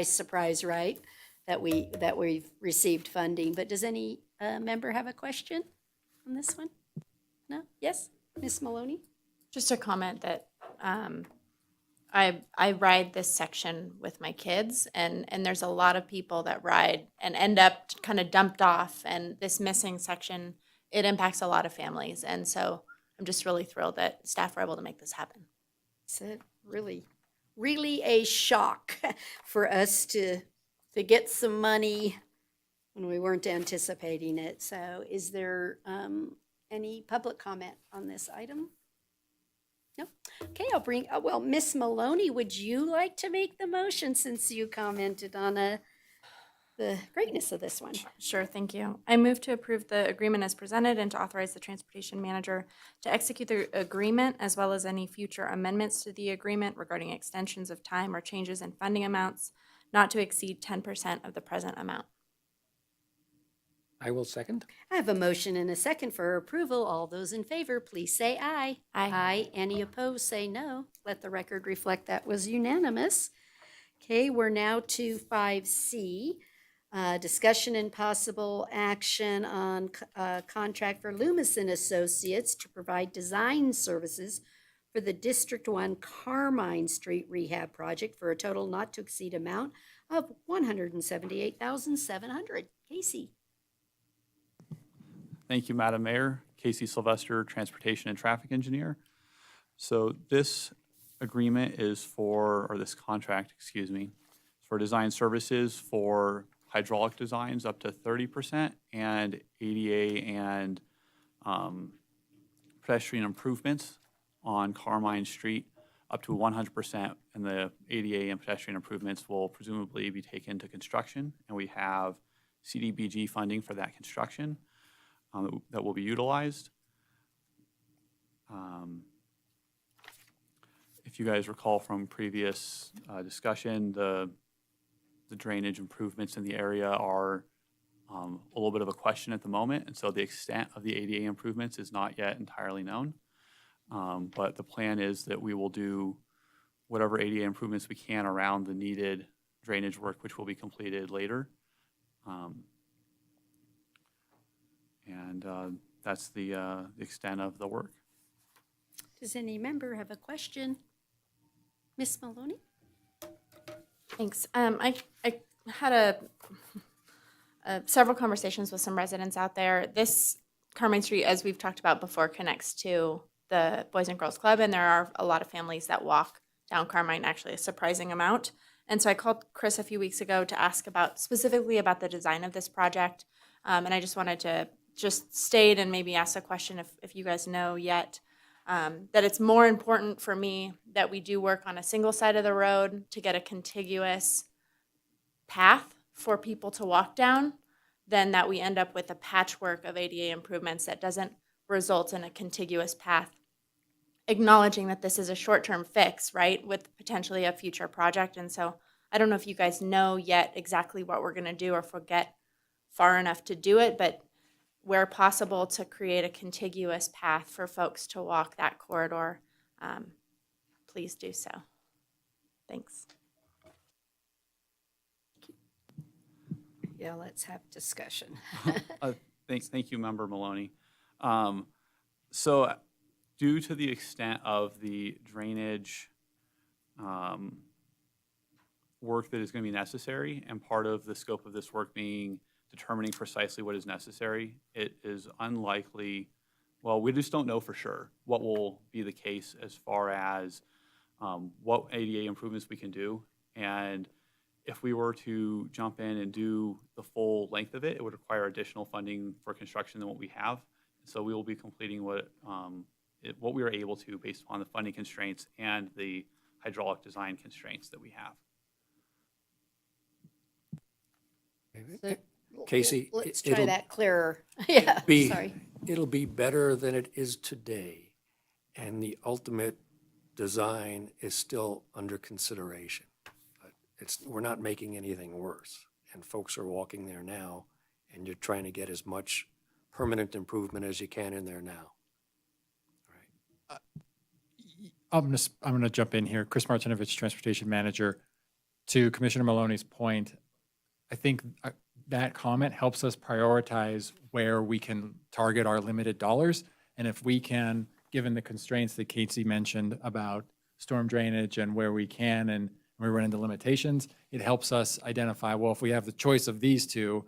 surprise, right? That we've received funding. But does any member have a question on this one? No? Yes? Ms. Maloney? Just a comment that I ride this section with my kids, and there's a lot of people that ride and end up kind of dumped off, and this missing section, it impacts a lot of families. And so I'm just really thrilled that staff were able to make this happen. It's really a shock for us to get some money when we weren't anticipating it. So is there any public comment on this item? No? Okay, I'll bring, well, Ms. Maloney, would you like to make the motion since you commented on the greatness of this one? Sure, thank you. I move to approve the agreement as presented and to authorize the transportation manager to execute the agreement as well as any future amendments to the agreement regarding extensions of time or changes in funding amounts not to exceed 10% of the present amount. I will second. I have a motion and a second for approval. All those in favor, please say aye. Aye. Aye. Any opposed, say no. Let the record reflect that was unanimous. Okay, we're now to 5C. Discussion and possible action on contract for Loomis and Associates to provide design services for the District 1 Carmine Street Rehab Project for a total not to exceed amount of $178,700. Casey? Thank you, Madam Mayor. Casey Sylvester, Transportation and Traffic Engineer. So this agreement is for, or this contract, excuse me, for design services for hydraulic designs up to 30% and ADA and pedestrian improvements on Carmine Street up to 100%. And the ADA and pedestrian improvements will presumably be taken to construction. And we have CDBG funding for that construction that will be utilized. If you guys recall from previous discussion, the drainage improvements in the area are a little bit of a question at the moment, and so the extent of the ADA improvements is not yet entirely known. But the plan is that we will do whatever ADA improvements we can around the needed drainage work, which will be completed later. That's the extent of the work. Does any member have a question? Ms. Maloney? Thanks. I had several conversations with some residents out there. This Carmine Street, as we've talked about before, connects to the Boys and Girls Club, and there are a lot of families that walk down Carmine, actually a surprising amount. And so I called Chris a few weeks ago to ask specifically about the design of this project. And I just wanted to just state and maybe ask a question if you guys know yet, that it's more important for me that we do work on a single side of the road to get a contiguous path for people to walk down than that we end up with a patchwork of ADA improvements that doesn't result in a contiguous path. Acknowledging that this is a short-term fix, right, with potentially a future project. And so I don't know if you guys know yet exactly what we're going to do or if we'll get far enough to do it, but where possible to create a contiguous path for folks to walk that corridor, please do so. Thanks. Yeah, let's have discussion. Thank you, Member Maloney. So due to the extent of the drainage work that is going to be necessary, and part of the scope of this work being determining precisely what is necessary, it is unlikely, well, we just don't know for sure what will be the case as far as what ADA improvements we can do. And if we were to jump in and do the full length of it, it would require additional funding for construction than what we have. So we will be completing what we are able to based upon the funding constraints and the hydraulic design constraints that we have. Casey, Let's try that clearer. Yeah, sorry. It'll be better than it is today, and the ultimate design is still under consideration. But we're not making anything worse, and folks are walking there now, and you're trying to get as much permanent improvement as you can in there now. I'm going to jump in here. Chris Martinovich, Transportation Manager. To Commissioner Maloney's point, I think that comment helps us prioritize where we can target our limited dollars. And if we can, given the constraints that Casey mentioned about storm drainage and where we can and we run into limitations, it helps us identify, well, if we have the choice of these two,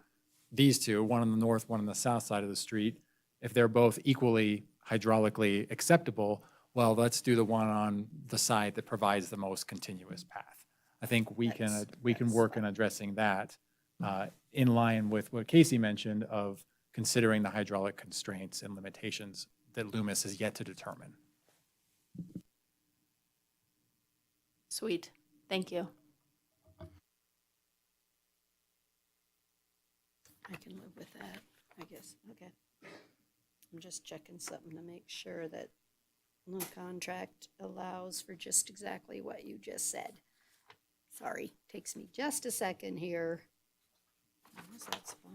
one on the north, one on the south side of the street, if they're both equally hydraulically acceptable, well, let's do the one on the side that provides the most continuous path. I think we can work in addressing that in line with what Casey mentioned of considering the hydraulic constraints and limitations that Loomis has yet to determine. Sweet. Thank you. I can live with that, I guess. Okay. I'm just checking something to make sure that the contract allows for just exactly what you just said. Sorry, takes me just a second here. That's fine.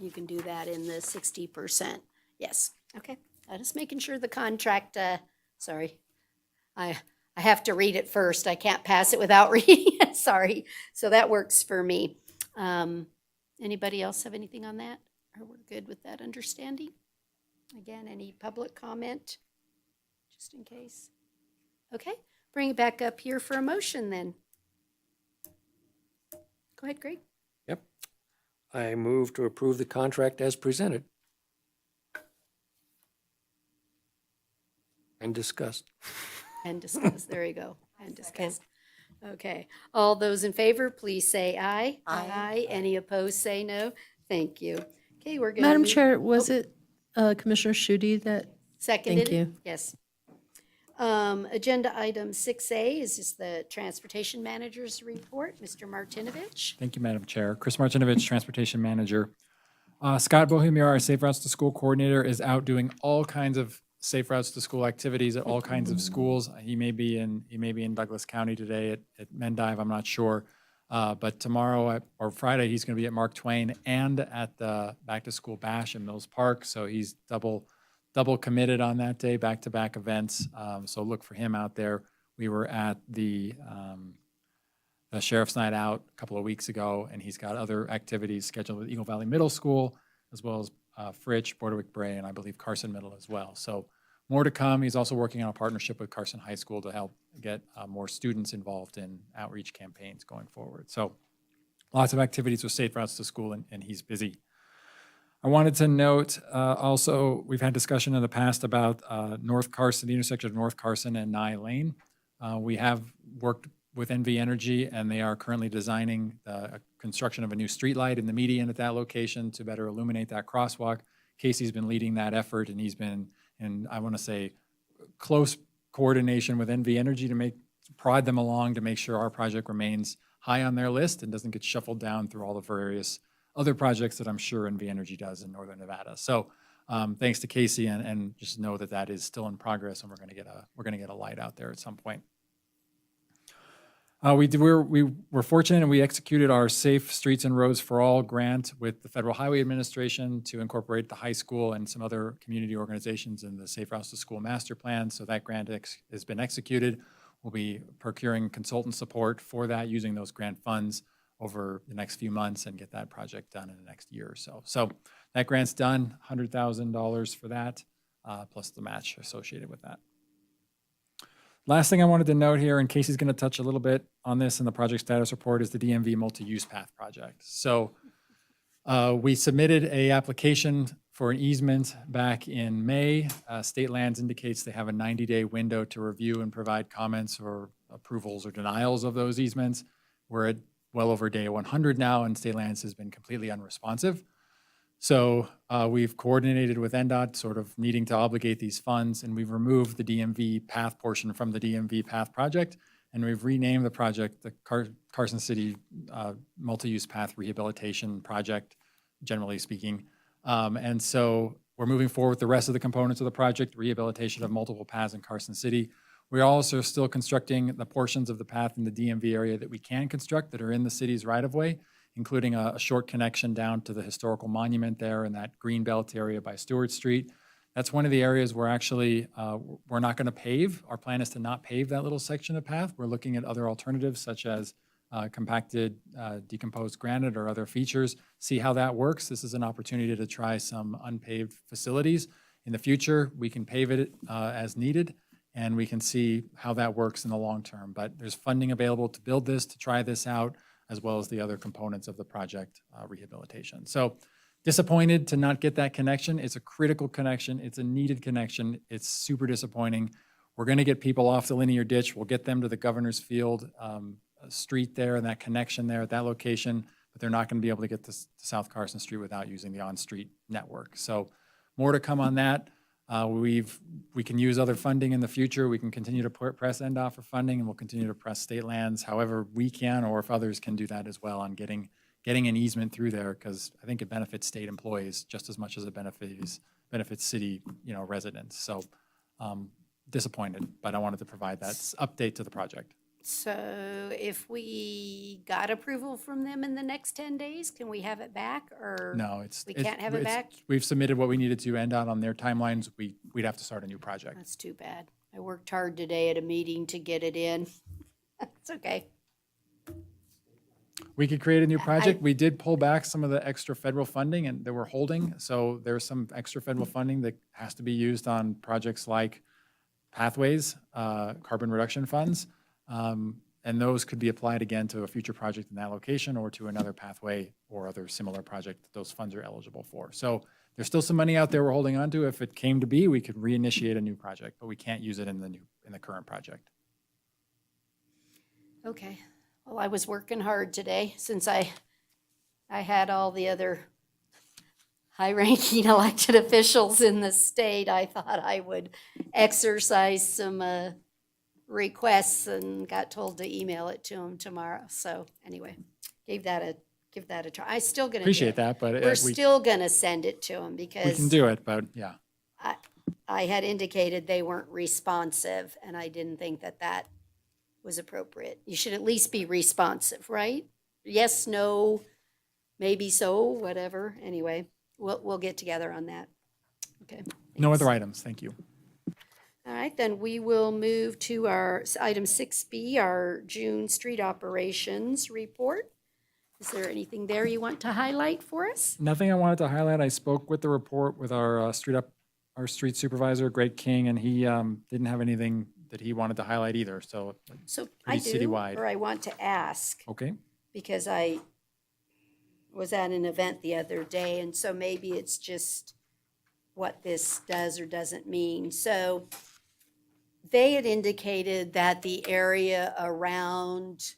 You can do that in the 60%. Yes, okay. I'm just making sure the contract, sorry. I have to read it first. I can't pass it without reading it, sorry. So that works for me. Anybody else have anything on that? Or we're good with that understanding? Again, any public comment, just in case? Okay, bring it back up here for a motion then. Go ahead, Greg. Yep. I move to approve the contract as presented. And discussed. And discuss, there you go, and discuss. Okay, all those in favor, please say aye. Aye. Any opposed, say no. Thank you. Okay, we're going to. Madam Chair, was it Commissioner Schutte that? Seconded? Thank you. Yes. Agenda item 6A is just the Transportation Manager's report. Mr. Martinovich. Thank you, Madam Chair. Chris Martinovich, Transportation Manager. Scott Bohemier, our Safe Routes to School Coordinator, is out doing all kinds of Safe Routes to School activities at all kinds of schools. He may be in Douglas County today at Mendive, I'm not sure. But tomorrow or Friday, he's going to be at Mark Twain and at the Back to School Bash in Mills Park. So he's double committed on that day, back-to-back events. So look for him out there. We were at the Sheriff's Night Out a couple of weeks ago, and he's got other activities scheduled with Eagle Valley Middle School, as well as Fritch, Bordewick Bray, and I believe Carson Middle as well. So more to come. He's also working on a partnership with Carson High School to help get more students involved in outreach campaigns going forward. So lots of activities with Safe Routes to School, and he's busy. I wanted to note also, we've had discussion in the past about North Carson, the intersection of North Carson and Nye Lane. We have worked with NV Energy, and they are currently designing the construction of a new streetlight in the median at that location to better illuminate that crosswalk. Casey's been leading that effort, and he's been in, I want to say, close coordination with NV Energy to prod them along to make sure our project remains high on their list and doesn't get shuffled down through all the various other projects that I'm sure NV Energy does in Northern Nevada. So thanks to Casey, and just know that that is still in progress, and we're going to get a light out there at some point. We were fortunate, and we executed our Safe Streets and Roads for All grant with the Federal Highway Administration to incorporate the high school and some other community organizations in the Safe Routes to School Master Plan. So that grant has been executed. We'll be procuring consultant support for that using those grant funds over the next few months and get that project done in the next year or so. So that grant's done, $100,000 for that, plus the match associated with that. Last thing I wanted to note here, and Casey's going to touch a little bit on this in the project status report, is the DMV multi-use path project. So we submitted an application for an easement back in May. State Lands indicates they have a 90-day window to review and provide comments or approvals or denials of those easements. We're at well over day 100 now, and State Lands has been completely unresponsive. So we've coordinated with NDOT, sort of needing to obligate these funds, and we've removed the DMV path portion from the DMV path project, and we've renamed the project the Carson City Multi-Use Path Rehabilitation Project, generally speaking. And so we're moving forward with the rest of the components of the project, rehabilitation of multiple paths in Carson City. We're also still constructing the portions of the path in the DMV area that we can construct that are in the city's right-of-way, including a short connection down to the historical monument there in that green belt area by Stewart Street. That's one of the areas where actually we're not going to pave. Our plan is to not pave that little section of path. We're looking at other alternatives such as compacted decomposed granite or other features, see how that works. This is an opportunity to try some unpaved facilities. In the future, we can pave it as needed, and we can see how that works in the long term. But there's funding available to build this, to try this out, as well as the other components of the project rehabilitation. So disappointed to not get that connection. It's a critical connection. It's a needed connection. It's super disappointing. We're going to get people off the linear ditch. We'll get them to the Governor's Field street there and that connection there at that location, but they're not going to be able to get to South Carson Street without using the on-street network. So more to come on that. We can use other funding in the future. We can continue to press NDOT for funding, and we'll continue to press State Lands however we can, or if others can do that as well on getting an easement through there, because I think it benefits state employees just as much as it benefits city residents. So disappointed, but I wanted to provide that update to the project. So if we got approval from them in the next 10 days, can we have it back, or? No, we can't have it back? We've submitted what we needed to NDOT on their timelines. We'd have to start a new project. That's too bad. I worked hard today at a meeting to get it in. It's okay. We could create a new project. We did pull back some of the extra federal funding and that we're holding. So there's some extra federal funding that has to be used on projects like pathways, carbon reduction funds. And those could be applied again to a future project in that location or to another pathway or other similar project that those funds are eligible for. So there's still some money out there we're holding on to. If it came to be, we could reinitiate a new project, but we can't use it in the current project. Okay. Well, I was working hard today since I had all the other high-ranking elected officials in the state. I thought I would exercise some requests and got told to email it to them tomorrow. So anyway, give that a try. I still gonna Appreciate that, but we're we still gonna send it to them can because do it, but yeah. I had indicated they weren't responsive, and I didn't think that was appropriate. You should at least be responsive, right? Yes, no, maybe so, whatever. Anyway, we'll get together on that. Okay. No thanks. other items, thank you. All right, then we will move to our item 6B, our June street operations report. Is there anything there you want to highlight for us? Nothing I wanted to highlight. I spoke with the report with our street supervisor, Greg King, and he didn't have anything that he wanted to highlight either, so So I pretty do, citywide. or I want to ask, Okay, because I was at an event the other day, and so maybe it's just what this does or doesn't mean. So they had indicated that the area around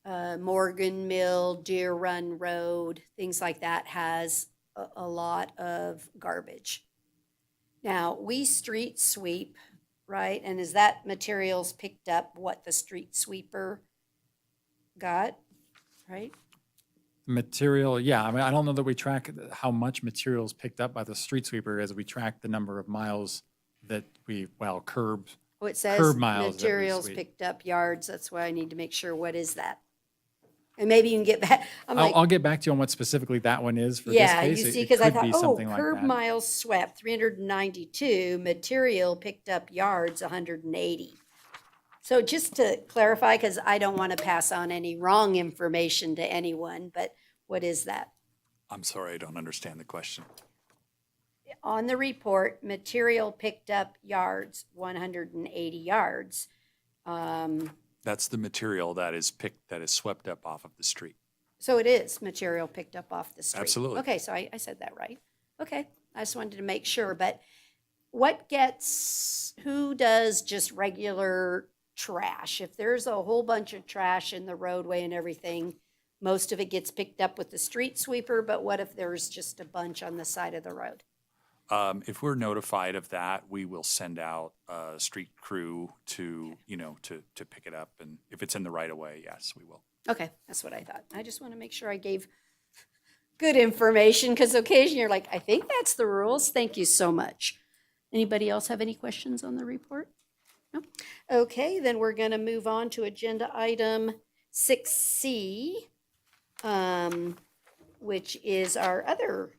Morgan Mill, Deer Run Road, things like that has a lot of garbage. Now, we street sweep, right? And is that materials picked up what the street sweeper got, right? material, yeah, I mean, I don't know that we track how much material is picked up by the street sweeper as we track the number of miles that curb Oh, it says curb miles that we materials sweep. picked up yards. That's why I need to make sure, what is that? And maybe you can get back, I'm like, I'll get back to you on what specifically that one is for this yeah, case. you It- see, it because I could thought, be oh, something like curb that. miles swept, 392, material picked up yards, 180. So just to clarify, because I don't want to pass on any wrong information to anyone, but what is that? I'm sorry, I don't understand the question. On the report, material picked up yards, 180 yards. That's the material that is swept up off of the street. So it is material picked up off the street? Absolutely. Okay, so I said that right. Okay, I just wanted to make sure, but who does just regular trash? If there's a whole bunch of trash in the roadway and everything, most of it gets picked up with the street sweeper, but what if there's just a bunch on the side of the road? If we're notified of that, we will send out a street crew to pick it up. And if it's in the right of way, yes, we will. Okay, that's what I thought. I just want to make sure I gave good information, because occasionally you're like, I think that's the rules. Thank you so much. Anybody else have any questions on the report? No? Okay, then we're going to move on to agenda item 6C, which is our other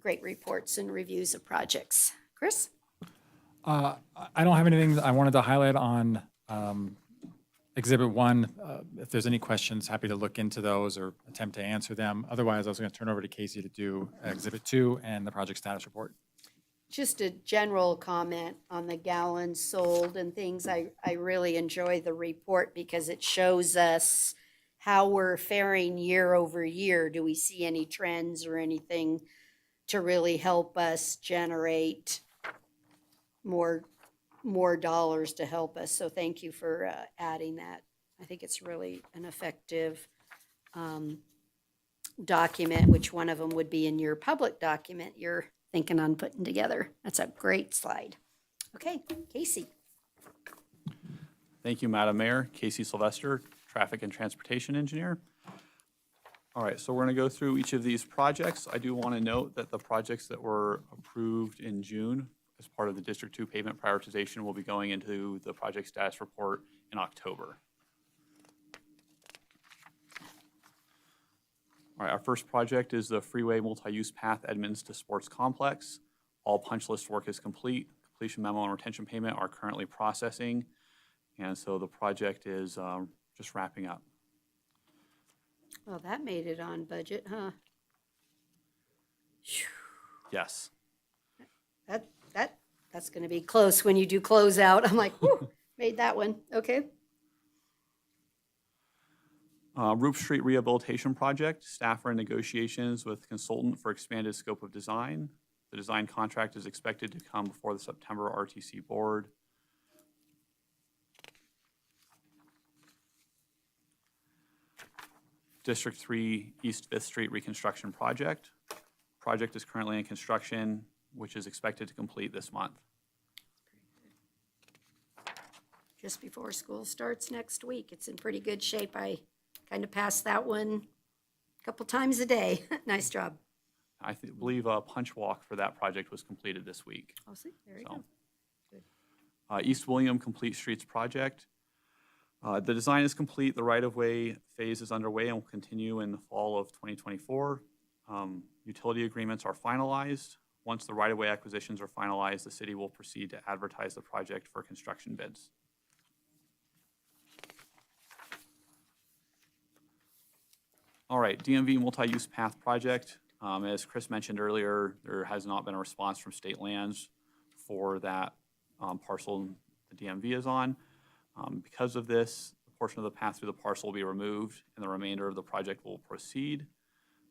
great reports and reviews of projects. Chris? I don't have anything that I wanted to highlight on Exhibit 1. If there's any questions, happy to look into those or attempt to answer them. Otherwise, I was going to turn over to Casey to do Exhibit 2 and the project status report. Just a general comment on the gallons sold and things. I really enjoy the report because it shows us how we're faring year over year. Do we see any trends or anything to really help us generate more dollars to help us? So thank you for adding that. I think it's really an effective document, which one of them would be in your public document you're thinking on putting together. That's a great slide. Okay, Casey. Thank you, Madam Mayor. Casey Sylvester, Traffic and Transportation Engineer. All right, so we're going to go through each of these projects. I do want to note that the projects that were approved in June as part of the District 2 pavement prioritization will be going into the project status report in October. All right, our first project is the Freeway Multi-Use Path Edmonds to Sports Complex. All punch list work is complete. Completion memo and retention payment are currently processing. And so the project is just wrapping up. Well, that made it on budget, huh? Yes. That's going to be close when you do closeout. I'm like, whew, made that one. Okay. Roof Street Rehabilitation Project, staff are in negotiations with consultant for expanded scope of design. The design contract is expected to come before the September RTC board. District 3 East 5th Street Reconstruction Project. Project is currently in construction, which is expected to complete this month. Just before school starts next week. It's in pretty good shape. I kind of passed that one a couple times a day. Nice job. I believe a punch walk for that project was completed this week. Oh, see, there you So, go. Good. East William Complete Streets Project. The design is complete. The right-of-way phase is underway and will continue in the fall of 2024. Utility agreements are finalized. Once the right-of-way acquisitions are finalized, the city will proceed to advertise the project for construction bids. All right, DMV Multi-Use Path Project. As Chris mentioned earlier, there has not been a response from state lands for that parcel the DMV is on. Because of this, a portion of the path through the parcel will be removed and the remainder of the project will proceed.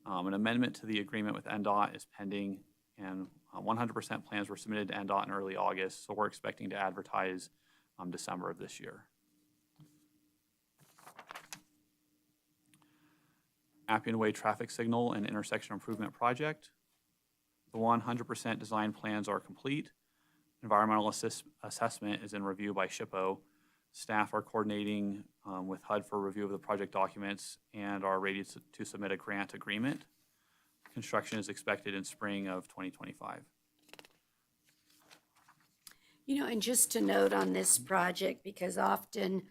An amendment to the agreement with NDOT is pending, and 100% plans were submitted to NDOT in early August, so we're expecting to advertise December of this year. Appian Way Traffic Signal and Intersection Improvement Project. The 100% design plans are complete. Environmental assessment is in review by SHPO. Staff are coordinating with HUD for review of the project documents and are ready to submit a grant agreement. Construction is expected in spring of 2025. You know, and just to note on this project, because often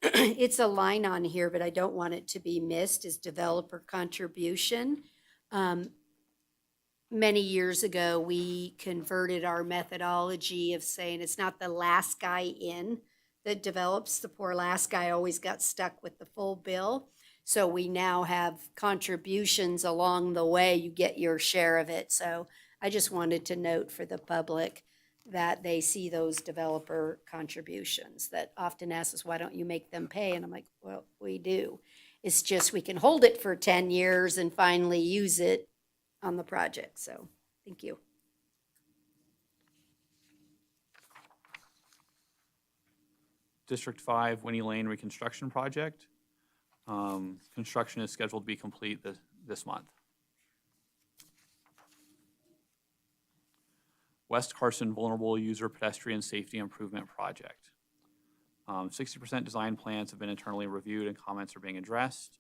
it's a line on here, but I don't want it to be missed, is developer contribution. Many years ago, we converted our methodology of saying it's not the last guy in that develops. The poor last guy always got stuck with the full bill. So we now have contributions along the way. You get your share of it. So I just wanted to note for the public that they see those developer contributions that often ask us, why don't you make them pay? And I'm like, well, we do. It's just we can hold it for 10 years and finally use it on the project. So thank you. District 5 Winnie Lane Reconstruction Project. Construction is scheduled to be complete this month. West Carson Vulnerable User Pedestrian Safety Improvement Project. 60% design plans have been internally reviewed and comments are being addressed.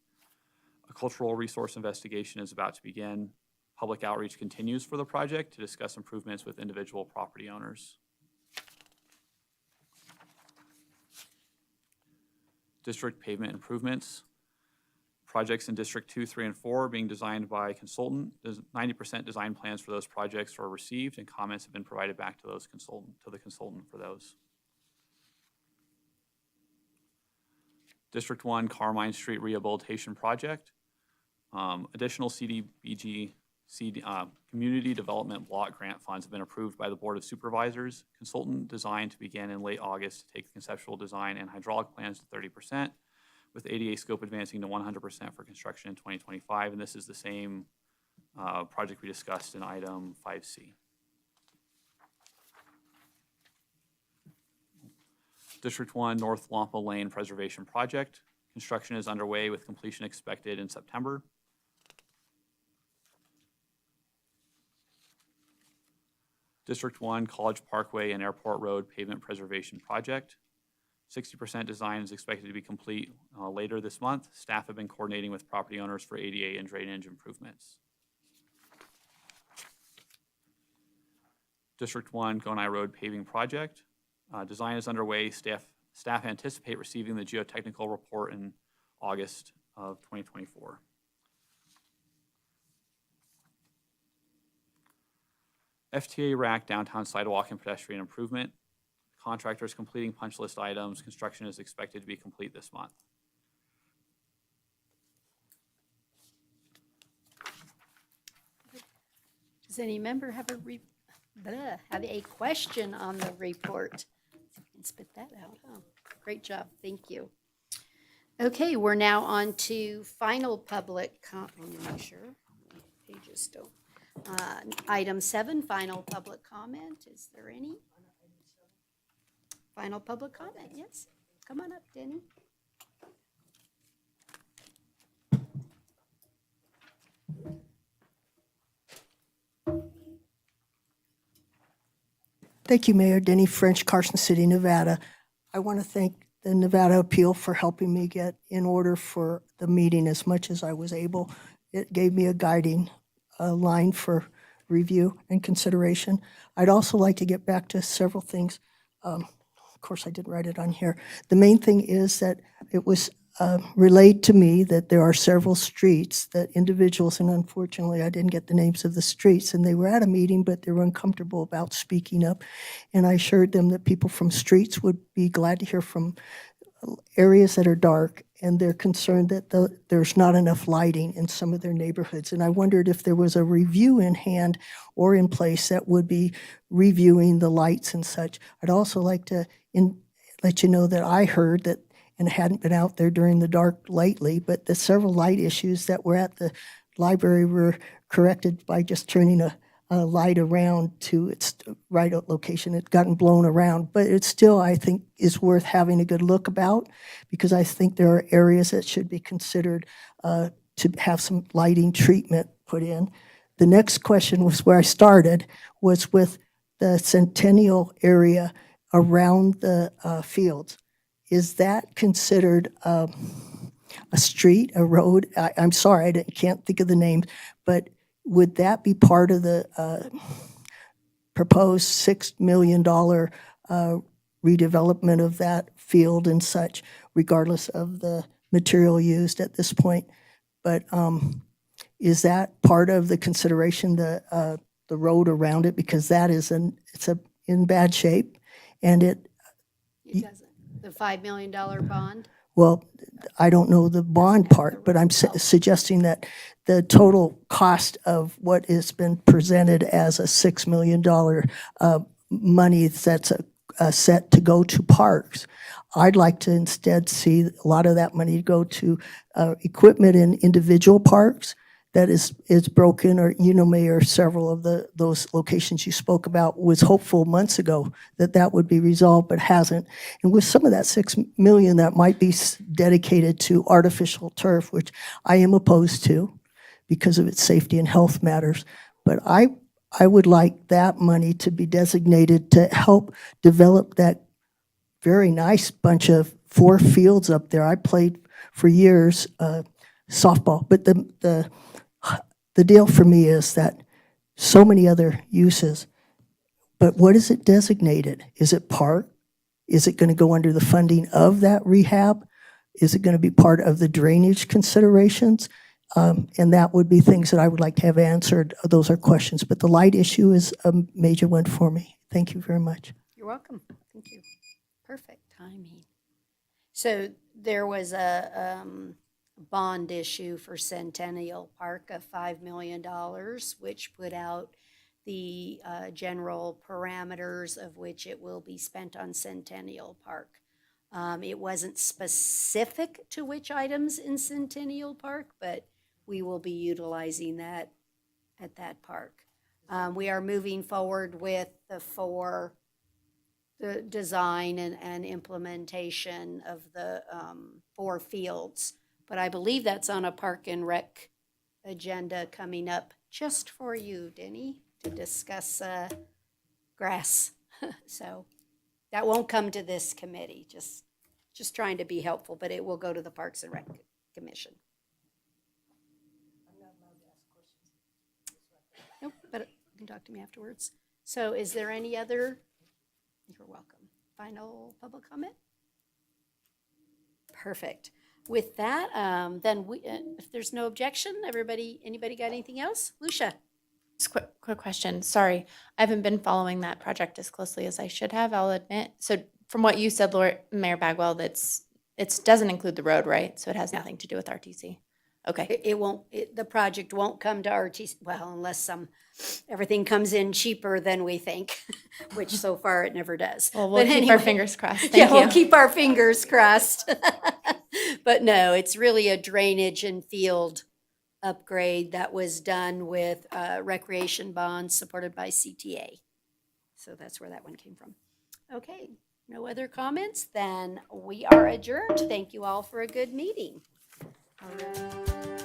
A cultural resource investigation is about to begin. Public outreach continues for the project to discuss improvements with individual property owners. District pavement improvements. Projects in District 2, 3, and 4 are being designed by consultant. 90% design plans for those projects were received and comments have been provided back to the consultant for those. District 1 Carmine Street Rehabilitation Project. Additional CDBG Community Development Block Grant funds have been approved by the Board of Supervisors. Consultant design to begin in late August to take the conceptual design and hydraulic plans to 30%, with ADA scope advancing to 100% for construction in 2025. And this is the same project we discussed in item 5C. District 1 North Lampa Lane Preservation Project. Construction is underway with completion expected in September. District 1 College Parkway and Airport Road Pavement Preservation Project. 60% design is expected to be complete later this month. Staff have been coordinating with property owners for ADA and drainage improvements. District 1 Gonai Road Paving Project. Design is underway. Staff anticipate receiving the geotechnical report in August of 2024. FTA Rack Downtown Sidewalk and Pedestrian Improvement. Contractors completing punch list items. Construction is expected to be complete this month. Does any member have a have a question on the report. You can spit that out, huh? Great job, thank you. Okay, we're now on to final public let me make sure my pages don't. Item 7, final public comment. Is there any? Final public comment, yes. Come on up, Denny. Thank you, Mayor Denny French, Carson City, Nevada. I want to thank the Nevada Appeal for helping me get in order for the meeting as much as I was able. It gave me a guiding line for review and consideration. I'd also like to get back to several things. Of course, I didn't write it on here. The main thing is that it was relayed to me that there are several streets that individuals, and unfortunately I didn't get the names of the streets, and they were at a meeting, but they were uncomfortable about speaking up. And I assured them that people from streets would be glad to hear from areas that are dark, and they're concerned that there's not enough lighting in some of their neighborhoods. And I wondered if there was a review in hand or in place that would be reviewing the lights and such. I'd also like to let you know that I heard that, and hadn't been out there during the dark lately, but the several light issues that were at the library were corrected by just turning a light around to its right location. It's gotten blown around, but it still, I think, is worth having a good look about, because I think there are areas that should be considered to have some lighting treatment put in. The next question was where I started, was with the Centennial area around the fields. Is that considered a street, a road? I'm sorry, I can't think of the name, but would that be part of the proposed $6 million redevelopment of that field and such, regardless of the material used at this point? But is that part of the consideration, the road around it? Because that is it's in bad shape, and It doesn't. The $5 million bond? well, I don't know the bond part, but I'm suggesting that the total cost of what has been presented as a $6 million money that's set to go to parks, I'd like to instead see a lot of that money go to equipment in individual parks that is broken, or, Mayor, several of those locations you spoke about, was hopeful months ago that would be resolved, but hasn't. And with some of that $6 million that might be dedicated to artificial turf, which I am opposed to because of its safety and health matters, but I would like that money to be designated to help develop that very nice bunch of 4 fields up there. I played for years softball, but the deal for me is that so many other uses, but what is it designated? Is it park? Is it going to go under the funding of that rehab? Is it going to be part of the drainage considerations? And that would be things that I would like to have answered. Those are questions, but the light issue is a major one for me. Thank you very much. You're welcome. Thank you. Perfect timing. So there was a bond issue for Centennial Park of $5 million, which put out the general parameters of which it will be spent on Centennial Park. It wasn't specific to which items in Centennial Park, but we will be utilizing that at that park. We are moving forward with the design and implementation of the 4 fields. But I believe that's on a Park and Rec agenda coming up just for you, Denny, to discuss grass. So that won't come to this committee, just trying to be helpful, but it will go to the Parks and Rec Commission. Nope, but you can talk to me afterwards. So is there any other? You're welcome. Final public comment? Perfect. With that, then if there's no objection, anybody got anything else? Lucia? Just quick question. Sorry, I haven't been following that project as closely as I should have, I'll admit. So from what you said, Mayor Bagwell, it doesn't include the road, right? So it has nothing to do with RTC. Okay. It won't, the project won't come to RTC, well, unless everything comes in cheaper than we think, which so far it never does. Well, we'll But keep our anyway, fingers crossed. Yeah, Thank we'll you. keep our fingers crossed. But no, it's really a drainage and field upgrade that was done with recreation bonds supported by CTA. So that's where that one came from. Okay, no other comments? Then we are adjourned. Thank you all for a good meeting. All right.